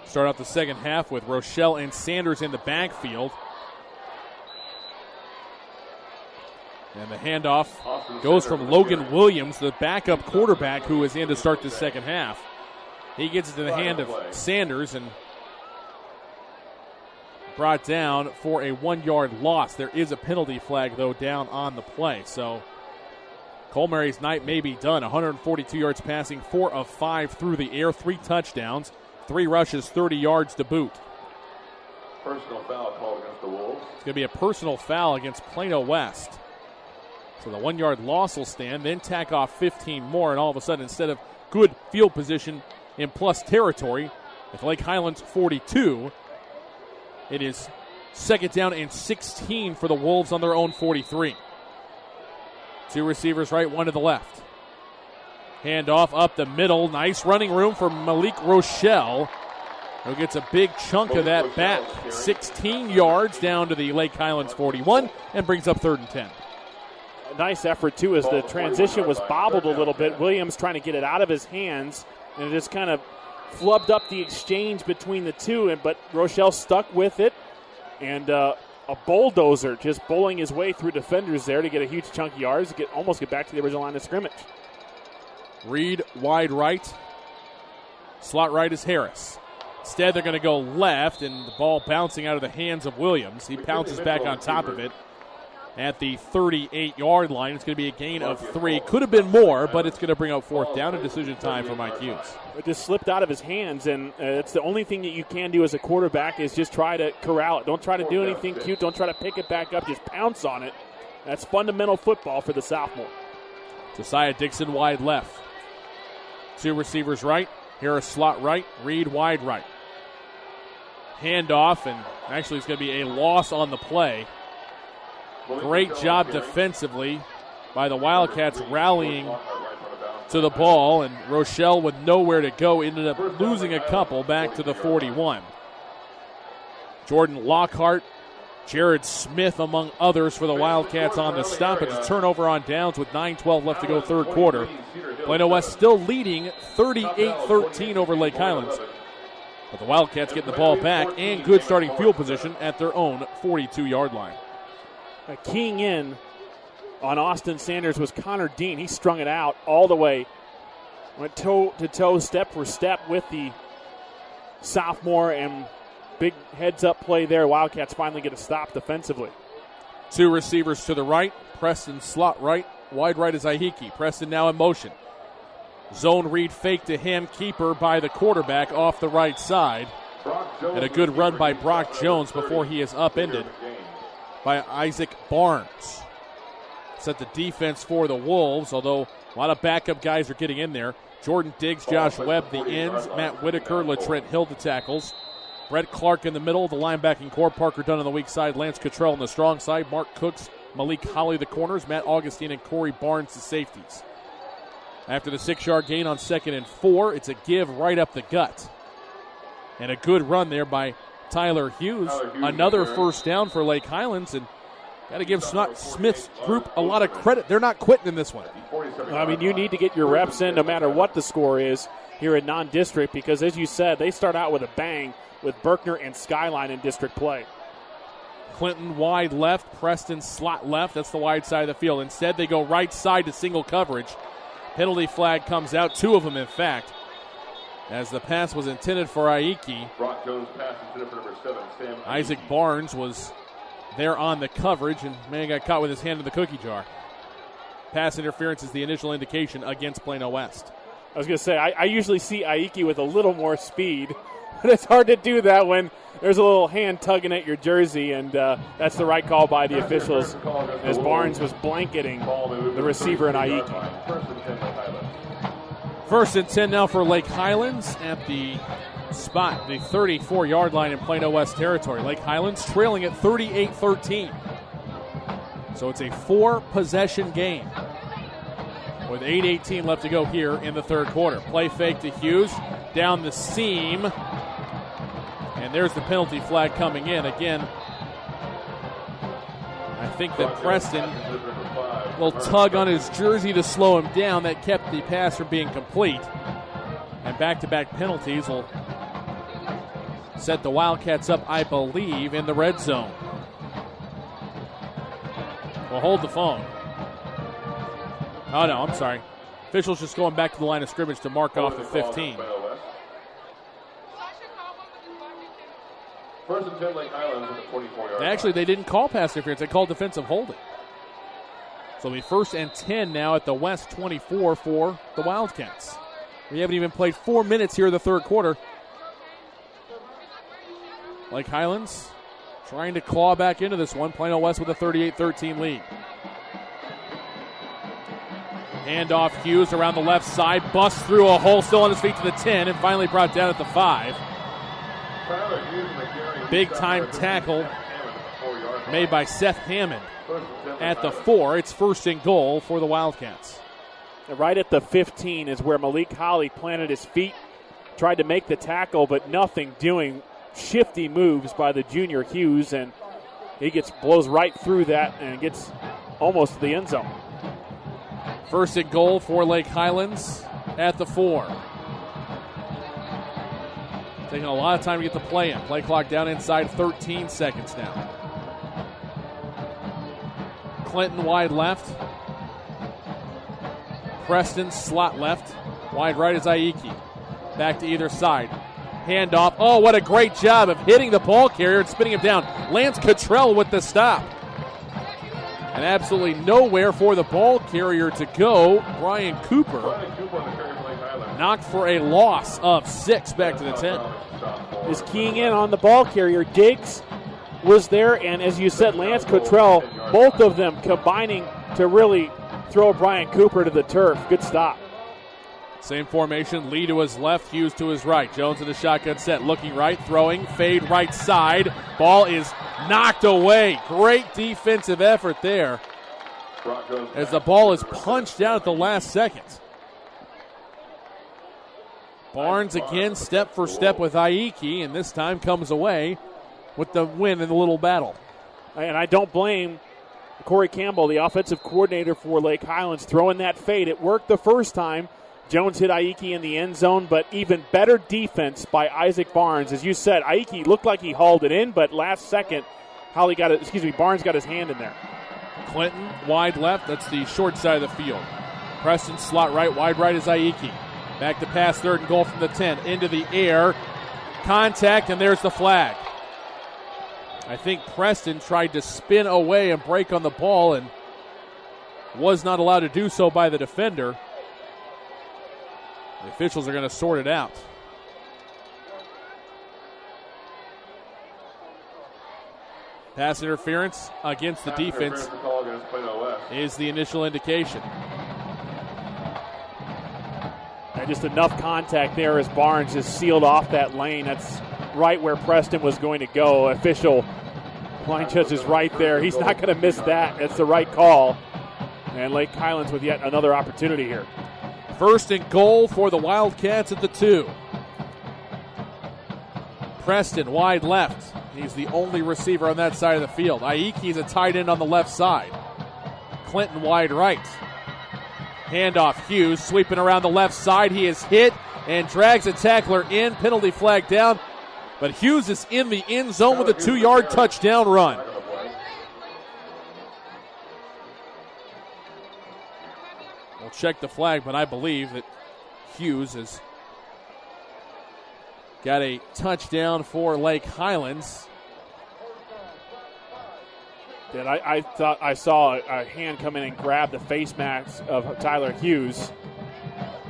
Start out the second half with Rochelle and Sanders in the backfield. And the handoff goes from Logan Williams, the backup quarterback who is in to start the second half. He gets it to the hand of Sanders and brought down for a 1-yard loss. There is a penalty flag, though, down on the play. So Colmary's night may be done. 142 yards passing, 4 of 5 through the air, 3 touchdowns, 3 rushes, 30 yards to boot. Personal foul called against the Wolves. It's going to be a personal foul against Plano West. So the 1-yard loss will stand, then tack off 15 more, and all of a sudden, instead of good field position in plus territory, with Lake Highlands 42, it is second down and 16 for the Wolves on their own 43. 2 receivers right, 1 to the left. Handoff up the middle. Nice running room for Malik Rochelle, who gets a big chunk of that back. 16 yards down to the Lake Highlands 41 and brings up 3rd and 10. A nice effort, too, as the transition was bobbled a little bit. Williams trying to get it out of his hands, and it just kind of flubbed up the exchange between the two, but Rochelle stuck with it, and a bulldozer just bowling his way through defenders there to get a huge chunk of yards, almost get back to the original line of scrimmage. Reed wide right. Slot right is Harris. Instead, they're going to go left, and the ball bouncing out of the hands of Williams. He pounces back on top of it at the 38-yard line. It's going to be a gain of 3. Could have been more, but it's going to bring up 4th down and decision time for Mike Hughes. It just slipped out of his hands, and it's the only thing that you can do as a quarterback is just try to corral it. Don't try to do anything cute. Don't try to pick it back up. Just pounce on it. That's fundamental football for the sophomore. Josiah Dixon wide left. 2 receivers right. Harris slot right. Reed wide right. Handoff, and actually it's going to be a loss on the play. Great job defensively by the Wildcats rallying to the ball, and Rochelle with nowhere to go ended up losing a couple back to the 41. Jordan Lockhart, Jared Smith among others for the Wildcats on the stop. It's a turnover on downs with 9:12 left to go third quarter. Plano West still leading 38-13 over Lake Highlands. But the Wildcats getting the ball back and good starting field position at their own 42-yard line. Keying in on Austin Sanders was Connor Dean. He strung it out all the way. Went toe-to-toe, step for step with the sophomore, and big heads-up play there. Wildcats finally get a stop defensively. 2 receivers to the right. Preston slot right. Wide right is Ahiki. Preston now in motion. Zone read fake to him. Keeper by the quarterback off the right side. And a good run by Brock Jones before he is upended by Isaac Barnes. Set the defense for the Wolves, although a lot of backup guys are getting in there. Jordan Diggs, Josh Webb, the ends. Matt Whitaker, LaTrent Hill, the tackles. Brett Clark in the middle of the linebacking core. Parker Dunn on the weak side. Lance Cottrell on the strong side. Mark Cooks, Malik Holly, the corners. Matt Augustine and Corey Barnes, the safeties. After the 6-yard gain on 2nd and 4, it's a give right up the gut. And a good run there by Tyler Hughes. Another first down for Lake Highlands, and got to give Smith's group a lot of credit. They're not quitting in this one. I mean, you need to get your reps in no matter what the score is here in non-district, because as you said, they start out with a bang with Berkner and Skyline in district play. Clinton wide left, Preston slot left. That's the wide side of the field. Instead, they go right side to single coverage. Penalty flag comes out, 2 of them in fact, as the pass was intended for Aiki. Brock Jones pass intended for number 7, Sam. Isaac Barnes was there on the coverage, and man got caught with his hand in the cookie jar. Pass interference is the initial indication against Plano West. I was going to say, I usually see Aiki with a little more speed, but it's hard to do that when there's a little hand tugging at your jersey, and that's the right call by the officials, as Barnes was blanketing the receiver and Aiki. First and 10 now for Lake Highlands at the spot, the 34-yard line in Plano West territory. Lake Highlands trailing at 38-13. So it's a 4-possession game with 8:18 left to go here in the third quarter. Play fake to Hughes, down the seam, And there's the penalty flag coming in. Again, I think that Preston will tug on his jersey to slow him down. That kept the pass from being complete. And back-to-back penalties will set the Wildcats up, I believe, in the red zone. We'll hold the phone. Oh, no, I'm sorry. Officials just going back to the line of scrimmage to mark off the 15. First and 10, Lake Highlands at the 24-yard line. Actually, they didn't call pass interference. They called defensive holding. So it'll be first and 10 now at the West 24 for the Wildcats. We haven't even played 4 minutes here in the third quarter. Lake Highlands trying to claw back into this one. Plano West with a 38-13 lead. Handoff Hughes around the left side. Busts through a hole, still on his feet to the 10, and finally brought down at the 5. Big time tackle made by Seth Hammond at the 4. It's first and goal for the Wildcats. Right at the 15 is where Malik Holly planted his feet, tried to make the tackle, but nothing doing. Shifty moves by the junior Hughes, and he blows right through that and gets almost to the end zone. First and goal for Lake Highlands at the 4. Taking a lot of time to get the play in. Play clock down inside 13 seconds now. Clinton wide left. Preston slot left. Wide right is Aiki. Back to either side. Handoff. Oh, what a great job of hitting the ball carrier and spinning him down. Lance Cottrell with the stop. And absolutely nowhere for the ball carrier to go. Brian Cooper knocked for a loss of 6 back to the 10. Is keying in on the ball carrier. Diggs was there, and as you said, Lance Cottrell, both of them combining to really throw Brian Cooper to the turf. Good stop. Same formation. Lee to his left, Hughes to his right. Jones in the shotgun set, looking right, throwing, fade right side. Ball is knocked away. Great defensive effort there as the ball is punched out at the last second. Barnes again step for step with Aiki, and this time comes away with the win in the little battle. And I don't blame Corey Campbell, the offensive coordinator for Lake Highlands, throwing that fade. It worked the first time. Jones hit Aiki in the end zone, but even better defense by Isaac Barnes. As you said, Aiki looked like he hauled it in, but last second, Barnes got his hand in there. Clinton wide left. That's the short side of the field. Preston slot right. Wide right is Aiki. Back to pass, third and goal from the 10. Into the air. Contact, and there's the flag. I think Preston tried to spin away and break on the ball and was not allowed to do so by the defender. The officials are going to sort it out. Pass interference against the defense is the initial indication. And just enough contact there as Barnes just sealed off that lane. That's right where Preston was going to go. Official line judge is right there. He's not going to miss that. It's the right call. And Lake Highlands with yet another opportunity here. First and goal for the Wildcats at the 2. Preston wide left. He's the only receiver on that side of the field. Aiki's a tight end on the left side. Clinton wide right. Handoff Hughes sweeping around the left side. He is hit and drags a tackler in. Penalty flag down. But Hughes is in the end zone with a 2-yard touchdown run. We'll check the flag, but I believe that Hughes has got a touchdown for Lake Highlands. And I thought I saw a hand come in and grab the face mask of Tyler Hughes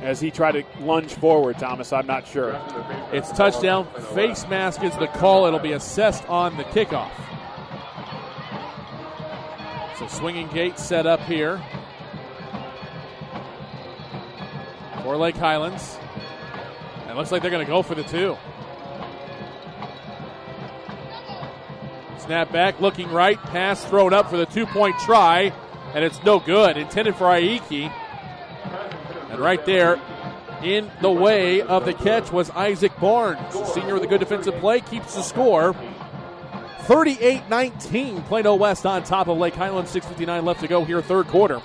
as he tried to lunge forward, Thomas. I'm not sure. It's touchdown. Face mask is the call. It'll be assessed on the kickoff. So swinging gate set up here for Lake Highlands. And it looks like they're going to go for the 2. Snap back, looking right, pass thrown up for the 2-point try, and it's no good. Intended for Aiki. And right there, In the way of the catch was Isaac Barnes. Senior with a good defensive play, keeps the score. 38-19, Plano West on top of Lake Highlands. 6:59 left to go here, third quarter.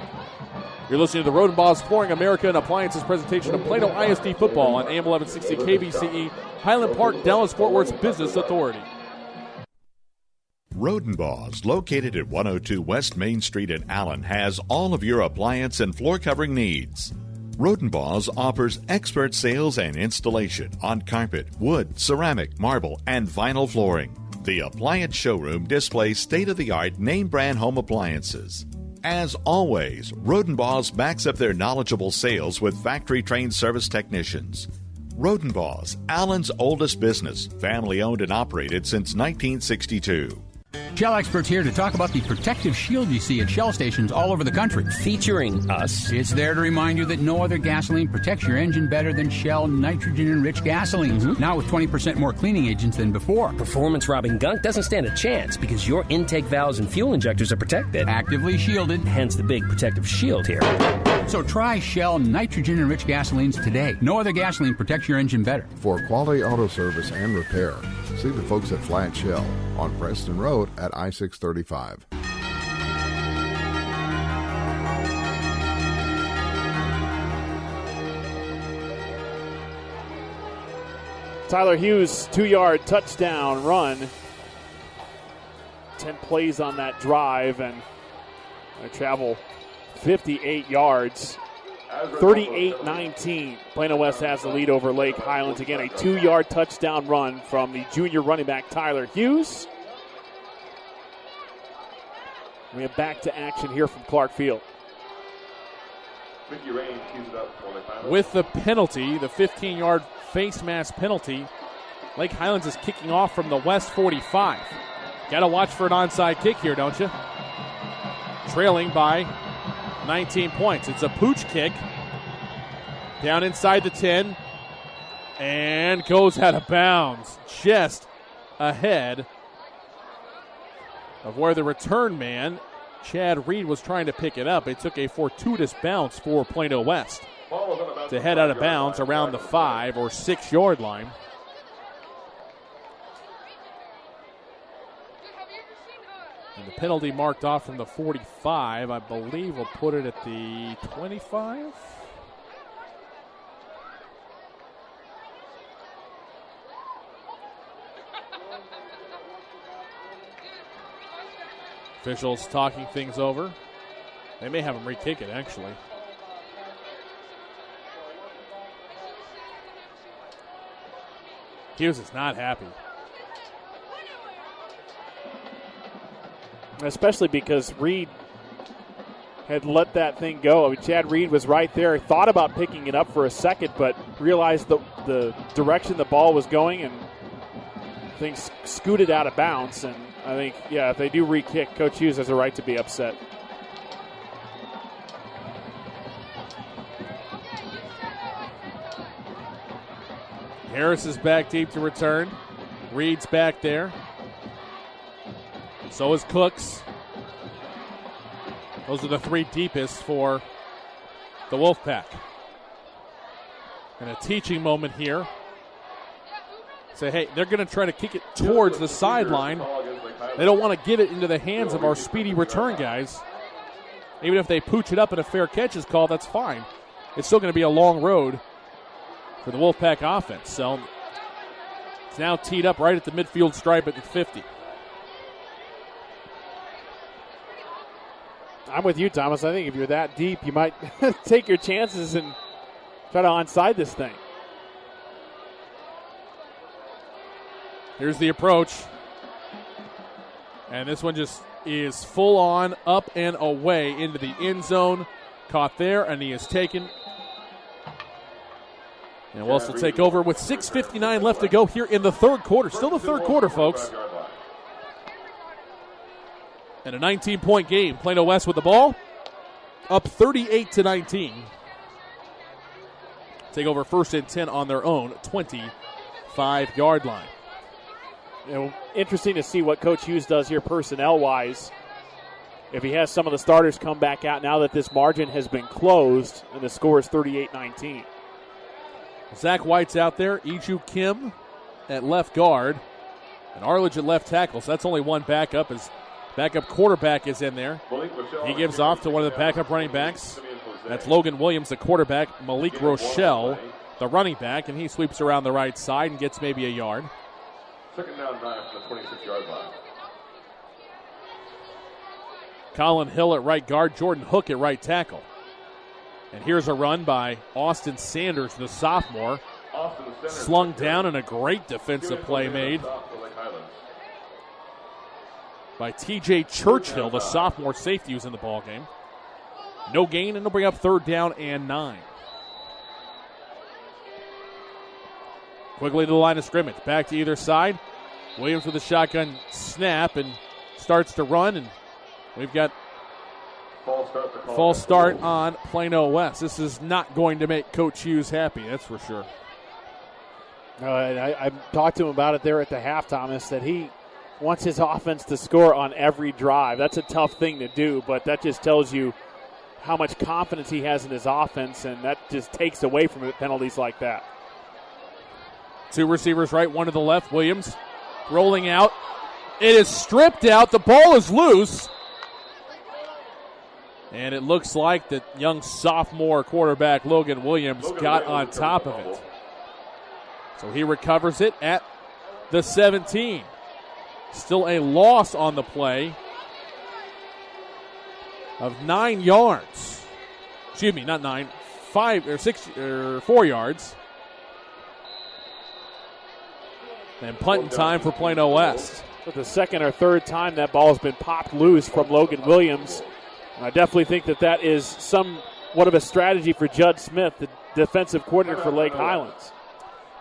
You're listening to the Roden Boss Flooring America and Appliances presentation of Plano ISD football on AM 1160 KVCE, Highland Park, Dallas-Fort Worth's Business Authority. Rodenbaugh's, located at 102 West Main Street in Allen, has all of your appliance and floor covering needs. Rodenbaugh's offers expert sales and installation on carpet, wood, ceramic, marble, and vinyl flooring. The appliance showroom displays state-of-the-art name-brand home appliances. As always, Rodenbaugh's backs up their knowledgeable sales with factory-trained service technicians. Rodenbaugh's, Allen's oldest business, family-owned and operated since 1962. Shell experts here to talk about the protective shield you see at Shell stations all over the country. Featuring us. It's there to remind you that no other gasoline protects your engine better than Shell nitrogen-enriched gasolines. Now with 20% more cleaning agents than before. Performance-robbing gunk doesn't stand a chance because your intake valves and fuel injectors are protected. Actively shielded. Hence the big protective shield here. So try Shell nitrogen-enriched gasolines today. No other gasoline protects your engine better. For quality auto service and repair, see the folks at Flat Shell on Preston Road at I-635. Tyler Hughes, 2-yard touchdown run. 10 plays on that drive, and they travel 58 yards. 38-19. Plano West has the lead over Lake Highlands. Again, a 2-yard touchdown run from the junior running back Tyler Hughes. We have back to action here from Clark Field. With the penalty, the 15-yard face mask penalty, Lake Highlands is kicking off from the West 45. Got to watch for an onside kick here, don't you? Trailing by 19 points. It's a pooch kick down inside the 10 and goes out of bounds just ahead of where the return man, Chad Reed, was trying to pick it up. It took a fortuitous bounce for Plano West to head out of bounds around the 5 or 6 yard line. And the penalty marked off from the 45, I believe we'll put it at the 25. Officials talking things over. They may have him re-kick it, actually. Hughes is not happy. Especially because Reed had let that thing go. I mean, Chad Reed was right there. Thought about picking it up for a second, but realized the direction the ball was going, and things scooted out of bounds. And I think, yeah, if they do re-kick, Coach Hughes has a right to be upset. Harris is back deep to return. Reed's back there. So is Cooks. Those are the three deepest for the Wolfpack. And a teaching moment here. Say, hey, they're going to try to kick it towards the sideline. They don't want to give it into the hands of our speedy return guys. Even if they pooch it up and a fair catch is called, that's fine. It's still going to be a long road for the Wolfpack offense. So it's now teed up right at the midfield stripe at the 50. I'm with you, Thomas. I think if you're that deep, you might take your chances and try to onside this thing. Here's the approach. And this one just is full on up and away into the end zone. Caught there, and he is taken. And Wells will take over with 6:59 left to go here in the third quarter. Still the third quarter, folks. And a 19-point game. Plano West with the ball. Up 38-19. Take over first and 10 on their own 25-yard line. You know, interesting to see what Coach Hughes does here personnel-wise. If he has some of the starters come back out now that this margin has been closed and the score is 38-19. Zach White's out there. Iju Kim at left guard. And Arledge at left tackle. So that's only one backup. His backup quarterback is in there. He gives off to one of the backup running backs. That's Logan Williams, the quarterback. Malik Rochelle, the running back. And he sweeps around the right side and gets maybe a yard. Second down drive from the 26-yard line. Colin Hill at right guard. Jordan Hook at right tackle. And here's a run by Austin Sanders, the sophomore. Slung down and a great defensive play made by T.J. Churchill, the sophomore safety who's in the ball game. No gain, and it'll bring up 3rd down and 9. Quigley to the line of scrimmage. Back to either side. Williams with a shotgun snap and starts to run, and we've got false start on Plano West. This is not going to make Coach Hughes happy, that's for sure. I talked to him about it there at the half, Thomas, that he wants his offense to score on every drive. That's a tough thing to do, but that just tells you how much confidence he has in his offense, and that just takes away from it, penalties like that. 2 receivers right, 1 to the left. Williams rolling out. It is stripped out. The ball is loose. And it looks like the young sophomore quarterback, Logan Williams, got on top of it. So he recovers it at the 17. Still a loss on the play of 9 yards. Excuse me, not 9, 5 or 6 or 4 yards. And punting time for Plano West. For the second or third time that ball has been popped loose from Logan Williams. And I definitely think that is somewhat of a strategy for Judd Smith, the defensive coordinator for Lake Highlands.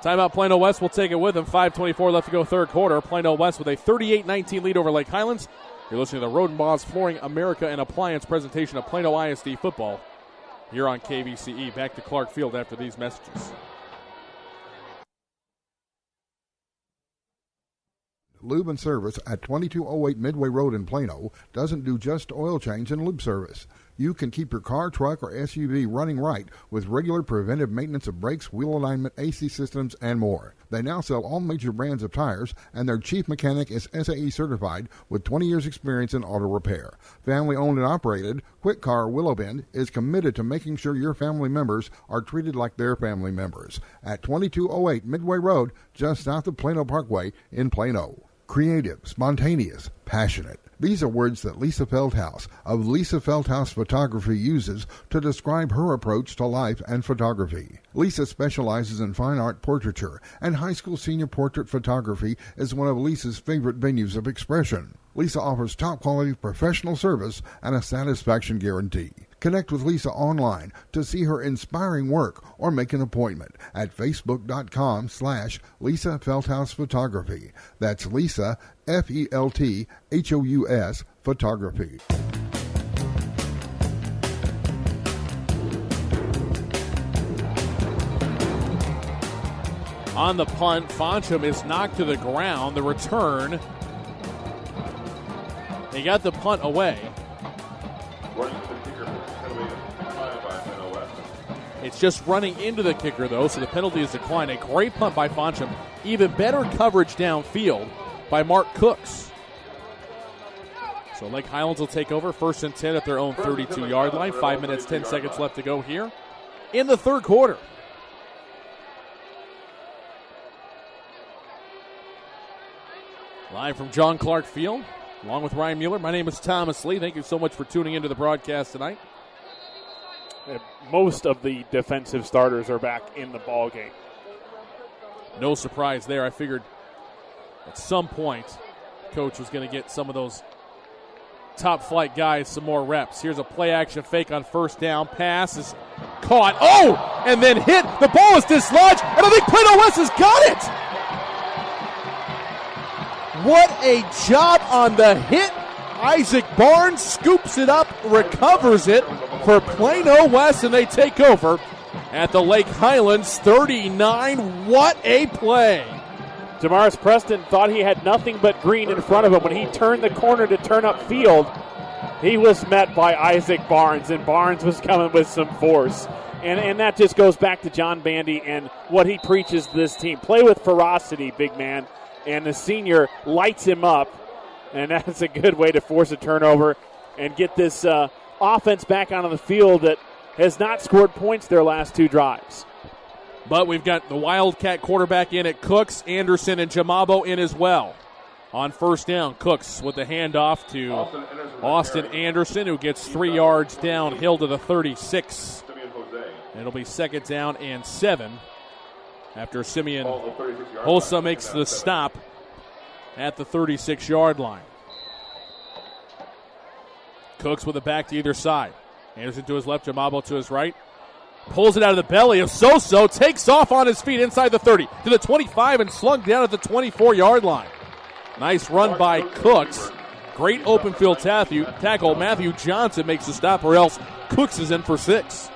Timeout, Plano West will take it with them. 5:24 left to go, third quarter. Plano West with a 38-19 lead over Lake Highlands. You're listening to the Rodenbaugh's Flooring America and Appliance presentation of Plano ISD football here on KVCE. Back to Clark Field after these messages. Lube and Service at 2208 Midway Road in Plano doesn't do just oil change and lube service. You can keep your car, truck, or SUV running right with regular preventive maintenance of brakes, wheel alignment, AC systems, and more. They now sell all major brands of tires, and their chief mechanic is SAE certified with 20 years experience in auto repair. Family owned and operated, Quick Car Willow Bend is committed to making sure your family members are treated like their family members. At 2208 Midway Road, just south of Plano Parkway in Plano. Creative, spontaneous, passionate. These are words that Lisa Feldhaus of Lisa Feldhaus Photography uses to describe her approach to life and photography. Lisa specializes in fine art portraiture, and high school senior portrait photography is one of Lisa's favorite venues of expression. Lisa offers top-quality professional service and a satisfaction guarantee. Connect with Lisa online to see her inspiring work or make an appointment at facebook.com/Lisa Feldhaus Photography. That's Lisa, Felthous Photography. On the punt, Foncham is knocked to the ground. The return, they got the punt away. It's just running into the kicker, though, so the penalty is declined. A great punt by Foncham. Even better coverage downfield by Mark Cooks. So Lake Highlands will take over. 1st and 10 at their own 32-yard line. 5 minutes, 10 seconds left to go here in the third quarter. Live from John Clark Field, along with Ryan Mueller. My name is Thomas Lee. Thank you so much for tuning into the broadcast tonight. Most of the defensive starters are back in the ball game. No surprise there. I figured at some point Coach was going to get some of those top flight guys some more reps. Here's a play action fake on 1st down. Pass is caught. Oh! And then hit. The ball is dislodged, and I think Plano West has got it. What a job on the hit. Isaac Barnes scoops it up, recovers it for Plano West, and they take over at the Lake Highlands 39. What a play. Damaris Preston thought he had nothing but green in front of him. When he turned the corner to turn up field, he was met by Isaac Barnes, and Barnes was coming with some force. And that just goes back to John Bandy and what he preaches to this team. Play with ferocity, big man. And the senior lights him up, and that's a good way to force a turnover and get this offense back onto the field that has not scored points their last 2 drives. But we've got the Wildcat quarterback in at Cooks, Anderson and Jamabo in as well. On first down, Cooks with the handoff to Austin Anderson, who gets 3 yards downhill to the 36. It'll be second down and 7 after Simeon Hossa makes the stop at the 36-yard line. Cooks with it back to either side. Anderson to his left, Jamabo to his right. Pulls it out of the belly of Soso, takes off on his feet inside the 30 to the 25 and slung down at the 24-yard line. Nice run by Cooks. Great open field tackle. Matthew Johnson makes the stop, or else Cooks is in for 6.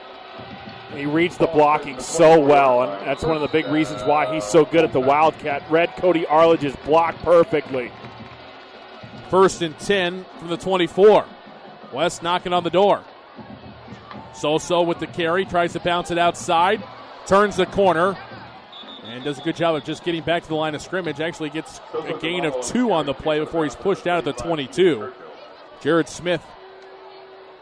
He reads the blocking so well, and that's one of the big reasons why he's so good at the Wildcat. Red Cody Arledge is blocked perfectly. First and 10 from the 24. West knocking on the door. Soso with the carry, tries to bounce it outside, turns the corner, and does a good job of just getting back to the line of scrimmage. Actually gets a gain of 2 on the play before he's pushed out at the 22. Jared Smith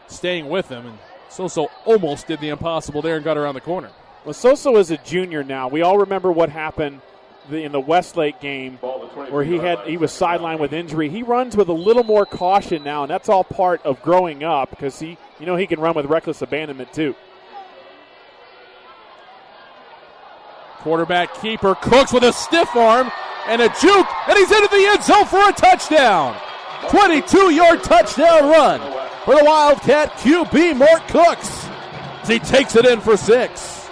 staying with him, and Soso almost did the impossible there and got around the corner. Well, Soso is a junior now. We all remember what happened in the Westlake game where he was sidelined with injury. He runs with a little more caution now, and that's all part of growing up because he can run with reckless abandonment too. Quarterback keeper Cooks with a stiff arm and a juke, and he's into the end zone for a touchdown. 22-yard touchdown run for the Wildcat QB, Mort Cooks, as he takes it in for 6.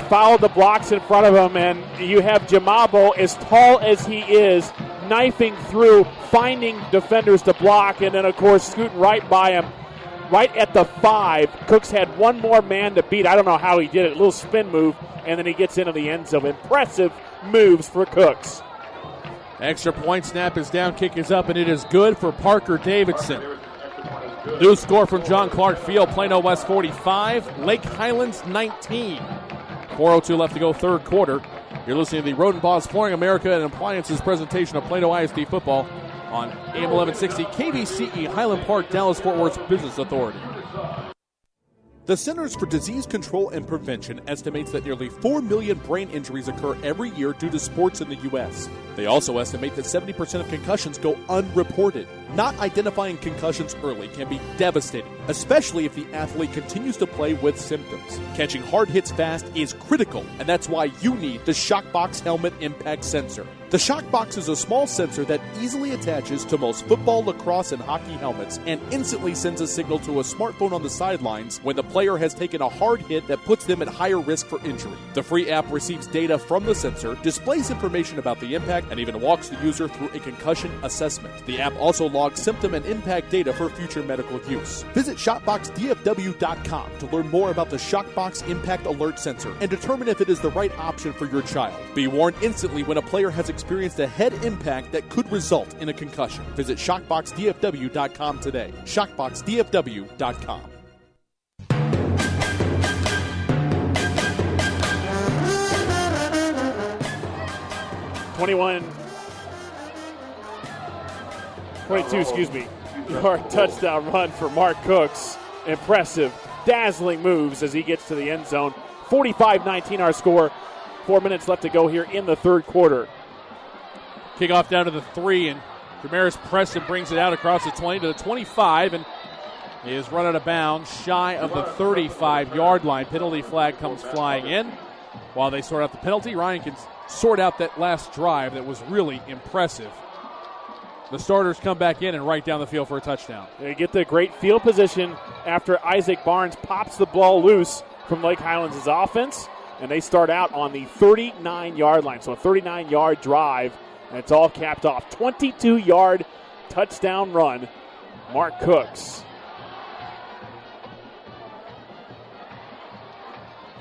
Followed the blocks in front of him, and you have Jamabo, as tall as he is, knifing through, finding defenders to block, and then, of course, scooting right by him, right at the 5. Cooks had one more man to beat. I don't know how he did it. A little spin move, and then he gets into the end zone. Impressive moves for Cooks. Extra point snap is down, kick is up, and it is good for Parker Davidson. New score from John Clark Field, Plano West 45, Lake Highlands 19. 4:02 left to go, third quarter. You're listening to the Rodenbaugh's Flooring America and Appliances presentation of Plano ISD football on AM 1160 KVCE, Highland Park, Dallas-Fort Worth Business Authority. The Centers for Disease Control and Prevention estimates that nearly 4 million brain injuries occur every year due to sports in the U.S. They also estimate that 70% of concussions go unreported. Not identifying concussions early can be devastating, especially if the athlete continues to play with symptoms. Catching hard hits fast is critical, and that's why you need the Shockbox Helmet Impact Sensor. The Shockbox is a small sensor that easily attaches to most football, lacrosse, and hockey helmets and instantly sends a signal to a smartphone on the sidelines when the player has taken a hard hit that puts them at higher risk for injury. The free app receives data from the sensor, displays information about the impact, and even walks the user through a concussion assessment. The app also logs symptom and impact data for future medical use. Visit ShockboxDFW.com to learn more about the Shockbox Impact Alert Sensor and determine if it is the right option for your child. Be warned instantly when a player has experienced a head impact that could result in a concussion. Visit ShockboxDFW.com today. ShockboxDFW.com. Yard touchdown run for Mark Cooks. Impressive, dazzling moves as he gets to the end zone. 45-19 our score. 4 minutes left to go here in the third quarter. Kickoff down to the 3, and Damaris Preston brings it out across the 20 to the 25, and is run out of bounds shy of the 35-yard line. Penalty flag comes flying in. While they sort out the penalty, Ryan can sort out that last drive that was really impressive. The starters come back in and right down the field for a touchdown. They get the great field position after Isaac Barnes pops the ball loose from Lake Highlands' offense, and they start out on the 39-yard line. So a 39-yard drive, and it's all capped off. 22-yard touchdown run, Mark Cooks.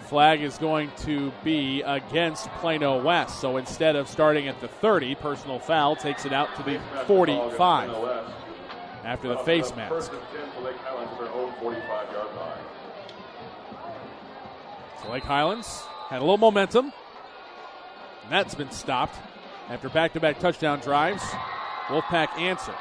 Flag is going to be against Plano West. So instead of starting at the 30, personal foul takes it out to the 45 after the face mask. So Lake Highlands had a little momentum. And that's been stopped after back-to-back touchdown drives. Wolfpack answer.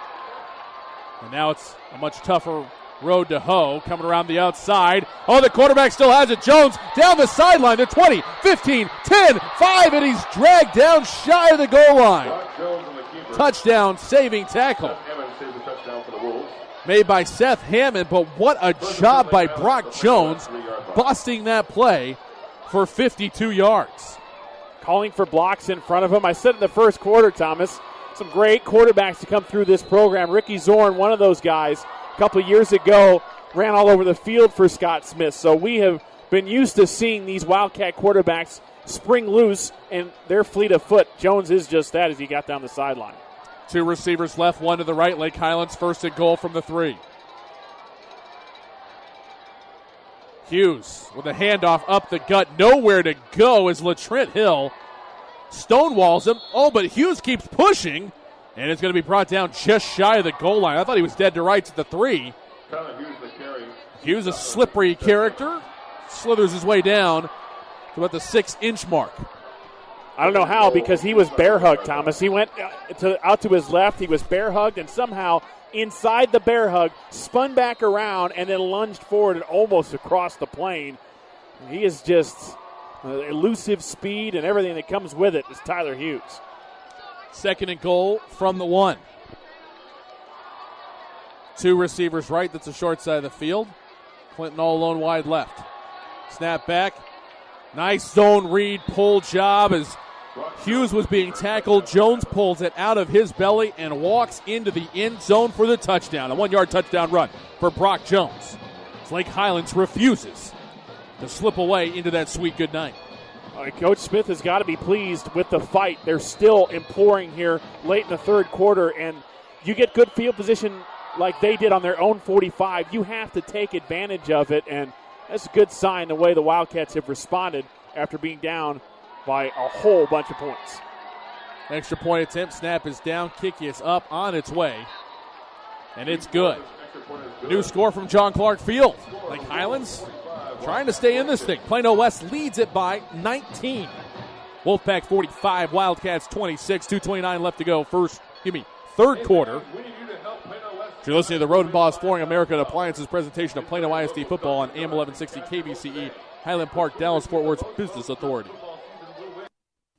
And now it's a much tougher road to hoe, coming around the outside. Oh, the quarterback still has it. Jones down the sideline. They're 20, 15, 10, 5, and he's dragged down shy of the goal line. Touchdown saving tackle. Made by Seth Hammond, but what a job by Brock Jones busting that play for 52 yards. Calling for blocks in front of him. I said in the first quarter, Thomas, some great quarterbacks to come through this program. Ricky Zorn, one of those guys, a couple of years ago, ran all over the field for Scott Smith. So we have been used to seeing these Wildcat quarterbacks spring loose, and they're fleet of foot. Jones is just that as he got down the sideline. 2 receivers left, 1 to the right. Lake Highlands first and goal from the 3. Hughes with a handoff up the gut. Nowhere to go as LaTrent Hill stonewalls him. Oh, but Hughes keeps pushing, and it's going to be brought down just shy of the goal line. I thought he was dead to rights at the 3. Hughes, a slippery character, slithers his way down to about the 6-inch mark. I don't know how, because he was bear hugged, Thomas. He went out to his left. He was bear hugged, and somehow inside the bear hug, spun back around, and then lunged forward and almost across the plane. He is just elusive speed and everything that comes with it is Tyler Hughes. 2nd and goal from the 1. 2 receivers right. That's the short side of the field. Clinton all alone wide left. Snap back. Nice zone read pull job as Hughes was being tackled. Jones pulls it out of his belly and walks into the end zone for the touchdown. A 1-yard touchdown run for Brock Jones. Lake Highlands refuses to slip away into that sweet good night. Coach Smith has got to be pleased with the fight. They're still imploring here late in the third quarter, and you get good field position like they did on their own 45. You have to take advantage of it, and that's a good sign the way the Wildcats have responded after being down by a whole bunch of points. Extra point attempt. Snap is down. Kick is up on its way. And it's good. New score from John Clark Field. Lake Highlands trying to stay in this thing. Plano West leads it by 19. Wolfpack 45, Wildcats 26. 2:29 left to go. Third quarter. You're listening to the Roden Boss Flooring America and Appliances presentation of Plano ISD football on AM 1160 KVCE, Highland Park, Dallas-Fort Worth's Business Authority.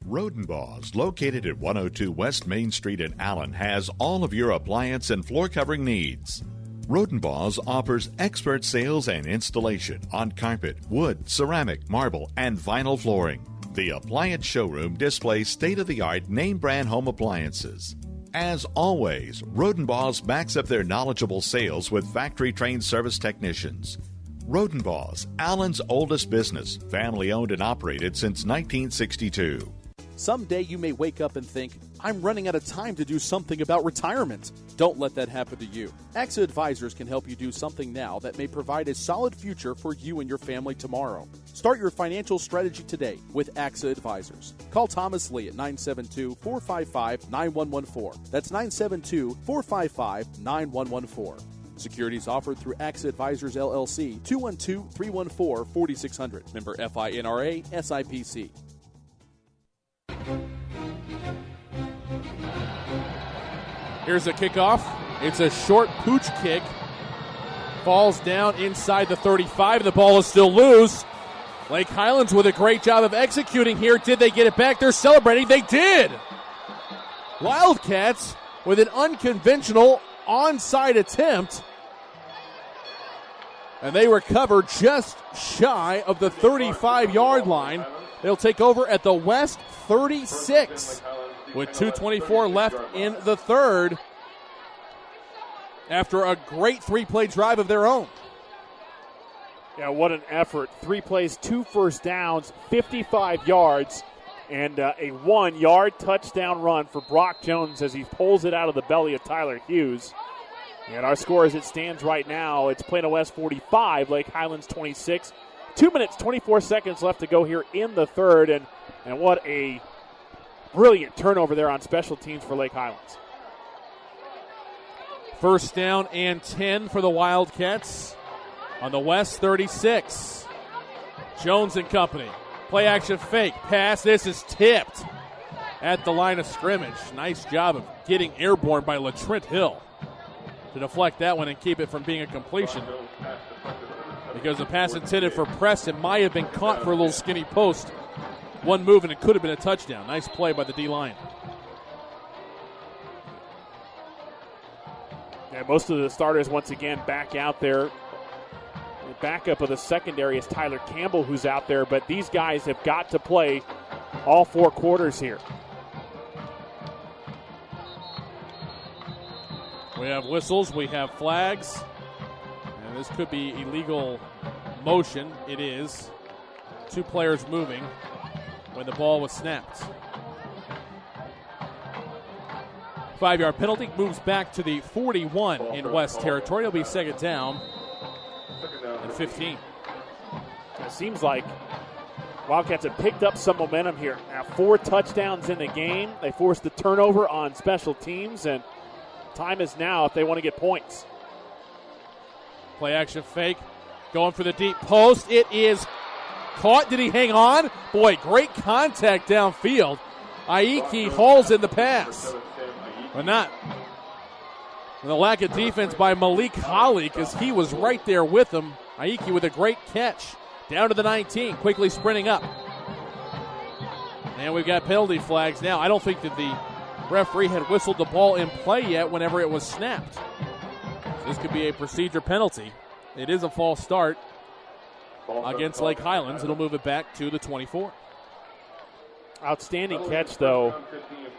Rodenbaugh's, located at 102 West Main Street in Allen, has all of your appliance and floor covering needs. Rodenbaugh's offers expert sales and installation on carpet, wood, ceramic, marble, and vinyl flooring. The appliance showroom displays state-of-the-art name-brand home appliances. As always, Rodenbaugh's backs up their knowledgeable sales with factory-trained service technicians. Rodenbaugh's, Allen's oldest business, family-owned and operated since 1962. Someday you may wake up and think, I'm running out of time to do something about retirement. Don't let that happen to you. AXA Advisors can help you do something now that may provide a solid future for you and your family tomorrow. Start your financial strategy today with AXA Advisors. Call Thomas Lee at 972-455-9114. That's 972-455-9114. Securities offered through AXA Advisors LLC, 212-314-4600. Member FINRA, SIPC. Here's a kickoff. It's a short pooch kick. Falls down inside the 35. The ball is still loose. Lake Highlands with a great job of executing here. Did they get it back? They're celebrating. They did. Wildcats with an unconventional onside attempt. And they recover just shy of the 35-yard line. They'll take over at the West 36 with 2:24 left in the third after a great 3-play drive of their own. Yeah, what an effort. 3 plays, 2 first downs, 55 yards, and a 1-yard touchdown run for Brock Jones as he pulls it out of the belly of Tyler Hughes. And our score as it stands right now, it's Plano West 45, Lake Highlands 26. 2 minutes, 24 seconds left to go here in the third, and what a brilliant turnover there on special teams for Lake Highlands. First down and 10 for the Wildcats on the West 36. Jones and company. Play action fake. Pass. This is tipped at the line of scrimmage. Nice job of getting airborne by LaTrent Hill to deflect that one and keep it from being a completion. Because the pass intended for Preston might have been caught for a little skinny post. One move and it could have been a touchdown. Nice play by the D-line. Yeah, most of the starters once again back out there. The backup of the secondary is Tyler Campbell, who's out there, but these guys have got to play all 4 quarters here. We have whistles, we have flags, and this could be illegal motion. It is. 2 players moving when the ball was snapped. 5-yard penalty, moves back to the 41 in West Territory. It'll be second down and 15. It seems like Wildcats have picked up some momentum here. Now 4 touchdowns in the game. They forced the turnover on special teams, and time is now if they want to get points. Play action fake, going for the deep post. It is caught. Did he hang on? Boy, great contact downfield. Aiki hauls in the pass. But not. And the lack of defense by Malik Holly because he was right there with him. Aiki with a great catch. Down to the 19, quickly sprinting up. And we've got penalty flags now. I don't think that the referee had whistled the ball in play yet whenever it was snapped. So this could be a procedure penalty. It is a false start against Lake Highlands. It'll move it back to the 24. Outstanding catch, though,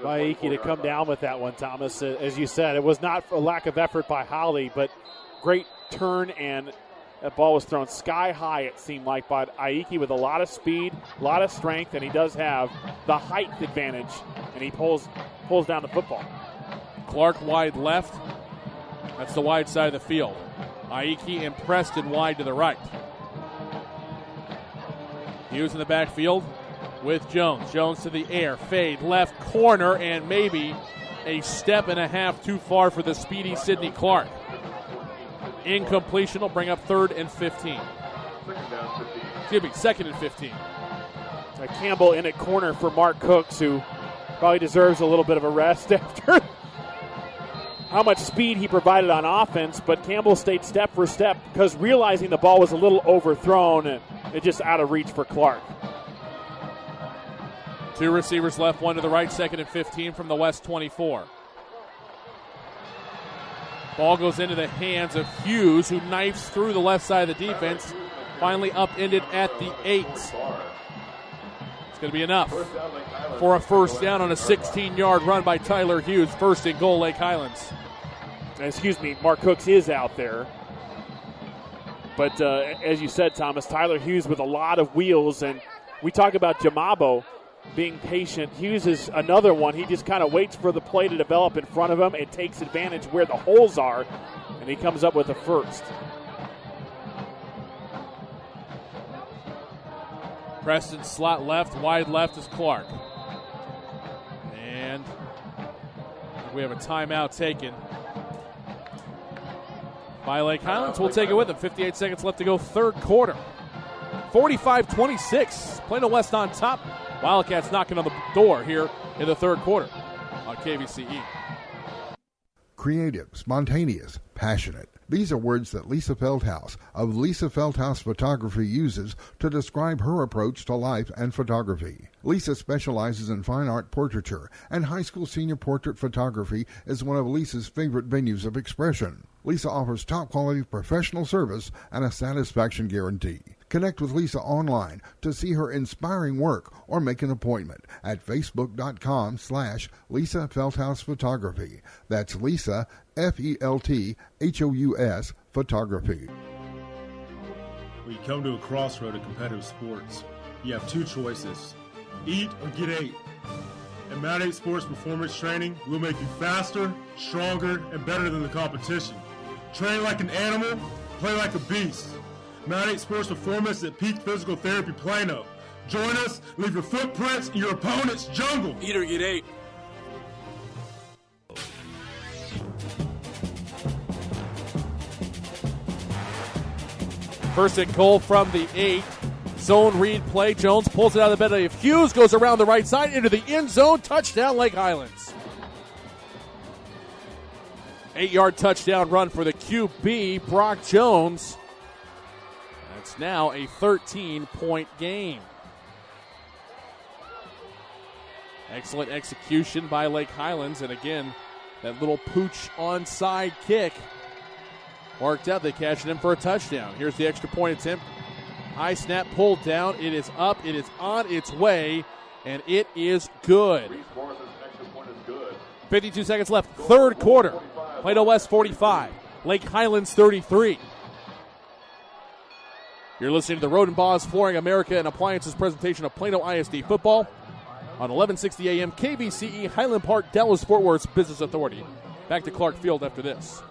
by Aiki to come down with that one, Thomas. As you said, it was not a lack of effort by Holly, but great turn, and that ball was thrown sky high, it seemed like, by Aiki with a lot of speed, a lot of strength, and he does have the height advantage, and he pulls down the football. Clark wide left. That's the wide side of the field. Aiki and Preston wide to the right. Hughes in the backfield with Jones. Jones to the air. Fade left corner, and maybe a step and a half too far for the speedy Sidney Clark. Incompletion will bring up 3rd and 15. Excuse me, 2nd and 15. Campbell in at corner for Mark Cooks, who probably deserves a little bit of a rest after how much speed he provided on offense, but Campbell stayed step for step because realizing the ball was a little overthrown and it just out of reach for Clark. 2 receivers left, 1 to the right, 2nd and 15 from the West 24. Ball goes into the hands of Hughes, who knifes through the left side of the defense, finally upended at the 8. It's going to be enough for a first down on a 16-yard run by Tyler Hughes. 1st and goal, Lake Highlands. Excuse me, Mark Cooks is out there. But as you said, Thomas, Tyler Hughes with a lot of wheels, and we talk about Jamabo being patient. Hughes is another one. He just kind of waits for the play to develop in front of him and takes advantage where the holes are, and he comes up with a first. Preston slot left, wide left is Clark. And we have a timeout taken by Lake Highlands. We'll take it with them. 58 seconds left to go, 3rd quarter. 45-26. Plano West on top. Wildcats knocking on the door here in the 3rd quarter on KVCE. Creative, spontaneous, passionate. These are words that Lisa Feldhaus of Lisa Feldhaus Photography uses to describe her approach to life and photography. Lisa specializes in fine art portraiture, and high school senior portrait photography is one of Lisa's favorite venues of expression. Lisa offers top-quality professional service and a satisfaction guarantee. Connect with Lisa online to see her inspiring work or make an appointment at facebook.com/Lisa Feldhaus Photography. That's Lisa, Felthous Photography. When you come to a crossroad of competitive sports, you have 2 choices: eat or get 8. At Mount 8 Sports Performance Training, we'll make you faster, stronger, and better than the competition. Train like an animal, play like a beast. Mount 8 Sports Performance at Peak Physical Therapy Plano. Join us, leave your footprints in your opponent's jungle. Eat or get 8. First and goal from the 8. Zone read play. Jones pulls it out of the belly of Hughes, goes around the right side into the end zone. Touchdown, Lake Highlands. 8-yard touchdown run for the QB, Brock Jones. That's now a 13-point game. Excellent execution by Lake Highlands, and again, that little pooch onside kick worked out. They cashed it in for a touchdown. Here's the extra point attempt. High snap pulled down. It is up. It is on its way, and it is good. 52 seconds left. Third quarter. Plano West 45. Lake Highlands 33. You're listening to the Rodenbaugh's Flooring America and Appliances presentation of Plano ISD football on 1160 AM KVCE, Highland Park, Dallas-Fort Worth Business Authority. Back to Clark Field after this.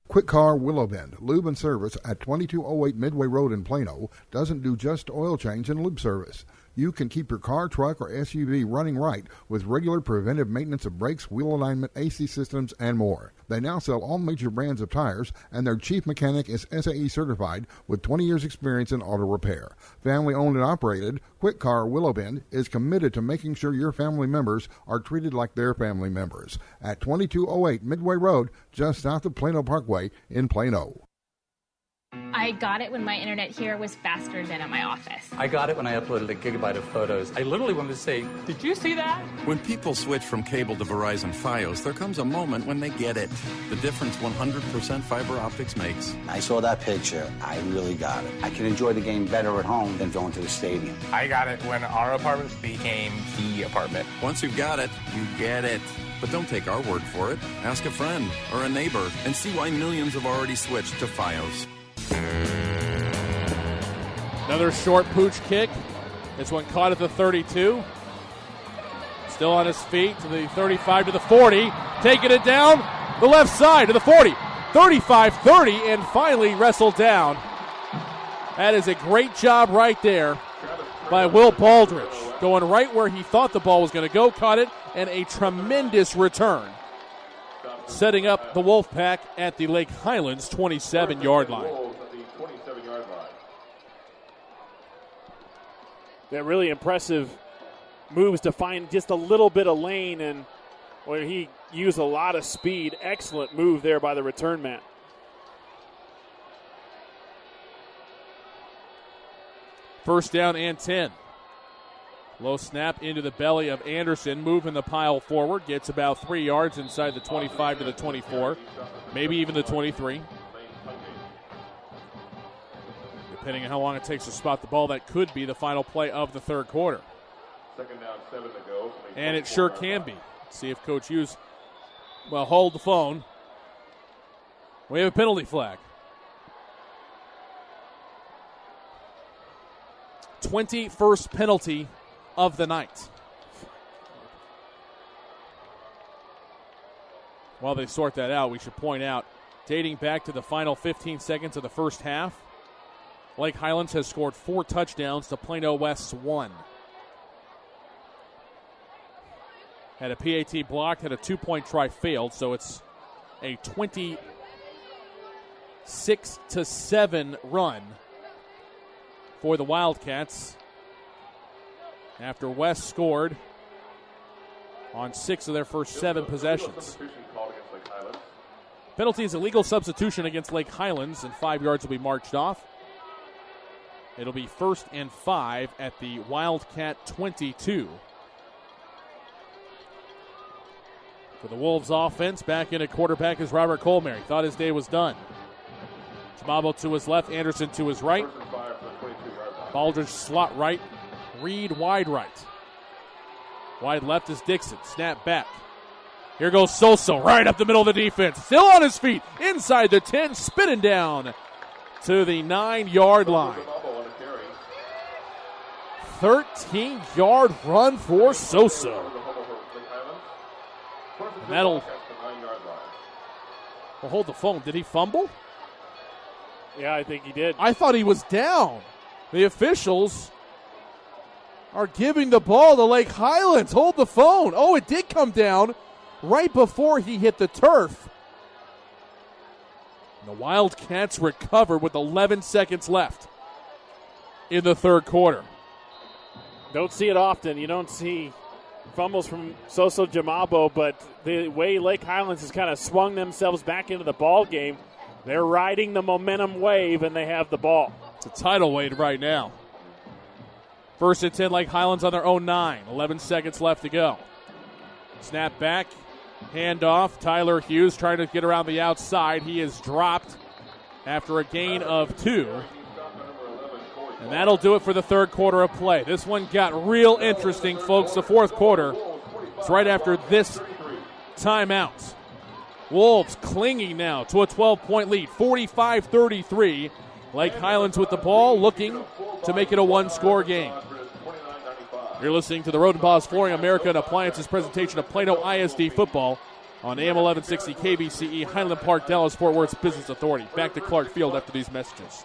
Quick Car Willow Bend, lube and service at 2208 Midway Road in Plano, doesn't do just oil change and lube service. You can keep your car, truck, or SUV running right with regular preventive maintenance of brakes, wheel alignment, AC systems, and more. They now sell all major brands of tires, and their chief mechanic is SAE certified with 20 years experience in auto repair. Family owned and operated, Quick Car Willow Bend is committed to making sure your family members are treated like their family members. At 2208 Midway Road, just south of Plano Parkway in Plano. I got it when my internet here was faster than at my office. I got it when I uploaded a gigabyte of photos. I literally wanted to say, did you see that? When people switch from cable to Verizon Fios, there comes a moment when they get it. The difference 100% fiber optics makes. I saw that picture. I really got it. I can enjoy the game better at home than going to the stadium. I got it when our apartment became the apartment. Once you've got it, you get it. But don't take our word for it. Ask a friend or a neighbor and see why millions have already switched to Fios. Another short pooch kick. This one caught at the 32. Still on his feet to the 35 to the 40. Taking it down the left side to the 40. 35-30 and finally wrestled down. That is a great job right there by Will Baldridge. Going right where he thought the ball was going to go. Caught it and a tremendous return. Setting up the Wolfpack at the Lake Highlands 27-yard line. That really impressive moves to find just a little bit of lane, and where he used a lot of speed. Excellent move there by the return man. First down and 10. Low snap into the belly of Anderson, moving the pile forward, gets about 3 yards inside the 25 to the 24, maybe even the 23. Depending on how long it takes to spot the ball, that could be the final play of the third quarter. Second down, 7 to go. And it sure can be. See if Coach Hughes, well, hold the phone. We have a penalty flag. 21st penalty of the night. While they sort that out, we should point out, dating back to the final 15 seconds of the first half, Lake Highlands has scored 4 touchdowns to Plano West's 1. Had a PAT blocked, had a 2-point try failed, so it's a 26-7 run for the Wildcats after West scored on 6 of their first 7 possessions. Penalty is a legal substitution against Lake Highlands, and 5 yards will be marched off. It'll be 1st and 5 at the Wildcat 22. For the Wolves offense, back in at quarterback is Robert Colmary. Thought his day was done. Tamabo to his left, Anderson to his right. Baldridge slot right, Reed wide right. Wide left is Dixon. Snap back. Here goes Soso right up the middle of the defense. Still on his feet. Inside the 10, spinning down to the 9-yard line. 13-yard run for Soso. And that'll hold the phone. Did he fumble? Yeah, I think he did. I thought he was down. The officials are giving the ball to Lake Highlands. Hold the phone. Oh, it did come down right before he hit the turf. And the Wildcats recovered with 11 seconds left. in the third quarter. Don't see it often. You don't see fumbles from Soso Jamabo, but the way Lake Highlands has kind of swung themselves back into the ball game, they're riding the momentum wave, and they have the ball. It's a tidal wave right now. First and 10, Lake Highlands on their own 9. 11 seconds left to go. Snap back, handoff. Tyler Hughes trying to get around the outside. He is dropped after a gain of 2. And that'll do it for the third quarter of play. This one got real interesting, folks. The fourth quarter is right after this timeout. Wolves clinging now to a 12-point lead, 45-33. Lake Highlands with the ball, looking to make it a one-score game. You're listening to the Rodenpaugh's Flooring America and Appliances presentation of Plano ISD football on AM 1160 KVCE, Highland Park, Dallas-Fort Worth's Business Authority. Back to Clark Field after these messages.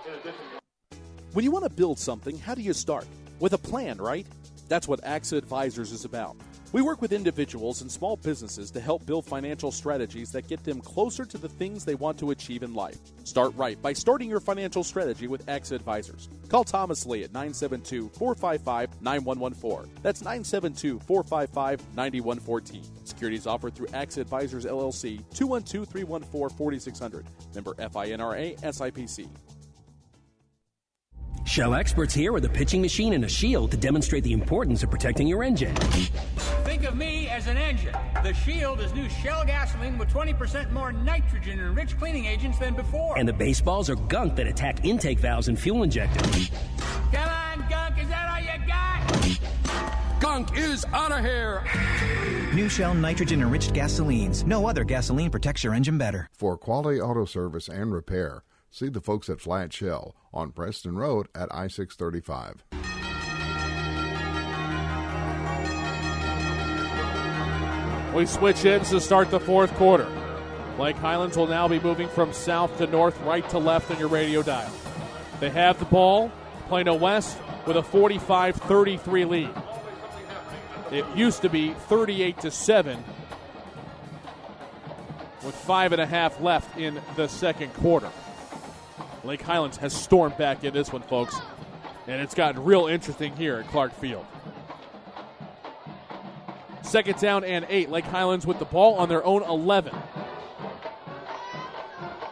When you want to build something, how do you start? With a plan, right? That's what AXA Advisors is about. We work with individuals and small businesses to help build financial strategies that get them closer to the things they want to achieve in life. Start right by starting your financial strategy with AXA Advisors. Call Thomas Lee at 972-455-9114. That's 972-455-9114. Securities offered through AXA Advisors, LLC, 212-314-4600. Member FINRA, SIPC. Shell experts here with a pitching machine and a shield to demonstrate the importance of protecting your engine. Think of me as an engine. The Shield is new Shell gasoline with 20% more nitrogen and rich cleaning agents than before. And the baseballs are gunk that attack intake valves and fuel injectors. Come on, Gunk, is that all you got? Gunk is out of here. New Shell nitrogen-enriched gasolines. No other gasoline protects your engine better. For quality auto service and repair, see the folks at Flat Shell on Preston Road at I-635. We switch ends to start the fourth quarter. Lake Highlands will now be moving from south to north, right to left on your radio dial. They have the ball, Plano West, with a 45-33 lead. It used to be 38-7 with 5.5 left in the second quarter. Lake Highlands has stormed back in this one, folks, and it's gotten real interesting here at Clark Field. Second down and 8. Lake Highlands with the ball on their own 11.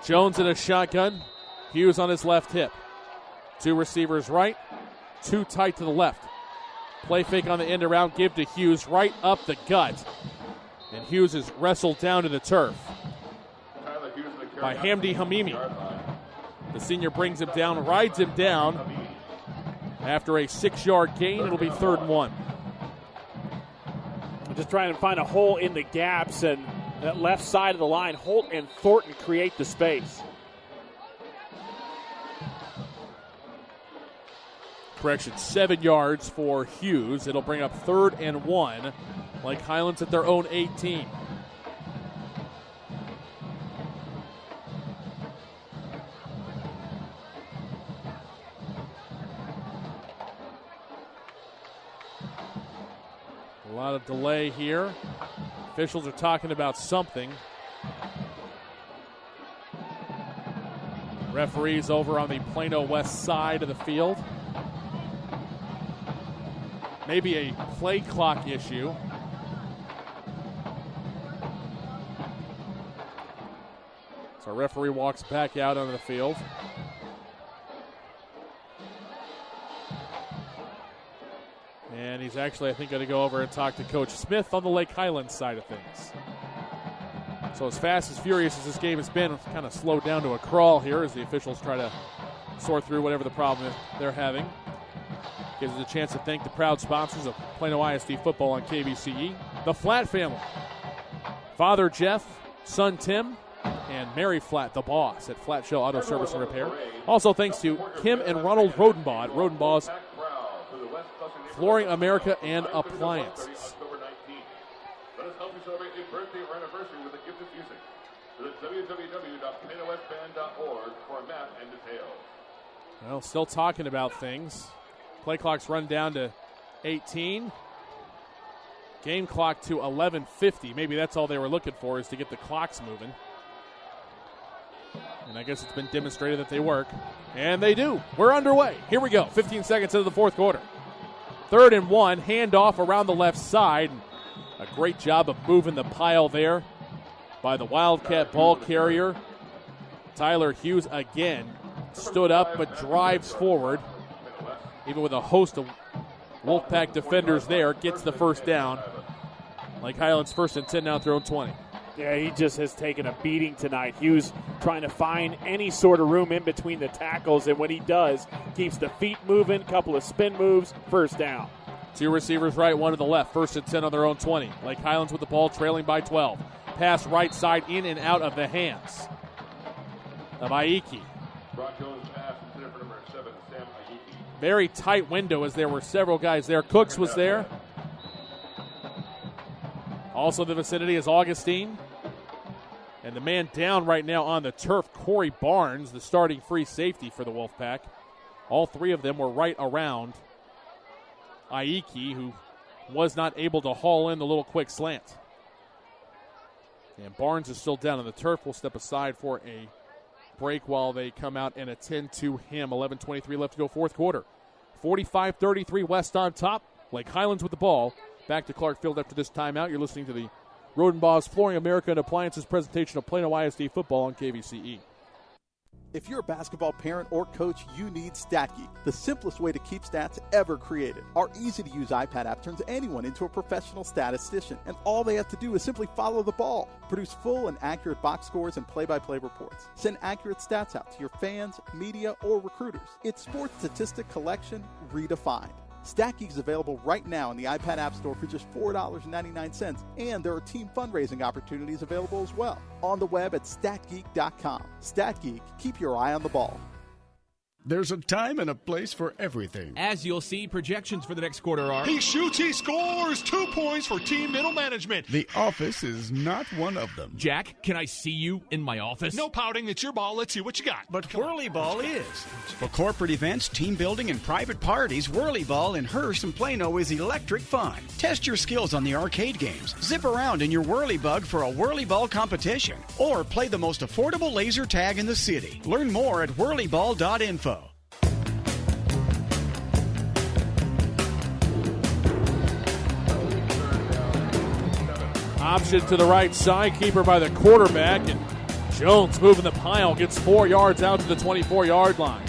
Jones in a shotgun. Hughes on his left hip. 2 receivers right, 2 tight to the left. Play fake on the end around, give to Hughes right up the gut. And Hughes is wrestled down to the turf by Hamdi Hamimi. The senior brings him down, rides him down. After a 6-yard gain, it'll be 3rd and 1. Just trying to find a hole in the gaps, and that left side of the line, Holt and Thornton create the space. Correction, 7 yards for Hughes. It'll bring up 3rd and 1. Lake Highlands at their own 18. A lot of delay here. Officials are talking about something. Referees over on the Plano West side of the field. Maybe a play clock issue. So referee walks back out onto the field. And he's actually, I think, going to go over and talk to Coach Smith on the Lake Highlands side of things. So as fast as furious as this game has been, it's kind of slowed down to a crawl here as the officials try to sort through whatever the problem they're having. Gives us a chance to thank the proud sponsors of Plano ISD football on KVCE, the Flat family. Father Jeff, son Tim, and Mary Flat, the boss at Flat Shell Auto Service and Repair. Also thanks to Kim and Ronald Rodenbaugh at Rodenbaugh's Flooring America and Appliances. Let us help you celebrate your birthday or anniversary with a gift of music. Visit www.planowestband.org for a map and details. Well, still talking about things. Play clock's run down to 18. Game clock to 11:50. Maybe that's all they were looking for, is to get the clocks moving. And I guess it's been demonstrated that they work. And they do. We're underway. Here we go. 15 seconds into the fourth quarter. 3rd and 1. Handoff around the left side. A great job of moving the pile there by the Wildcat ball carrier. Tyler Hughes again stood up but drives forward. Even with a host of Wolfpack defenders there, gets the first down. Like Highlands 1st and 10 now at their own 20. Yeah, he just has taken a beating tonight. Hughes trying to find any sort of room in between the tackles, and when he does, keeps the feet moving, couple of spin moves, first down. 2 receivers right, 1 to the left. 1st and 10 on their own 20. Lake Highlands with the ball, trailing by 12. Pass right side, in and out of the hands of Aiki. Very tight window as there were several guys there. Cooks was there. Also in the vicinity is Augustine. And the man down right now on the turf, Corey Barnes, the starting free safety for the Wolfpack. All 3 of them were right around Aiki, who was not able to haul in the little quick slant. And Barnes is still down on the turf. We'll step aside for a break while they come out and attend to him. 11:23 left to go, fourth quarter. 45-33 West on top. Lake Highlands with the ball. Back to Clark Field after this timeout. You're listening to the Rodenbaugh's Flooring America and Appliances presentation of Plano ISD football on KVCE. If you're a basketball parent or coach, you need StatGeek, the simplest way to keep stats ever created. Our easy-to-use iPad app turns anyone into a professional statistician, and all they have to do is simply follow the ball. Produce full and accurate box scores and play-by-play reports. Send accurate stats out to your fans, media, or recruiters. It's sports statistic collection redefined. StatGeek is available right now in the iPad App Store for just $4.99, and there are team fundraising opportunities available as well. On the web at statgeek.com. StatGeek, keep your eye on the ball. There's a time and a place for everything. As you'll see, projections for the next quarter are... He shoots, he scores! 2 points for team middle management. The office is not one of them. Jack, can I see you in my office? No pouting, it's your ball. Let's see what you got. But Whirly Ball is. For corporate events, team building, and private parties, Whirly Ball in Hearst and Plano is electric fun. Test your skills on the arcade games. Zip around in your Whirly Bug for a Whirly Ball competition. Or play the most affordable laser tag in the city. Learn more at whirlyball.info. Option to the right side, keeper by the quarterback, and Jones moving the pile, gets 4 yards out to the 24-yard line.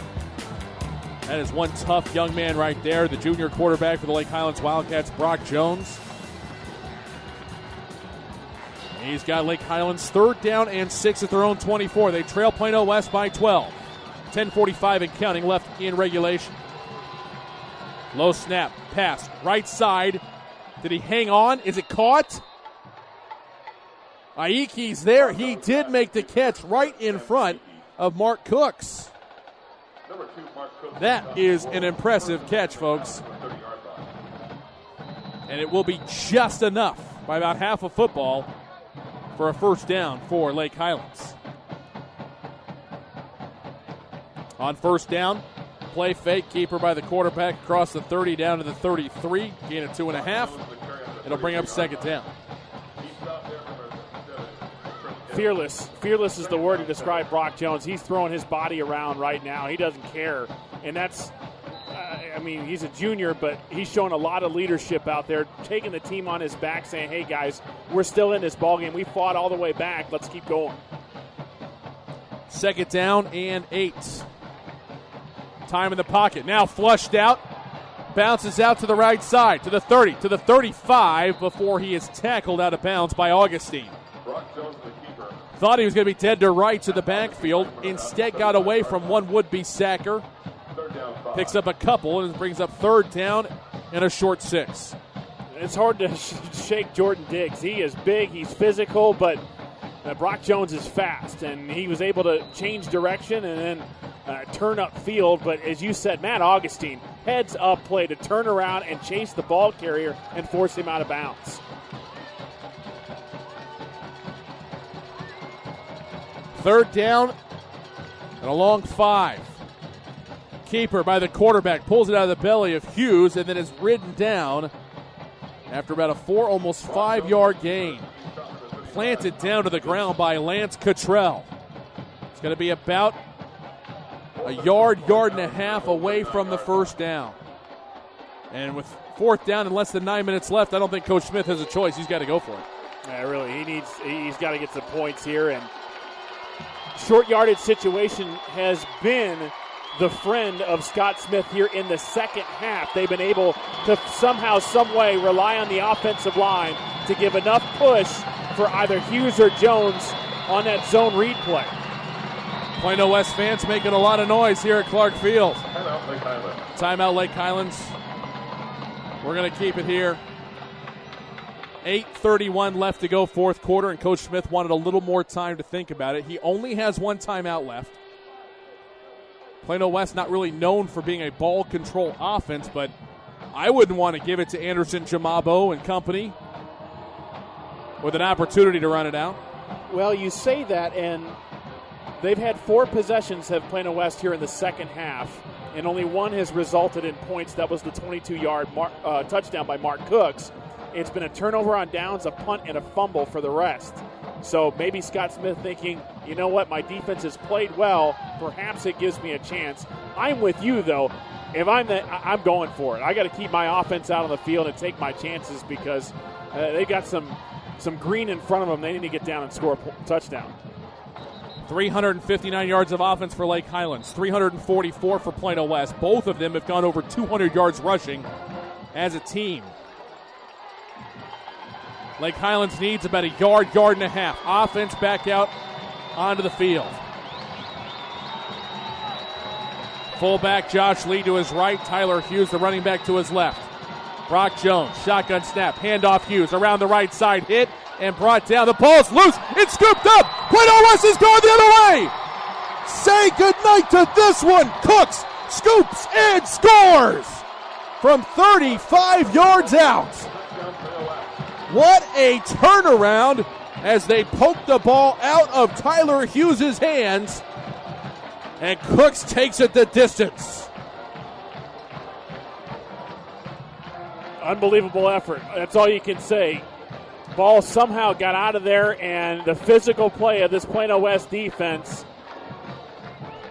That is one tough young man right there, the junior quarterback for the Lake Highlands Wildcats, Brock Jones. He's got Lake Highlands 3rd down and 6 at their own 24. They trail Plano West by 12. 10:45 and counting left in regulation. Low snap, pass, right side. Did he hang on? Is it caught? Aiki's there. He did make the catch right in front of Mark Cooks. That is an impressive catch, folks. And it will be just enough, by about half a football, for a first down for Lake Highlands. On first down, play fake, keeper by the quarterback across the 30 down to the 33, gain of 2.5. It'll bring up second down. Fearless. Fearless is the word to describe Brock Jones. He's throwing his body around right now. He doesn't care. And that's, he's a junior, but he's showing a lot of leadership out there, taking the team on his back, saying, hey, guys, we're still in this ballgame. We fought all the way back. Let's keep going. Second down and 8. Time in the pocket. Now flushed out. Bounces out to the right side, to the 30, to the 35, before he is tackled out of bounds by Augustine. Thought he was going to be dead to rights in the backfield. Instead got away from one would-be sacker. Picks up a couple and brings up 3rd down and a short 6. It's hard to shake Jordan Diggs. He is big, he's physical, but Brock Jones is fast, and he was able to change direction and then turn up field. But as you said, Matt Augustine, heads up play to turn around and chase the ball carrier and force him out of bounds. 3rd down and a long 5. Keeper by the quarterback pulls it out of the belly of Hughes and then is ridden down after about a 4, almost 5-yard gain. Planted down to the ground by Lance Cottrell. It's going to be about a yard and a half away from the first down. And with fourth down and less than 9 minutes left, I don't think Coach Smith has a choice. He's got to go for it. Yeah, really, he's got to get some points here. And short yardage situation has been the friend of Scott Smith here in the second half. They've been able to somehow, some way rely on the offensive line to give enough push for either Hughes or Jones on that zone read play. Plano West fans making a lot of noise here at Clark Field. Timeout, Lake Highlands. Timeout, Lake Highlands. We're going to keep it here. 8:31 left to go, fourth quarter, and Coach Smith wanted a little more time to think about it. He only has one timeout left. Plano West not really known for being a ball control offense, but I wouldn't want to give it to Anderson, Jamabo, and company with an opportunity to run it out. Well, you say that, and they've had 4 possessions have Plano West here in the second half, and only one has resulted in points. That was the 22-yard touchdown by Mark Cooks. It's been a turnover on downs, a punt, and a fumble for the rest. So maybe Scott Smith thinking, you know what, my defense has played well. Perhaps it gives me a chance. I'm with you, though. If I'm going for it. I got to keep my offense out on the field and take my chances because they got some green in front of them. They need to get down and score a touchdown. 359 yards of offense for Lake Highlands, 344 for Plano West. Both of them have gone over 200 yards rushing as a team. Lake Highlands needs about a yard and a half. Offense back out onto the field. Fullback Josh Lee to his right. Tyler Hughes, the running back, to his left. Brock Jones, shotgun snap, handoff Hughes around the right side, hit and brought down. The ball's loose. It's scooped up. Plano West is going the other way. Say goodnight to this one. Cooks scoops and scores from 35 yards out. What a turnaround as they poke the ball out of Tyler Hughes' hands, and Cooks takes it the distance. Unbelievable effort. That's all you can say. Ball somehow got out of there, and the physical play of this Plano West defense,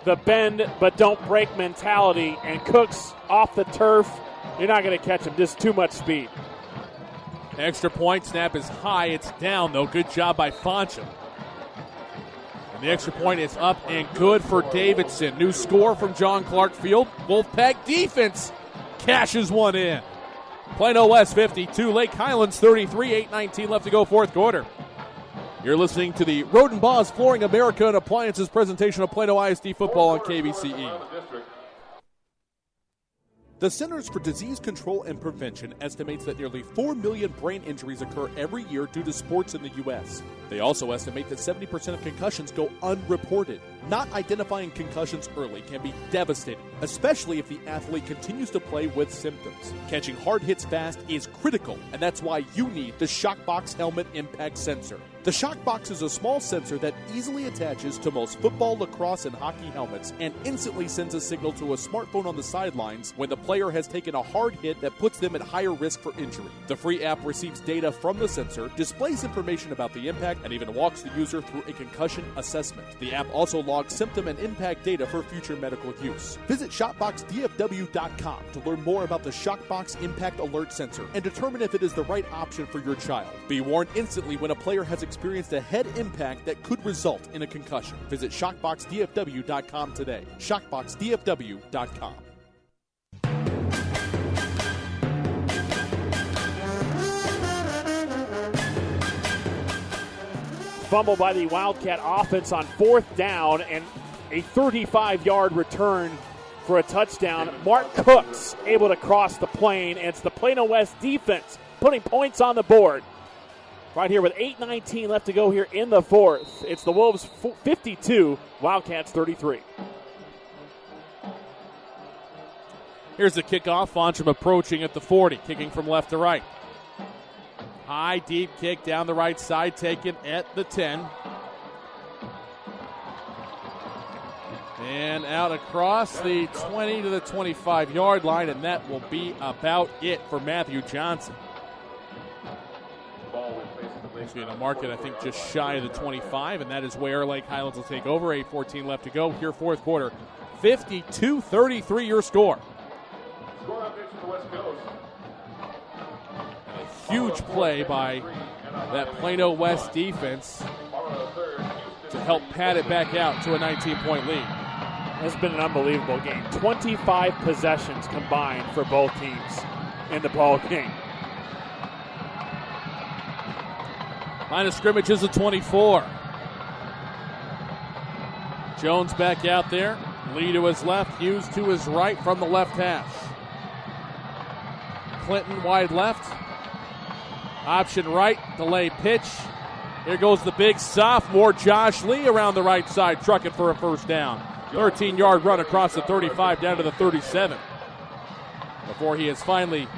the bend but don't break mentality, and Cooks off the turf, you're not going to catch him. Just too much speed. Extra point, snap is high. It's down, though. Good job by Foncham. And the extra point is up and good for Davidson. New score from John Clark Field. Wolfpack defense cashes one in. Plano West 52, Lake Highlands 33, 8:19 left to go, fourth quarter. You're listening to the Roden Boss Flooring America and Appliances presentation of Plano ISD football on KVCE. The Centers for Disease Control and Prevention estimates that nearly 4 million brain injuries occur every year due to sports in the U.S. They also estimate that 70% of concussions go unreported. Not identifying concussions early can be devastating, especially if the athlete continues to play with symptoms. Catching hard hits fast is critical, and that's why you need the Shockbox Helmet Impact Sensor. The Shockbox is a small sensor that easily attaches to most football, lacrosse, and hockey helmets and instantly sends a signal to a smartphone on the sidelines when the player has taken a hard hit that puts them at higher risk for injury. The free app receives data from the sensor, displays information about the impact, and even walks the user through a concussion assessment. The app also logs symptom and impact data for future medical use. Visit ShopboxDFW.com to learn more about the Shockbox Impact Alert Sensor and determine if it is the right option for your child. Be warned instantly when a player has experienced a head impact that could result in a concussion. Visit ShockboxDFW.com today. ShockboxDFW.com. Fumble by the Wildcat offense on fourth down and a 35-yard return for a touchdown. Mark Cooks able to cross the plane, and it's the Plano West defense putting points on the board. Right here with 8:19 left to go here in the fourth. It's the Wolves 52, Wildcats 33. Here's the kickoff. Foncham approaching at the 40, kicking from left to right. High, deep kick down the right side, taken at the 10. And out across the 20 to the 25-yard line, and that will be about it for Matthew Johnson. in a market, I think, just shy of the 25, and that is where Lake Highlands will take over. 8:14 left to go here, fourth quarter. 52-33 your score. Score updates from the West Coast. And a huge play by that Plano West defense to help pad it back out to a 19-point lead. It's been an unbelievable game. 25 possessions combined for both teams in the ball game. Line of scrimmage is a 24. Jones back out there. Lee to his left, Hughes to his right from the left hash. Clinton wide left. Option right, delay pitch. Here goes the big sophomore Josh Lee around the right side, trucking for a first down. 13-yard run across the 35 down to the 37 before he is finally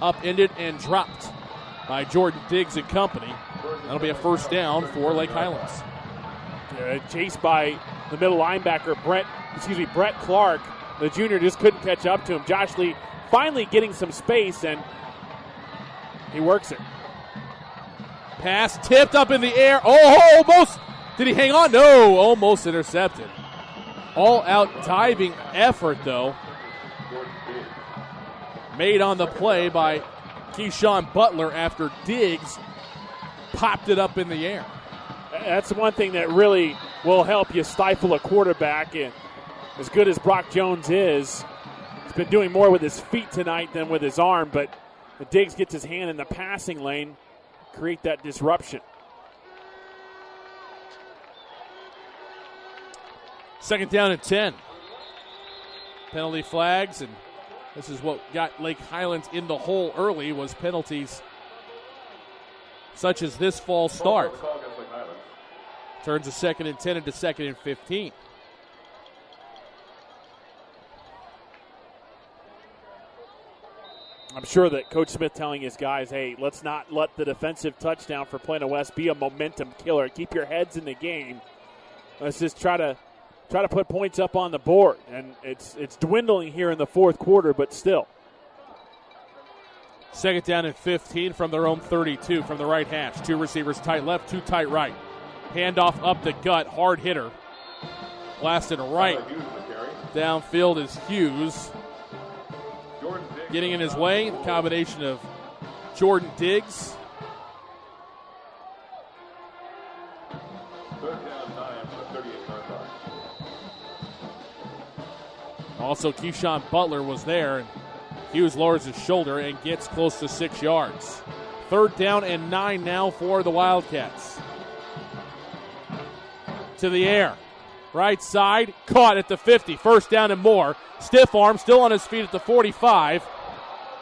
upended and dropped by Jordan Diggs and company. That'll be a first down for Lake Highlands. Chased by the middle linebacker, Brett Clark. The junior just couldn't catch up to him. Josh Lee finally getting some space, and he works it. Pass tipped up in the air. Oh, almost. Did he hang on? No, almost intercepted. All-out diving effort, though, made on the play by Keyshawn Butler after Diggs popped it up in the air. That's one thing that really will help you stifle a quarterback. And as good as Brock Jones is, he's been doing more with his feet tonight than with his arm, but Diggs gets his hand in the passing lane, create that disruption. Second down and 10. Penalty flags, and this is what got Lake Highlands in the hole early, was penalties such as this fall start. Turns a second and 10 into second and 15. I'm sure that Coach Smith telling his guys, hey, let's not let the defensive touchdown for Plano West be a momentum killer. Keep your heads in the game. Let's just try to put points up on the board. And it's dwindling here in the fourth quarter, but still. Second down and 15 from their own 32 from the right hash. Two receivers tight left, two tight right. Handoff up the gut, hard hitter. Blasted right. Downfield is Hughes. Getting in his way, the combination of Jordan Diggs. Also, Keyshawn Butler was there, and Hughes lowers his shoulder and gets close to 6 yards. Third down and 9 now for the Wildcats. To the air. Right side, caught at the 50. First down and more. Stiff arm, still on his feet at the 45.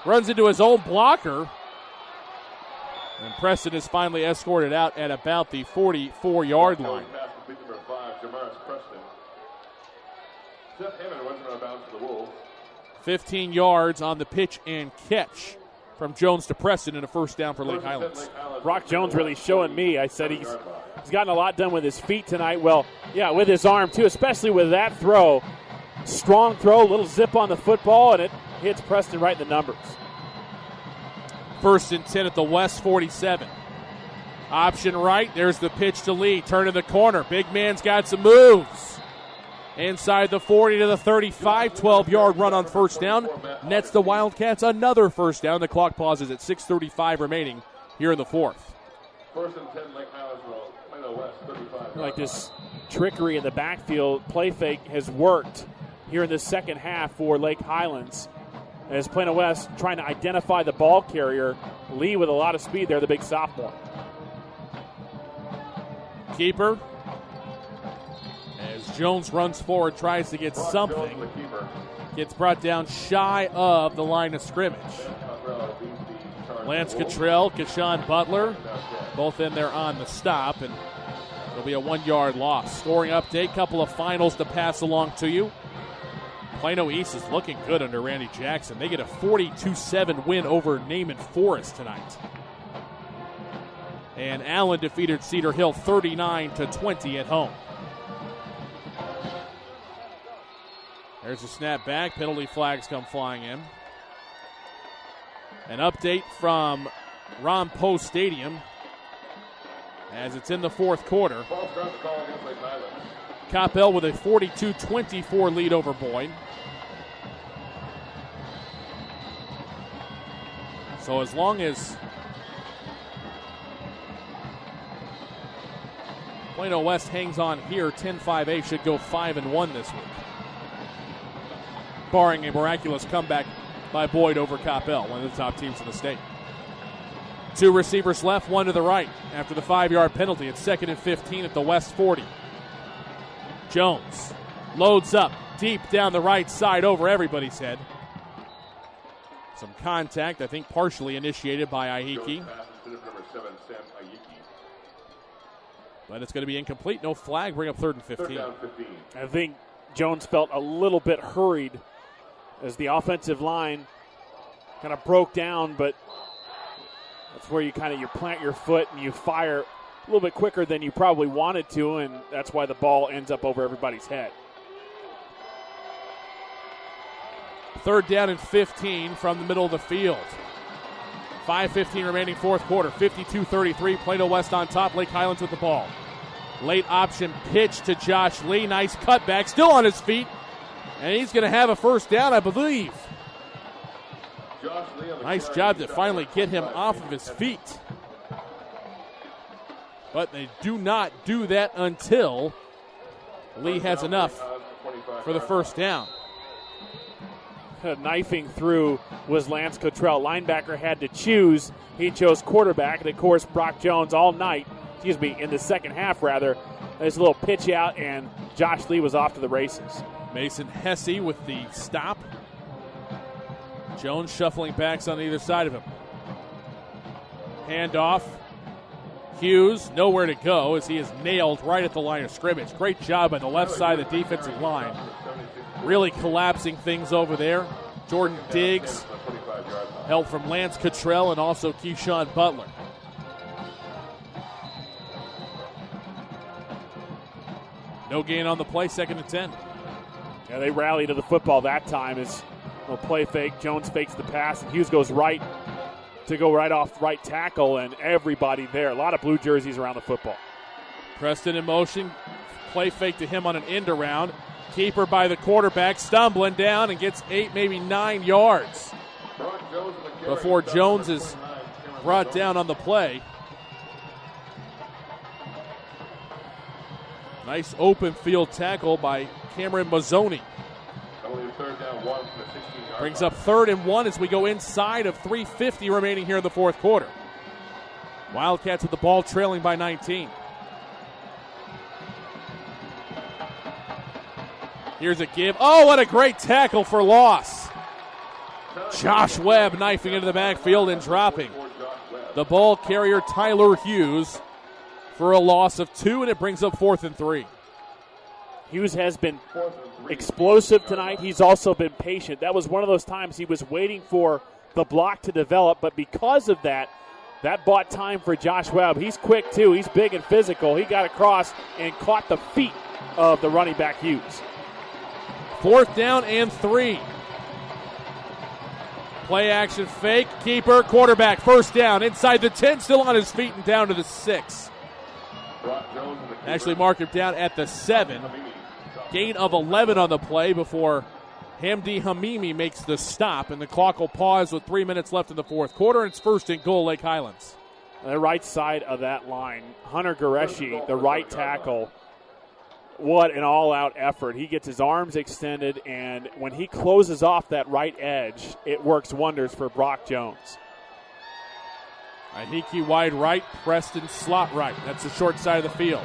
Runs into his own blocker. And Preston is finally escorted out at about the 44-yard line. 15 yards on the pitch and catch from Jones to Preston, and a first down for Lake Highlands. Brock Jones really showing me. I said he's gotten a lot done with his feet tonight. Well, yeah, with his arm too, especially with that throw. Strong throw, little zip on the football, and it hits Preston right in the numbers. First and 10 at the West 47. Option right, there's the pitch to Lee. Turn in the corner. Big man's got some moves. Inside the 40 to the 35, 12-yard run on first down. Nets the Wildcats another first down. The clock pauses at 6:35 remaining here in the fourth. First and 10, Lake Highlands, Plano West, 35. Like this trickery in the backfield, play fake has worked here in the second half for Lake Highlands. As Plano West trying to identify the ball carrier. Lee with a lot of speed there, the big sophomore. Keeper. As Jones runs forward, tries to get something. Gets brought down shy of the line of scrimmage. Lance Cottrell, Keyshawn Butler, both in there on the stop, and it'll be a 1-yard loss. Scoring update, couple of finals to pass along to you. Plano East is looking good under Randy Jackson. They get a 42-7 win over Naaman Forest tonight. And Allen defeated Cedar Hill 39-20 at home. There's a snap back. Penalty flags come flying in. An update from Ron Poe Stadium. as it's in the fourth quarter. Coppell with a 42-24 lead over Boyd. So as long as Plano West hangs on here, 10-5A should go 5-1 this week, barring a miraculous comeback by Boyd over Coppell, one of the top teams in the state. 2 receivers left, 1 to the right after the 5-yard penalty. It's 2nd and 15 at the West 40. Jones loads up deep down the right side over everybody's head. Some contact, I think partially initiated by Ahiki. But it's going to be incomplete. No flag. Bring up 3rd and 15. I think Jones felt a little bit hurried as the offensive line kind of broke down, but that's where you plant your foot and you fire a little bit quicker than you probably wanted to, and that's why the ball ends up over everybody's head. 3rd down and 15 from the middle of the field. 5:15 remaining fourth quarter. 52-33. Plano West on top. Lake Highlands with the ball. Late option pitch to Josh Lee. Nice cutback. Still on his feet. And he's going to have a first down, I believe. Nice job to finally get him off of his feet. But they do not do that until Lee has enough for the first down. Knifing through was Lance Cottrell. Linebacker had to choose. He chose quarterback. And, of course, Brock Jones all night, in the second half, rather. There's a little pitch out, and Josh Lee was off to the races. Mason Hesse with the stop. Jones shuffling backs on either side of him. Handoff. Hughes, nowhere to go as he is nailed right at the line of scrimmage. Great job by the left side of the defensive line. Really collapsing things over there. Jordan Diggs, help from Lance Cottrell and also Keyshawn Butler. No gain on the play, 2nd and 10. Yeah, they rally to the football that time as a play fake. Jones fakes the pass, and Hughes goes right to go right off right tackle, and everybody there. A lot of blue jerseys around the football. Preston in motion. Play fake to him on an end around. Keeper by the quarterback, stumbling down and gets 8, maybe 9 yards before Jones is brought down on the play. Nice open field tackle by Cameron Mazzoni. Brings up 3rd and 1 as we go inside of 3:50 remaining here in the fourth quarter. Wildcats with the ball trailing by 19. Here's a give. Oh, what a great tackle for loss. Josh Webb knifing into the backfield and dropping the ball carrier Tyler Hughes for a loss of 2, and it brings up 4th and 3. Hughes has been explosive tonight. He's also been patient. That was one of those times he was waiting for the block to develop, but because of that bought time for Josh Webb. He's quick, too. He's big and physical. He got across and caught the feet of the running back Hughes. 4th down and 3. Play action fake. Keeper, quarterback, first down. Inside the 10, still on his feet and down to the 6. Actually mark him down at the 7. Gain of 11 on the play before Hamdi Hamimi makes the stop, and the clock will pause with 3 minutes left in the fourth quarter. It's 1st and goal, Lake Highlands. On the right side of that line, Hunter Goreshi, the right tackle, what an all-out effort. He gets his arms extended, and when he closes off that right edge, it works wonders for Brock Jones. Ahiki wide right, Preston slot right. That's the short side of the field.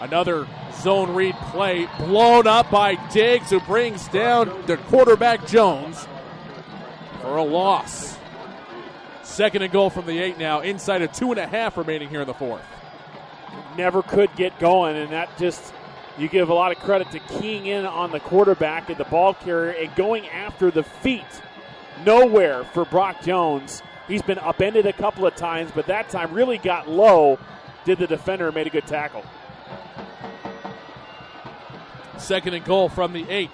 Another zone read play blown up by Diggs, who brings down the quarterback Jones for a loss. 2nd and goal from the 8 now, inside of 2.5 remaining here in the fourth. Never could get going, and that just, you give a lot of credit to keying in on the quarterback and the ball carrier and going after the feet. Nowhere for Brock Jones. He's been upended a couple of times, but that time really got low. Did the defender and made a good tackle. 2nd and goal from the 8.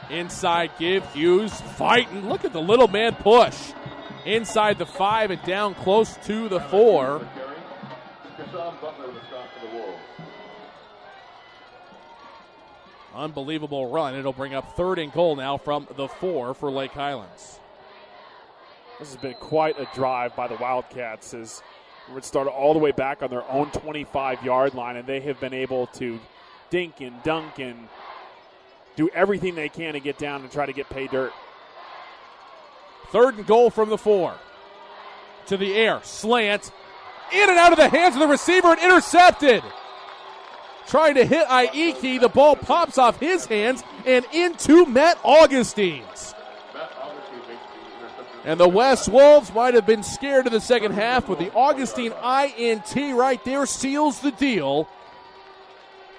Inside give, Hughes fighting. Look at the little man push. Inside the 5 and down close to the 4. Unbelievable run. It'll bring up 3rd and goal now from the 4 for Lake Highlands. This has been quite a drive by the Wildcats as it started all the way back on their own 25-yard line, and they have been able to dink and dunk and do everything they can to get down and try to get pay dirt. 3rd and goal from the 4. To the air, slant, in and out of the hands of the receiver and intercepted. Trying to hit Aiki, the ball pops off his hands and into Matt Augustine's. And the West Wolves might have been scared in the second half, but the Augustine INT right there seals the deal.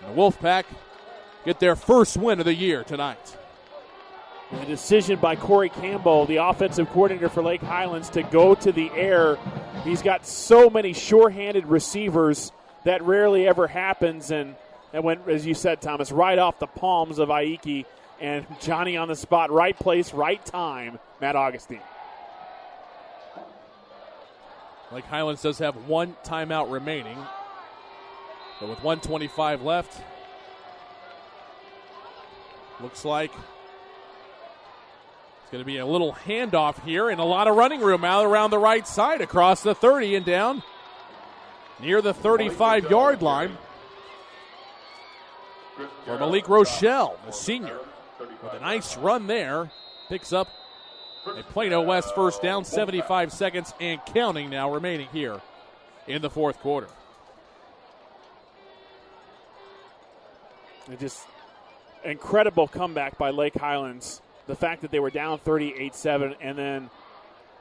And the Wolfpack get their first win of the year tonight. And the decision by Corey Campbell, the offensive coordinator for Lake Highlands, to go to the air. He's got so many sure-handed receivers that rarely ever happens. And that went, as you said, Thomas, right off the palms of Aiki. And Johnny on the spot, right place, right time, Matt Augustine. Lake Highlands does have 1 timeout remaining. But with 1:25 left, looks like it's going to be a little handoff here and a lot of running room out around the right side across the 30 and down near the 35-yard line for Malik Rochelle, the senior, with a nice run there. Picks up a Plano West first down, 75 seconds and counting now remaining here in the 4th quarter. Just incredible comeback by Lake Highlands. The fact that they were down 38-7 and then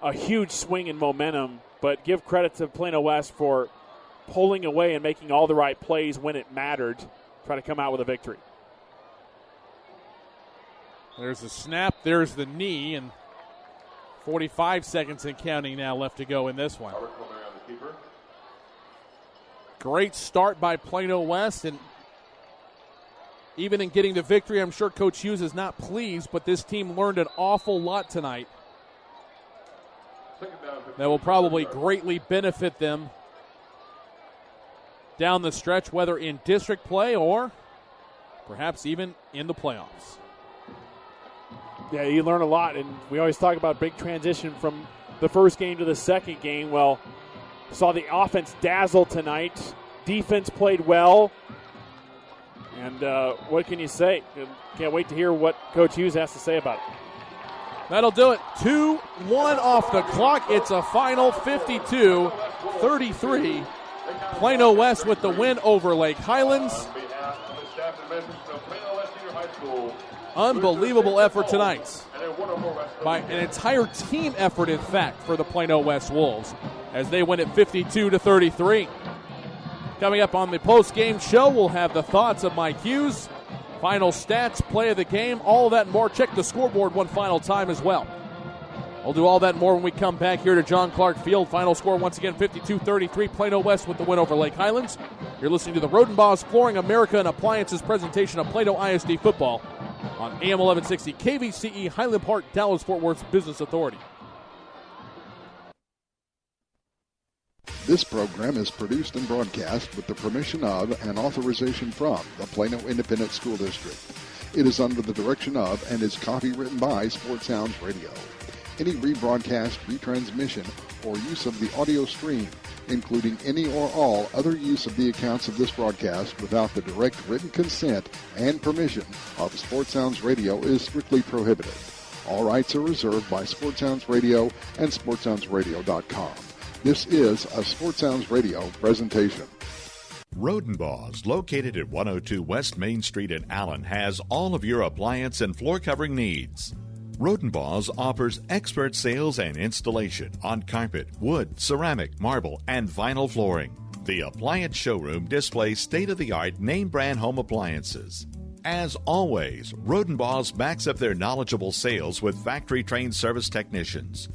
a huge swing in momentum. But give credit to Plano West for pulling away and making all the right plays when it mattered. Try to come out with a victory. There's the snap. There's the knee. And 45 seconds and counting now left to go in this one. Great start by Plano West. And even in getting the victory, I'm sure Coach Hughes is not pleased, but this team learned an awful lot tonight that will probably greatly benefit them down the stretch, whether in district play or perhaps even in the playoffs. Yeah, you learn a lot, and we always talk about big transition from the first game to the second game. Well, saw the offense dazzle tonight. Defense played well. And what can you say? Can't wait to hear what Coach Hughes has to say about it. That'll do it. 2-1 off the clock. It's a final 52-33. Plano West with the win over Lake Highlands. Unbelievable effort tonight by an entire team effort, in fact, for the Plano West Wolves as they win at 52-33. Coming up on the post-game show, we'll have the thoughts of Mike Hughes, final stats, play of the game, all of that and more. Check the scoreboard one final time as well. We'll do all that and more when we come back here to John Clark Field. Final score once again 52-33. Plano West with the win over Lake Highlands. You're listening to the Rodenbaugh's Flooring America and Appliances presentation of Plano ISD football on AM 1160 KVCE Highland Park, Dallas-Fort Worth Business Authority. This program is produced and broadcast with the permission of and authorization from the Plano Independent School District. It is under the direction of and is copywritten by Sports Sounds Radio. Any rebroadcast, retransmission, or use of the audio stream, including any or all other use of the accounts of this broadcast without the direct written consent and permission of Sports Sounds Radio is strictly prohibited. All rights are reserved by Sports Sounds Radio and SportsSoundsRadio.com. This is a Sports Sounds Radio presentation. Rodenbaugh's, located at 102 West Main Street in Allen, has all of your appliance and floor covering needs. Rodenbaugh's offers expert sales and installation on carpet, wood, ceramic, marble, and vinyl flooring. The appliance showroom displays state-of-the-art name-brand home appliances. As always, Rodenbaugh's backs up their knowledgeable sales with factory-trained service technicians.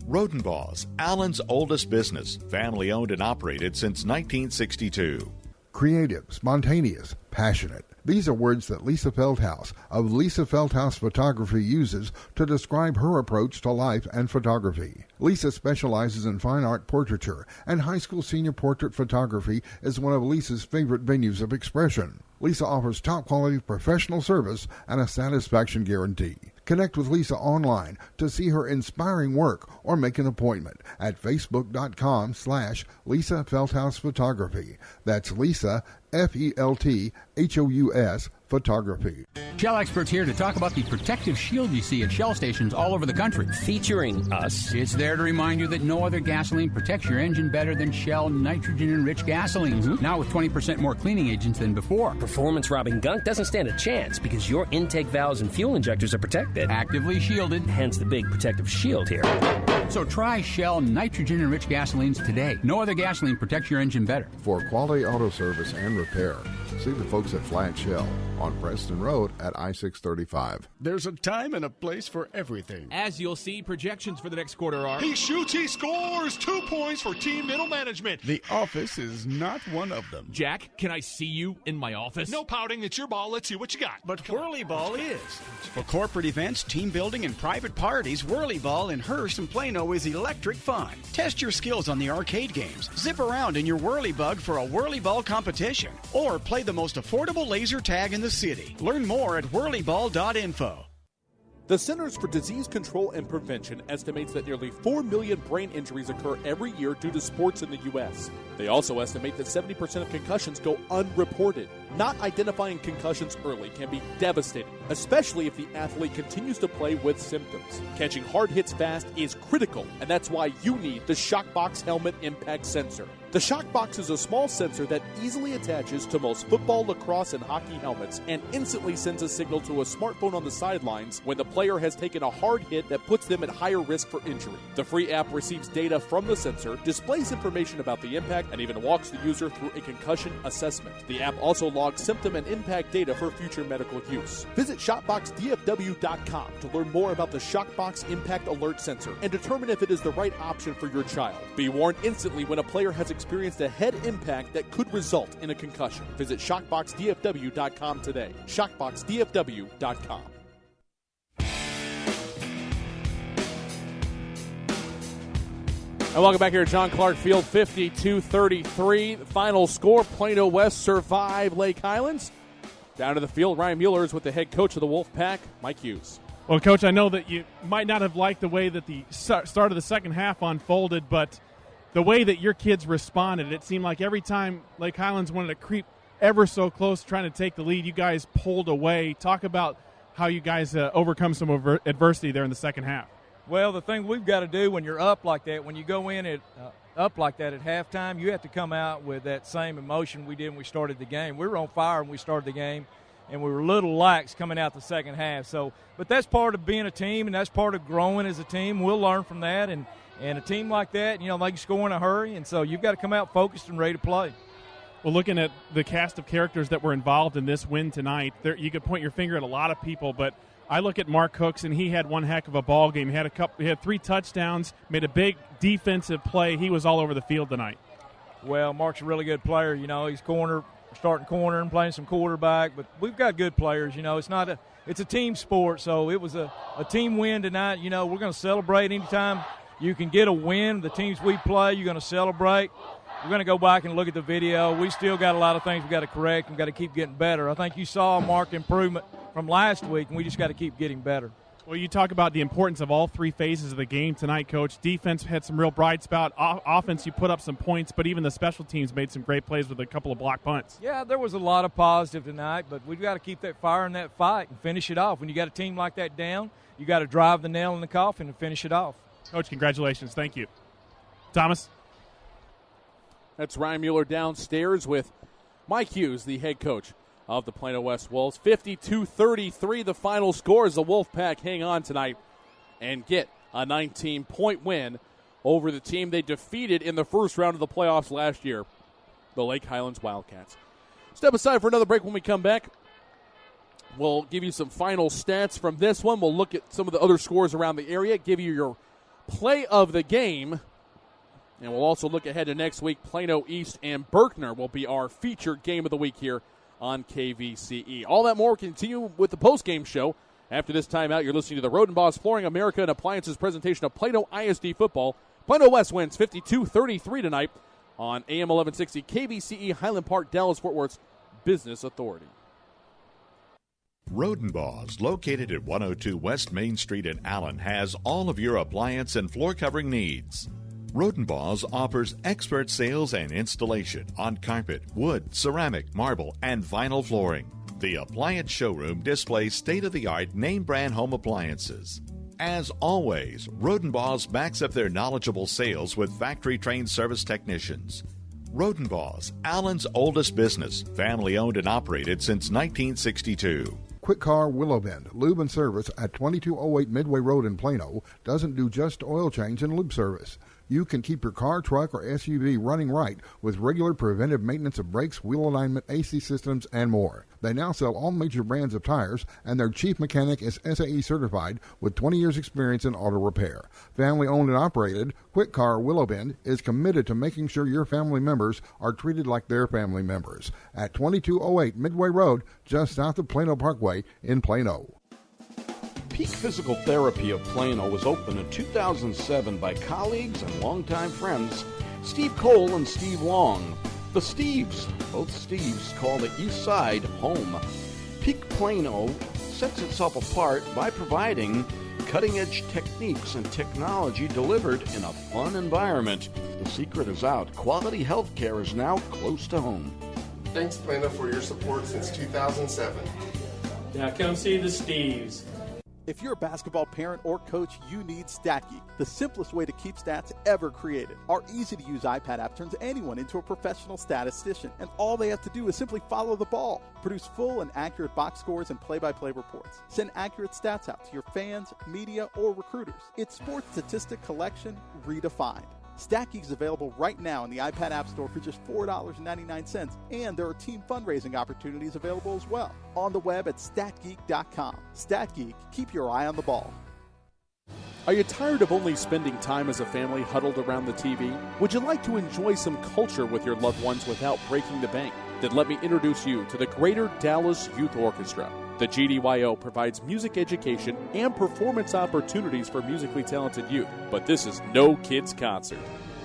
Rodenbaugh's, Allen's oldest business, family-owned and operated since 1962. Creative, spontaneous, passionate. These are words that Lisa Feldhaus of Lisa Feldhaus Photography uses to describe her approach to life and photography. Lisa specializes in fine art portraiture, and high school senior portrait photography is one of Lisa's favorite venues of expression. Lisa offers top-quality professional service and a satisfaction guarantee. Connect with Lisa online to see her inspiring work or make an appointment at facebook.com/Lisa Feldhaus Photography. That's Lisa, Felthous Photography. Shell experts here to talk about the protective shield you see at Shell stations all over the country. Featuring us. It's there to remind you that no other gasoline protects your engine better than Shell nitrogen-enriched gasolines. Mm-hmm. Now with 20% more cleaning agents than before. Performance-robbing gunk doesn't stand a chance because your intake valves and fuel injectors are protected. Actively shielded. Hence the big protective shield here. So try Shell nitrogen-enriched gasolines today. No other gasoline protects your engine better. For quality auto service and repair, see the folks at Flat Shell on Preston Road at I-635. There's a time and a place for everything. As you'll see, projections for the next quarter are... He shoots, he scores! 2 points for team middle management. The office is not one of them. Jack, can I see you in my office? No pouting, it's your ball. Let's see what you got. But Whirly Ball is. For corporate events, team building, and private parties, Whirly Ball in Hearst and Plano is electric fun. Test your skills on the arcade games. Zip around in your Whirly Bug for a Whirly Ball competition. Or play the most affordable laser tag in the city. Learn more at whirlyball.info. The Centers for Disease Control and Prevention estimates that nearly 4 million brain injuries occur every year due to sports in the U.S. They also estimate that 70% of concussions go unreported. Not identifying concussions early can be devastating, especially if the athlete continues to play with symptoms. Catching hard hits fast is critical, and that's why you need the Shockbox Helmet Impact Sensor. The Shockbox is a small sensor that easily attaches to most football, lacrosse, and hockey helmets and instantly sends a signal to a smartphone on the sidelines when the player has taken a hard hit that puts them at higher risk for injury. The free app receives data from the sensor, displays information about the impact, and even walks the user through a concussion assessment. The app also logs symptom and impact data for future medical use. Visit ShopboxDFW.com to learn more about the Shockbox Impact Alert Sensor and determine if it is the right option for your child. Be warned instantly when a player has experienced a head impact that could result in a concussion. Visit ShockboxDFW.com today. ShockboxDFW.com. And welcome back here at John Clark Field, 52-33. The final score, Plano West survive Lake Highlands. Down to the field, Ryan Mueller is with the head coach of the Wolfpack, Mike Hughes. Well, Coach, I know that you might not have liked the way that the start of the second half unfolded, but the way that your kids responded, it seemed like every time Lake Highlands wanted to creep ever so close trying to take the lead, you guys pulled away. Talk about how you guys overcome some adversity there in the second half. Well, the thing we've got to do when you're up like that, when you go in up like that at halftime, you have to come out with that same emotion we did when we started the game. We were on fire when we started the game, and we were a little lax coming out the second half. So, but that's part of being a team, and that's part of growing as a team. We'll learn from that, and a team like that, they can score in a hurry, and so you've got to come out focused and ready to play. Well, looking at the cast of characters that were involved in this win tonight, you could point your finger at a lot of people, but I look at Mark Hooks, and he had one heck of a ball game. He had 3 touchdowns, made a big defensive play. He was all over the field tonight. Well, Mark's a really good player. He's starting corner and playing some quarterback, but we've got good players. It's a team sport, so it was a team win tonight. We're going to celebrate anytime you can get a win. The teams we play, you're going to celebrate. We're going to go back and look at the video. We still got a lot of things we've got to correct and got to keep getting better. I think you saw a marked improvement from last week, and we just got to keep getting better. Well, you talk about the importance of all 3 phases of the game tonight, Coach. Defense had some real bright spot. Offense, you put up some points, but even the special teams made some great plays with a couple of block punts. Yeah, there was a lot of positive tonight, but we've got to keep that fire in that fight and finish it off. When you got a team like that down, you got to drive the nail in the coffin and finish it off. Coach, congratulations. Thank you. Thomas? That's Ryan Mueller downstairs with Mike Hughes, the head coach of the Plano West Wolves. 52-33 the final score as the Wolfpack hang on tonight and get a 19-point win over the team they defeated in the first round of the playoffs last year, the Lake Highlands Wildcats. Step aside for another break. When we come back, we'll give you some final stats from this one. We'll look at some of the other scores around the area, give you your play of the game, and we'll also look ahead to next week. Plano East and Berkner will be our featured game of the week here on KVCE. All that more continue with the post-game show. After this timeout, you're listening to the Roden Boss Flooring America and Appliances presentation of Plano ISD football. Plano West wins 52-33 tonight on AM 1160 KVCE, Highland Park, Dallas, Fort Worth's Business Authority. Rodenbaugh's, located at 102 West Main Street in Allen, has all of your appliance and floor covering needs. Rodenbaugh's offers expert sales and installation on carpet, wood, ceramic, marble, and vinyl flooring. The appliance showroom displays state-of-the-art name-brand home appliances. As always, Rodenbaugh's backs up their knowledgeable sales with factory-trained service technicians. Rodenbaugh's, Allen's oldest business, family-owned and operated since 1962. Quick Car Willow Bend Lube and Service at 2208 Midway Road in Plano doesn't do just oil change and lube service. You can keep your car, truck, or SUV running right with regular preventive maintenance of brakes, wheel alignment, AC systems, and more. They now sell all major brands of tires, and their chief mechanic is SAE certified with 20 years experience in auto repair. Family owned and operated, Quick Car Willow Bend is committed to making sure your family members are treated like their family members. At 2208 Midway Road, just south of Plano Parkway in Plano. Peak Physical Therapy of Plano was opened in 2007 by colleagues and longtime friends Steve Cole and Steve Long. The Steves, both Steves, call the East Side home. Peak Plano sets itself apart by providing cutting-edge techniques and technology delivered in a fun environment. The secret is out. Quality health care is now close to home. Thanks, Plano, for your support since 2007. Now come see the Steves. If you're a basketball parent or coach, you need StatGeek, the simplest way to keep stats ever created. Our easy-to-use iPad app turns anyone into a professional statistician, and all they have to do is simply follow the ball. Produce full and accurate box scores and play-by-play reports. Send accurate stats out to your fans, media, or recruiters. It's sports statistic collection redefined. StatGeek is available right now in the iPad App Store for just $4.99, and there are team fundraising opportunities available as well. On the web at statgeek.com. StatGeek, keep your eye on the ball. Are you tired of only spending time as a family huddled around the TV? Would you like to enjoy some culture with your loved ones without breaking the bank? Then let me introduce you to the Greater Dallas Youth Orchestra. The GDYO provides music education and performance opportunities for musically talented youth, but this is no kids' concert.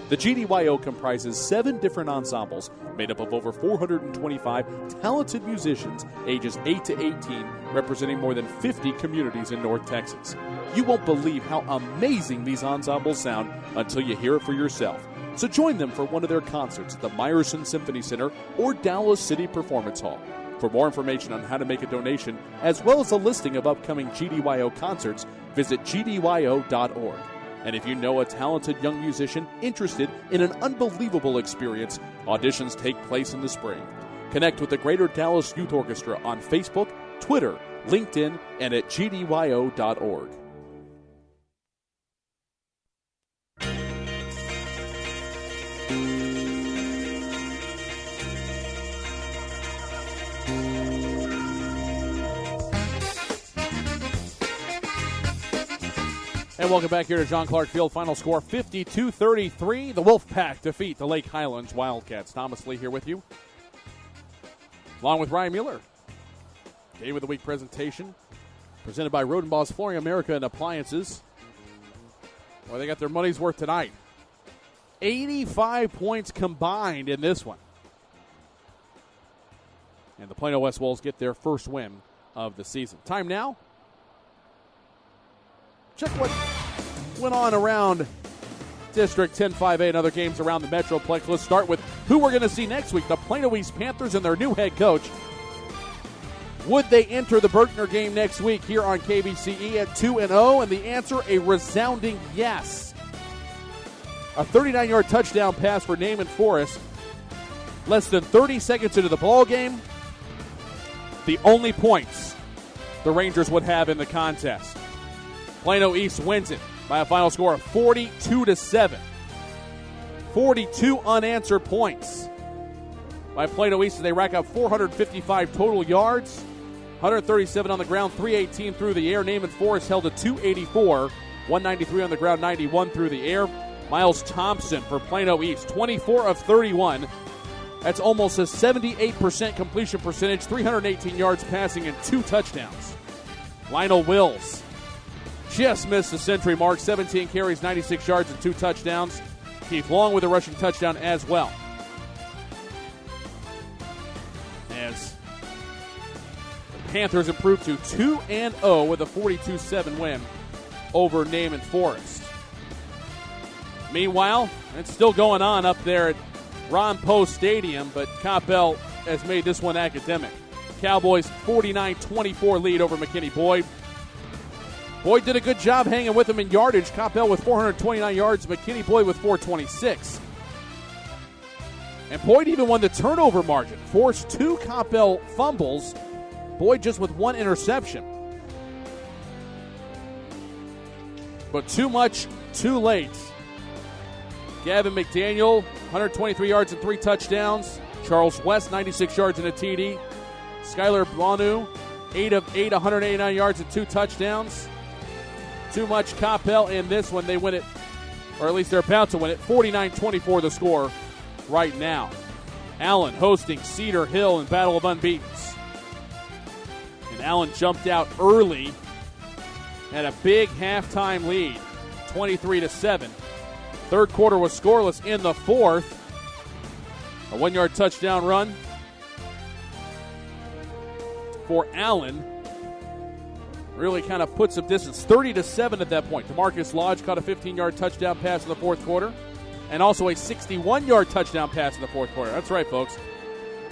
The GDYO comprises 7 different ensembles made up of over 425 talented musicians ages 8 to 18, representing more than 50 communities in North Texas. You won't believe how amazing these ensembles sound until you hear it for yourself. So join them for one of their concerts at the Meyerson Symphony Center or Dallas City Performance Hall. For more information on how to make a donation, as well as a listing of upcoming GDYO concerts, visit gdyo.org. And if you know a talented young musician interested in an unbelievable experience, auditions take place in the spring. Connect with the Greater Dallas Youth Orchestra on Facebook, Twitter, LinkedIn, and at gdyo.org. And welcome back here to John Clark Field. Final score 52-33. The Wolfpack defeat the Lake Highlands Wildcats. Thomas Lee here with you, along with Ryan Mueller. Game of the Week presentation presented by Rodenbaugh's Flooring America and Appliances. Well, they got their money's worth tonight. 85 points combined in this one. And the Plano West Wolves get their first win of the season. Time now. Check what went on around District 10-5A and other games around the Metroplex. Let's start with who we're going to see next week, the Plano East Panthers and their new head coach. Would they enter the Berkner game next week here on KVCE at 2-0? And the answer, a resounding yes. A 39-yard touchdown pass for Naaman Forrest. Less than 30 seconds into the ball game, the only points the Rangers would have in the contest. Plano East wins it by a final score of 42-7. 42 unanswered points by Plano East as they rack up 455 total yards, 137 on the ground, 318 through the air. Naaman Forrest held a 284, 193 on the ground, 91 through the air. Miles Thompson for Plano East, 24 of 31. That's almost a 78% completion percentage, 318 yards passing, and 2 touchdowns. Lionel Wills just missed the century mark, 17 carries, 96 yards, and 2 touchdowns. Keith Long with a rushing touchdown as well. As Panthers improved to 2-0 with a 42-7 win over Naaman Forest. Meanwhile, it's still going on up there at Ron Poe Stadium, but Coppell has made this one academic. Cowboys 49-24 lead over McKinney-Boyd. Boyd did a good job hanging with them in yardage. Coppell with 429 yards, McKinney-Boyd with 426. And Boyd even won the turnover margin, forced 2 Coppell fumbles. Boyd just with 1 interception. But too much, too late. Gavin McDaniel, 123 yards and 3 touchdowns. Charles West, 96 yards and a TD. Skylar Plano, 8 of 8, 189 yards and 2 touchdowns. Too much Coppell in this one. They win it, or at least they're about to win it. 49-24 the score right now. Allen hosting Cedar Hill in Battle of Unbeatens. And Allen jumped out early. Had a big halftime lead, 23-7. Third quarter was scoreless in the fourth. A 1-yard touchdown run for Allen. Really kind of put some distance. 30-7 at that point. DeMarcus Lodge caught a 15-yard touchdown pass in the fourth quarter. And also a 61-yard touchdown pass in the fourth quarter. That's right, folks.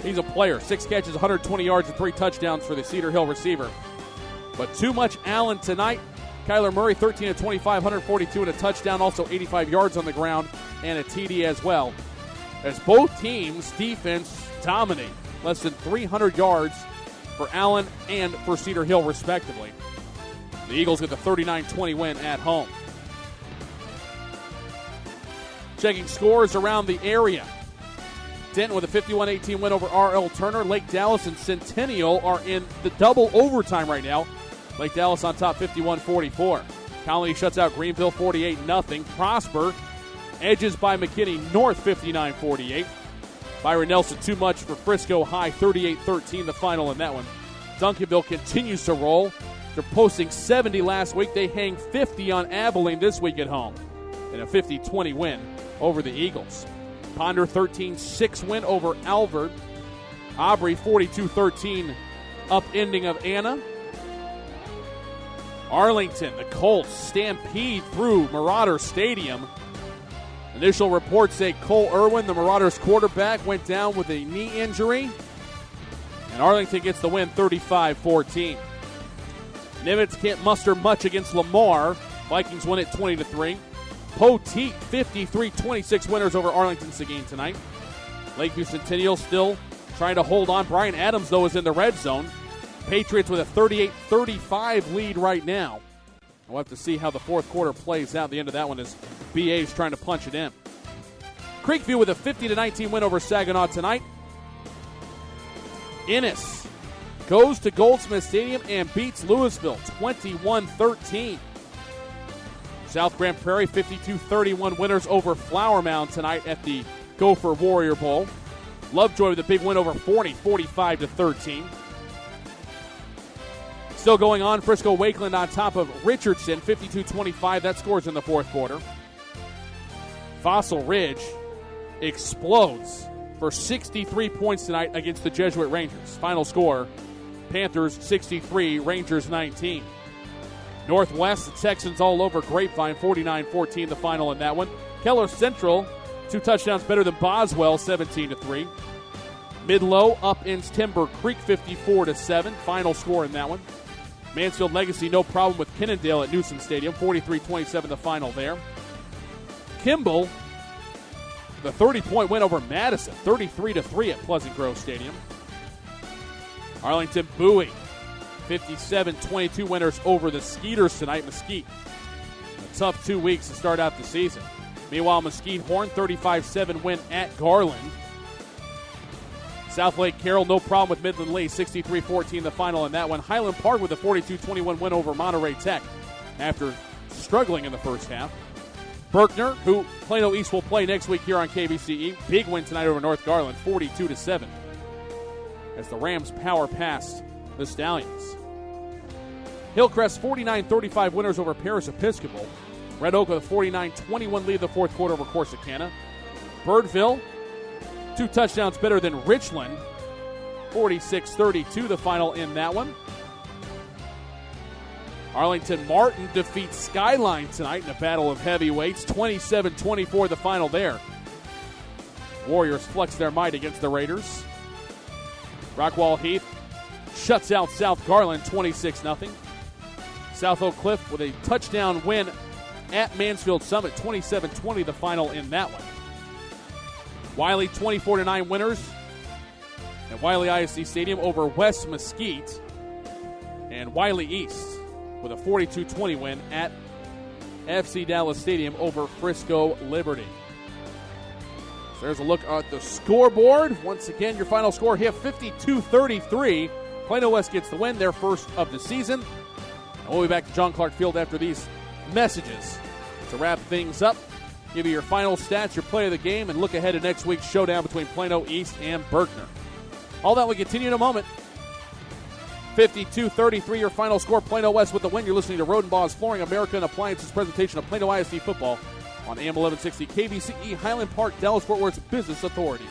He's a player. 6 catches, 120 yards, and 3 touchdowns for the Cedar Hill receiver. But too much Allen tonight. Kyler Murray, 13 of 25, 142 and a touchdown. Also 85 yards on the ground and a TD as well. As both teams' defense dominate. Less than 300 yards for Allen and for Cedar Hill, respectively. The Eagles get the 39-20 win at home. Checking scores around the area. Denton with a 51-18 win over R.L. Turner. Lake Dallas and Centennial are in the double overtime right now. Lake Dallas on top 51-44. Colony shuts out Greenville 48-0. Prosper edges by McKinney North 59-48. Byron Nelson too much for Frisco High 38-13 the final in that one. Duncanville continues to roll. They're posting 70 last week. They hang 50 on Abilene this week at home in a 50-20 win over the Eagles. Ponder 13-6 win over Alvord. Aubrey 42-13 upending of Anna. Arlington, the Colts stampede through Marauder Stadium. Initial reports say Cole Irwin, the Marauders quarterback, went down with a knee injury. And Arlington gets the win 35-14. Nimitz can't muster much against Lamar. Vikings win it 20-3. Poteet 53-26 winners over Arlington Seguin tonight. Lakeview Centennial still trying to hold on. Brian Adams, though, is in the red zone. Patriots with a 38-35 lead right now. We'll have to see how the fourth quarter plays out. The end of that one is BA's trying to punch it in. Creekview with a 50-19 win over Saginaw tonight. Ennis goes to Goldsmith Stadium and beats Louisville 21-13. South Grand Prairie 52-31 winners over Flower Mound tonight at the Gopher Warrior Bowl. Lovejoy with a big win over 45-13. Still going on, Frisco Wakeland on top of Richardson, 52-25. That scores in the fourth quarter. Fossil Ridge explodes for 63 points tonight against the Jesuit Rangers. Final score, Panthers 63, Rangers 19. Northwest, the Texans all over Grapevine, 49-14 the final in that one. Keller Central, 2 touchdowns better than Boswell, 17-3. Midlow upends Timber Creek, 54-7. Final score in that one. Mansfield Legacy, no problem with Kennedale at Newsom Stadium, 43-27 the final there. Kimball, the 30-point win over Madison, 33-3 at Pleasant Grove Stadium. Arlington Bowie, 57-22 winners over the Skeeters tonight. Mesquite, a tough 2 weeks to start out the season. Meanwhile, Mesquite Horn, 35-7 win at Garland. South Lake Carroll, no problem with Midland Lee, 63-14 the final in that one. Highland Park with a 42-21 win over Monterey Tech after struggling in the first half. Berkner, who Plano East will play next week here on KBCE, big win tonight over North Garland, 42-7, as the Rams power past the Stallions. Hillcrest, 49-35 winners over Paris Episcopal. Red Oak with a 49-21 lead in the fourth quarter over Corsicana. Birdville, 2 touchdowns better than Richland, 46-32 the final in that one. Arlington Martin defeats Skyline tonight in a battle of heavyweights. 27-24 the final there. Warriors flex their might against the Raiders. Rockwall Heath shuts out South Garland 26-0. South Oak Cliff with a touchdown win at Mansfield Summit. 27-20 the final in that one. Wiley 24-9 winners at Wiley ISD Stadium over West Mesquite. And Wiley East with a 42-20 win at FC Dallas Stadium over Frisco Liberty. So there's a look at the scoreboard. Once again, your final score here, 52-33. Plano West gets the win, their first of the season. And we'll be back to John Clark Field after these messages to wrap things up. Give you your final stats, your play of the game, and look ahead to next week's showdown between Plano East and Berkner. All that will continue in a moment. 52-33, your final score. Plano West with the win. You're listening to Rodenbaugh's Flooring America and Appliances presentation of Plano ISD football on AM 1160 KVCE, Highland Park, Dallas-Fort Worth's Business Authority.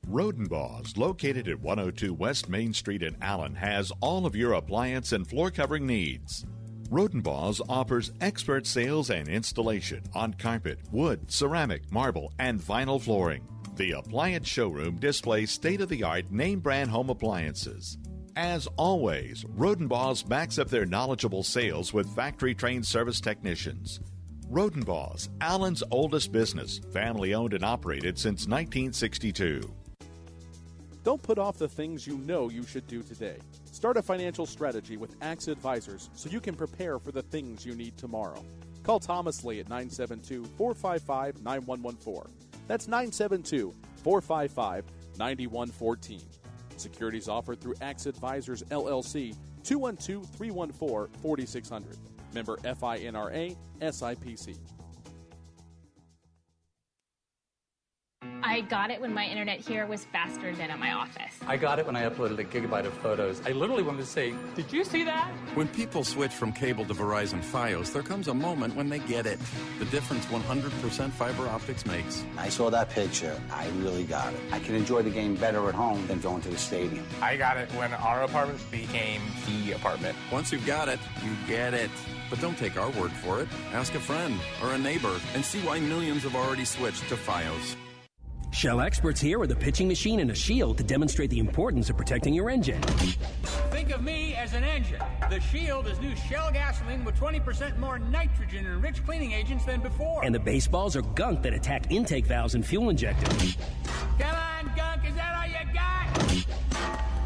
Rodenbaugh's, located at 102 West Main Street in Allen, has all of your appliance and floor covering needs. Rodenbaugh's offers expert sales and installation on carpet, wood, ceramic, marble, and vinyl flooring. The appliance showroom displays state-of-the-art name-brand home appliances. As always, Rodenbaugh's backs up their knowledgeable sales with factory-trained service technicians. Rodenbaugh's, Allen's oldest business, family-owned and operated since 1962. Don't put off the things you know you should do today. Start a financial strategy with AXA Advisors so you can prepare for the things you need tomorrow. Call Thomas Lee at 972-455-9114. That's 972-455-9114. Securities offered through AXA Advisors, LLC, 212-314-4600. Member FINRA, SIPC. I got it when my internet here was faster than at my office. I got it when I uploaded a gigabyte of photos. I literally wanted to say, did you see that? When people switch from cable to Verizon Fios, there comes a moment when they get it. The difference 100% fiber optics makes. I saw that picture. I really got it. I can enjoy the game better at home than going to the stadium. I got it when our apartment became the apartment. Once you've got it, you get it. But don't take our word for it. Ask a friend or a neighbor and see why millions have already switched to Fios. Shell experts here with a pitching machine and a shield to demonstrate the importance of protecting your engine. Think of me as an engine. The Shield is new Shell gasoline with 20% more nitrogen and rich cleaning agents than before. And the baseballs are gunk that attack intake valves and fuel injectors. Come on, gunk, is that all you got?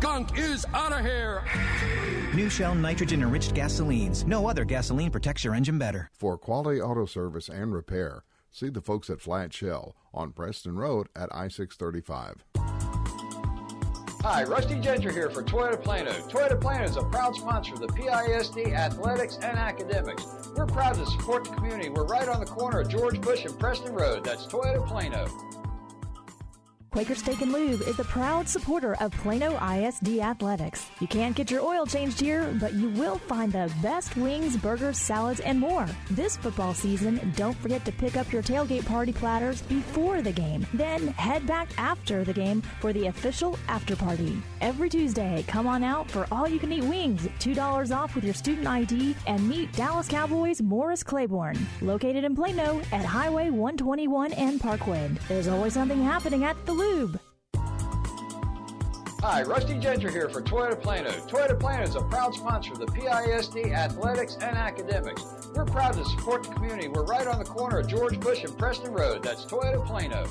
Gunk is out of here. New Shell nitrogen-enriched gasolines. No other gasoline protects your engine better. For quality auto service and repair, see the folks at Flat Shell on Preston Road at I-635. Hi, Rusty Gentry here for Toyota Plano. Toyota Plano is a proud sponsor of the PISD athletics and academics. We're proud to support the community. We're right on the corner of George Bush and Preston Road. That's Toyota Plano. Quaker Steak and Lube is the proud supporter of Plano ISD Athletics. You can't get your oil changed here, but you will find the best wings, burgers, salads, and more. This football season, don't forget to pick up your tailgate party platters before the game. Then head back after the game for the official after party. Every Tuesday, come on out for all-you-can-eat wings, $2 off with your student ID, and meet Dallas Cowboys Morris Claiborne, located in Plano at Highway 121 and Parkwood. There's always something happening at the Lube. Hi, Rusty Gentry here for Toyota Plano. Toyota Plano is a proud sponsor of the PISD athletics and academics. We're proud to support the community. We're right on the corner of George Bush and Preston Road. That's Toyota Plano.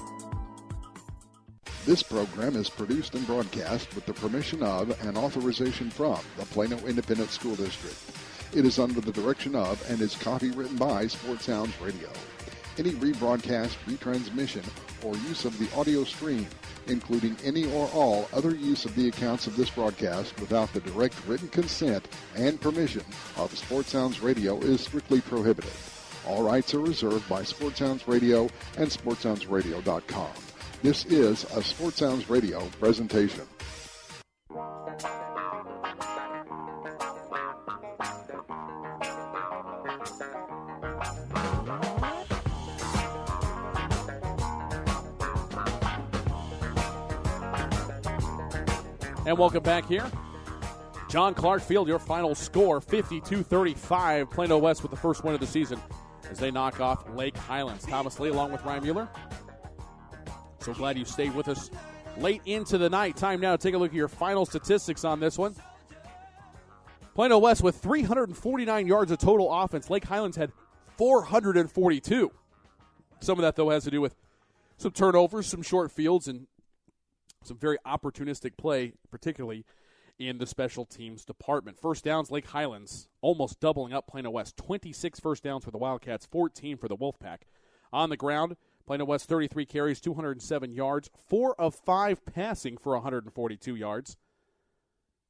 This program is produced and broadcast with the permission of and authorization from the Plano Independent School District. It is under the direction of and is copywritten by Sports Sounds Radio. Any rebroadcast, retransmission, or use of the audio stream, including any or all other use of the accounts of this broadcast without the direct written consent and permission of Sports Sounds Radio is strictly prohibited. All rights are reserved by Sports Sounds Radio and SportsSoundsRadio.com. This is a Sports Sounds Radio presentation. And welcome back here. John Clark Field, your final score, 52-35. Plano West with the first win of the season as they knock off Lake Highlands. Thomas Lee along with Ryan Mueller. So glad you stayed with us late into the night. Time now to take a look at your final statistics on this one. Plano West with 349 yards of total offense. Lake Highlands had 442. Some of that, though, has to do with some turnovers, some short fields, and some very opportunistic play, particularly in the special teams department. First downs, Lake Highlands almost doubling up Plano West. 26 first downs for the Wildcats, 14 for the Wolfpack. On the ground, Plano West 33 carries, 207 yards, 4 of 5 passing for 142 yards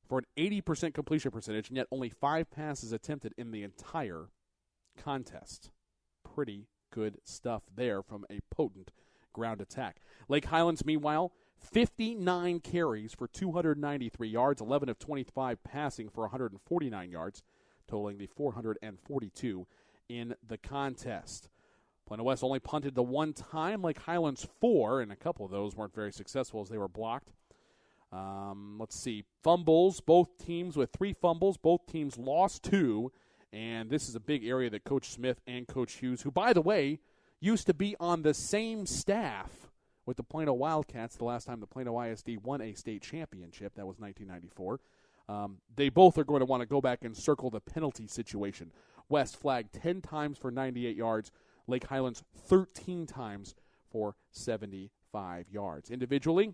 for an 80% completion percentage, and yet only 5 passes attempted in the entire contest. Pretty good stuff there from a potent ground attack. Lake Highlands, meanwhile, 59 carries for 293 yards, 11 of 25 passing for 149 yards, totaling the 442 in the contest. Plano West only punted the one time, Lake Highlands 4, and a couple of those weren't very successful as they were blocked. Let's see. Fumbles, both teams with 3 fumbles. Both teams lost 2, and this is a big area that Coach Smith and Coach Hughes, who, by the way, used to be on the same staff with the Plano Wildcats the last time the Plano ISD won a state championship. That was 1994. They both are going to want to go back and circle the penalty situation. West flagged 10 times for 98 yards. Lake Highlands 13 times for 75 yards. Individually,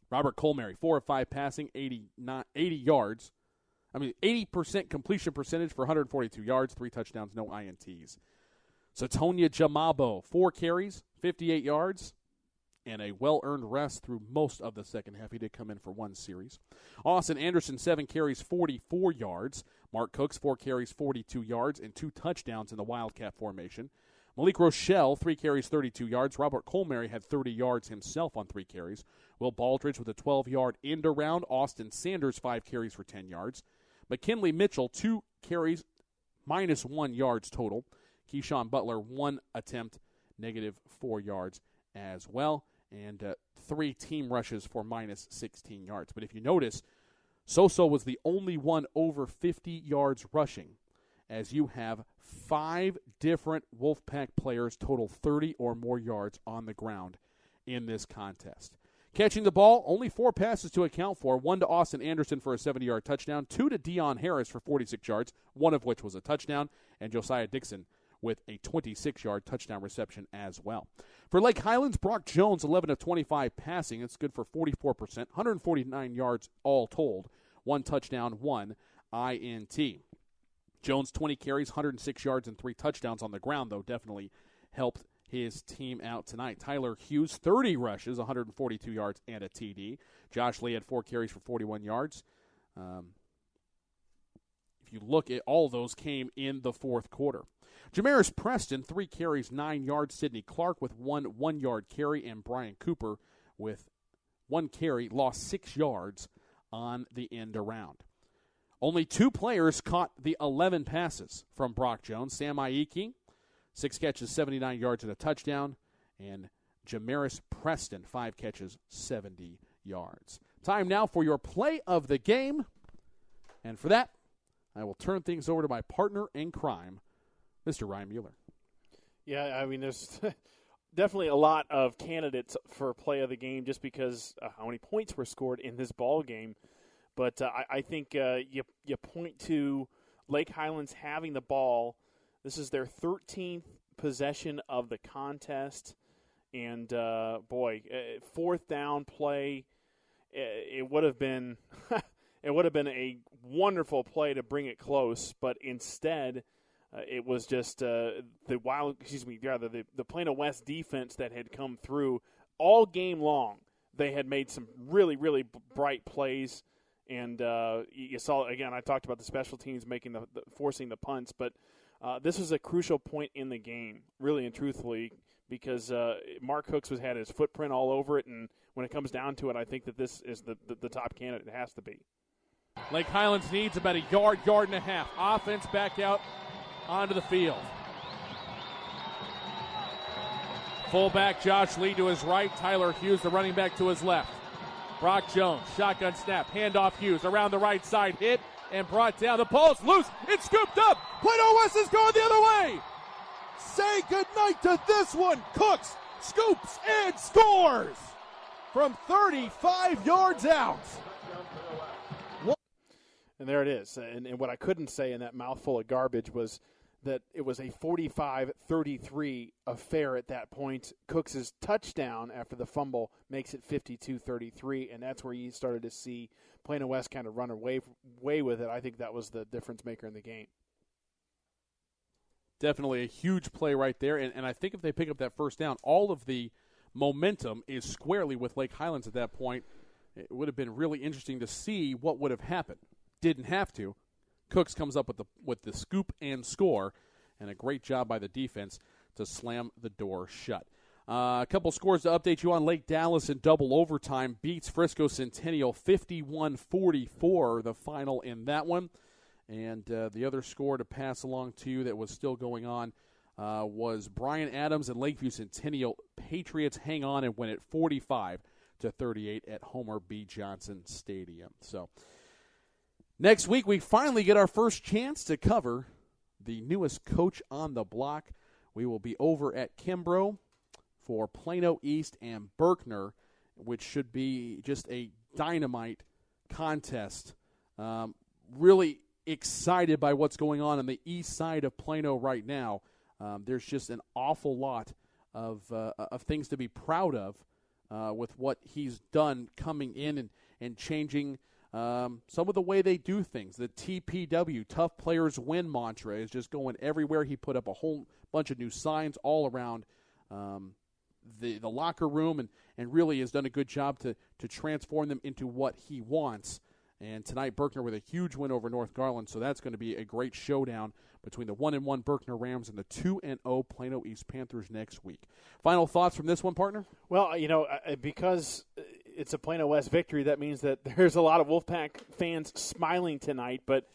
Robert Colmary, 4 of 5 passing, 80 yards. 80% completion percentage for 142 yards, 3 touchdowns, no INTs. Sotonia Jamabo, 4 carries, 58 yards, and a well-earned rest through most of the second half. He did come in for 1 series. Austin Anderson, 7 carries, 44 yards. Mark Cooks, 4 carries, 42 yards, and 2 touchdowns in the Wildcat formation. Malik Rochelle, 3 carries, 32 yards. Robert Colmary had 30 yards himself on 3 carries. Will Baldridge with a 12-yard end around. Austin Sanders, 5 carries for 10 yards. McKinley Mitchell, 2 carries, minus 1 yards total. Keyshawn Butler, 1 attempt, negative 4 yards as well. And 3 team rushes for minus 16 yards. But if you notice, Soso was the only one over 50 yards rushing, as you have 5 different Wolfpack players total 30 or more yards on the ground in this contest. Catching the ball, only 4 passes to account for, 1 to Austin Anderson for a 70-yard touchdown, 2 to Dion Harris for 46 yards, 1 of which was a touchdown, and Josiah Dixon with a 26-yard touchdown reception as well. For Lake Highlands, Brock Jones, 11 of 25 passing. It's good for 44%, 149 yards all told, 1 touchdown, 1 INT. Jones, 20 carries, 106 yards, and 3 touchdowns on the ground, though definitely helped his team out tonight. Tyler Hughes, 30 rushes, 142 yards, and a TD. Josh Lee had 4 carries for 41 yards. If you look at all those came in the fourth quarter. Jamaris Preston, 3 carries, 9 yards. Sidney Clark with 1 1-yard carry, and Brian Cooper with 1 carry, lost 6 yards on the end around. Only 2 players caught the 11 passes from Brock Jones. Sam Aiki, 6 catches, 79 yards, and a touchdown. And Jamaris Preston, 5 catches, 70 yards. Time now for your play of the game. And for that, I will turn things over to my partner in crime, Mr. Ryan Mueller. Yeah, there's definitely a lot of candidates for play of the game just because how many points were scored in this ball game. But I think you point to Lake Highlands having the ball. This is their 13th possession of the contest. And, fourth down play, it would have been a wonderful play to bring it close. But instead, it was just the Plano West defense that had come through all game long. They had made some really, really bright plays. And you saw, again, I talked about the special teams making forcing the punts, but this was a crucial point in the game, really and truthfully, because Mark Hooks had his footprint all over it, and when it comes down to it, I think that this is the top candidate. It has to be. Lake Highlands needs about a yard and a half. Offense back out onto the field. Fullback Josh Lee to his right, Tyler Hughes, the running back, to his left. Brock Jones, shotgun snap, handoff Hughes, around the right side, hit, and brought down the post, loose, it's scooped up, Plano West is going the other way! Say goodnight to this one, Cooks scoops and scores from 35 yards out. And there it is. And what I couldn't say in that mouthful of garbage was that it was a 45-33 affair at that point. Cooks' touchdown after the fumble makes it 52-33, and that's where you started to see Plano West kind of run away with it. I think that was the difference maker in the game. Definitely a huge play right there, and I think if they pick up that first down, all of the momentum is squarely with Lake Highlands at that point. It would have been really interesting to see what would have happened. Didn't have to. Cooks comes up with the scoop and score, and a great job by the defense to slam the door shut. A couple scores to update you on. Lake Dallas in double overtime beats Frisco Centennial 51-44, the final in that one. And the other score to pass along to you that was still going on was Bryan Adams and Lakeview Centennial. Patriots hang on and win it 45-38 at Homer B. Johnson Stadium. So next week, we finally get our first chance to cover the newest coach on the block. We will be over at Kimbrough for Plano East and Berkner, which should be just a dynamite contest. Really excited by what's going on the east side of Plano right now. There's just an awful lot of things to be proud of with what he's done coming in and changing some of the way they do things. The TPW, Tough Players Win mantra, is just going everywhere. He put up a whole bunch of new signs all around the locker room and really has done a good job to transform them into what he wants. And tonight, Berkner with a huge win over North Garland, so that's going to be a great showdown between the 1-1 Berkner Rams and the 2-0 Plano East Panthers next week. Final thoughts from this one, partner? Well, because it's a Plano West victory, that means that there's a lot of Wolfpack fans smiling tonight. But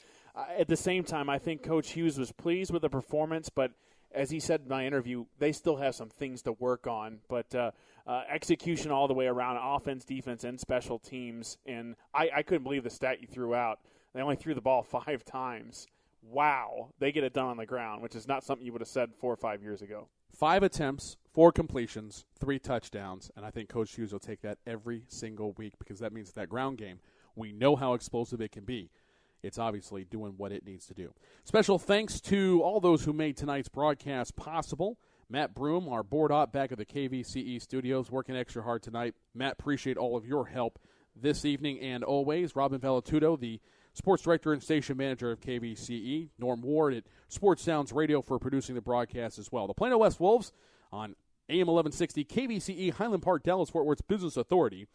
at the same time, I think Coach Hughes was pleased with the performance. But as he said in my interview, they still have some things to work on. But execution all the way around, offense, defense, and special teams. And I couldn't believe the stat you threw out. They only threw the ball 5 times. Wow. They get it done on the ground, which is not something you would have said 4 or 5 years ago. 5 attempts, 4 completions, 3 touchdowns, and I think Coach Hughes will take that every single week because that means that ground game, we know how explosive it can be. It's obviously doing what it needs to do. Special thanks to all those who made tonight's broadcast possible. Matt Broom, our board op back at the KVCE studios, working extra hard tonight. Matt, appreciate all of your help this evening and always. Robin Vallatudo, the sports director and station manager of KVCE. Norm Ward at Sports Sounds Radio for producing the broadcast as well. The Plano West Wolves on AM 1160 KVCE, Highland Park, Dallas-Fort Worth Business Authority.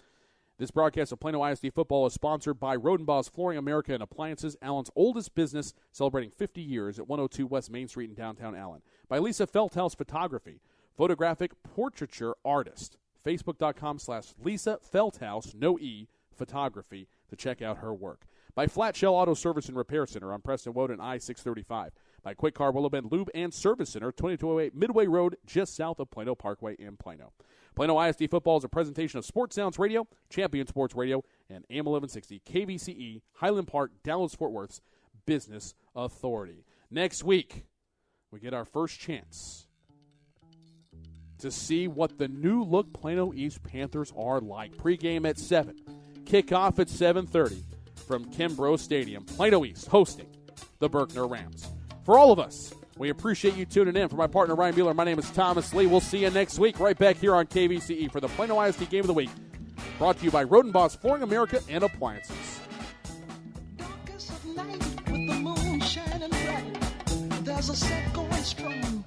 This broadcast of Plano ISD football is sponsored by Rodenbaugh's Flooring America and Appliances, Allen's oldest business, celebrating 50 years at 102 West Main Street in downtown Allen. By Lisa Feldhaus Photography, photographic portraiture artist. Facebook.com/Lisa Feldhaus, no E, photography, to check out her work. By Flat Shell Auto Service and Repair Center on Preston Road and I-635. By Quick Car Willow Bend Lube and Service Center, 2208 Midway Road, just south of Plano Parkway in Plano. Plano ISD football is a presentation of Sports Sounds Radio, Champion Sports Radio, and AM 1160 KVCE, Highland Park, Dallas-Fort Worth's Business Authority. Next week, we get our first chance to see what the new-look Plano East Panthers are like. Pre-game at 7, kickoff at 7:30 from Kimbrough Stadium. Plano East hosting the Berkner Rams. For all of us, we appreciate you tuning in. For my partner, Ryan Mueller, my name is Thomas Lee. We'll see you next week right back here on KVCE for the Plano ISD Game of the Week, brought to you by Rodenbaugh's Flooring America and Appliances. With the moon shining bright, there's a set going strong.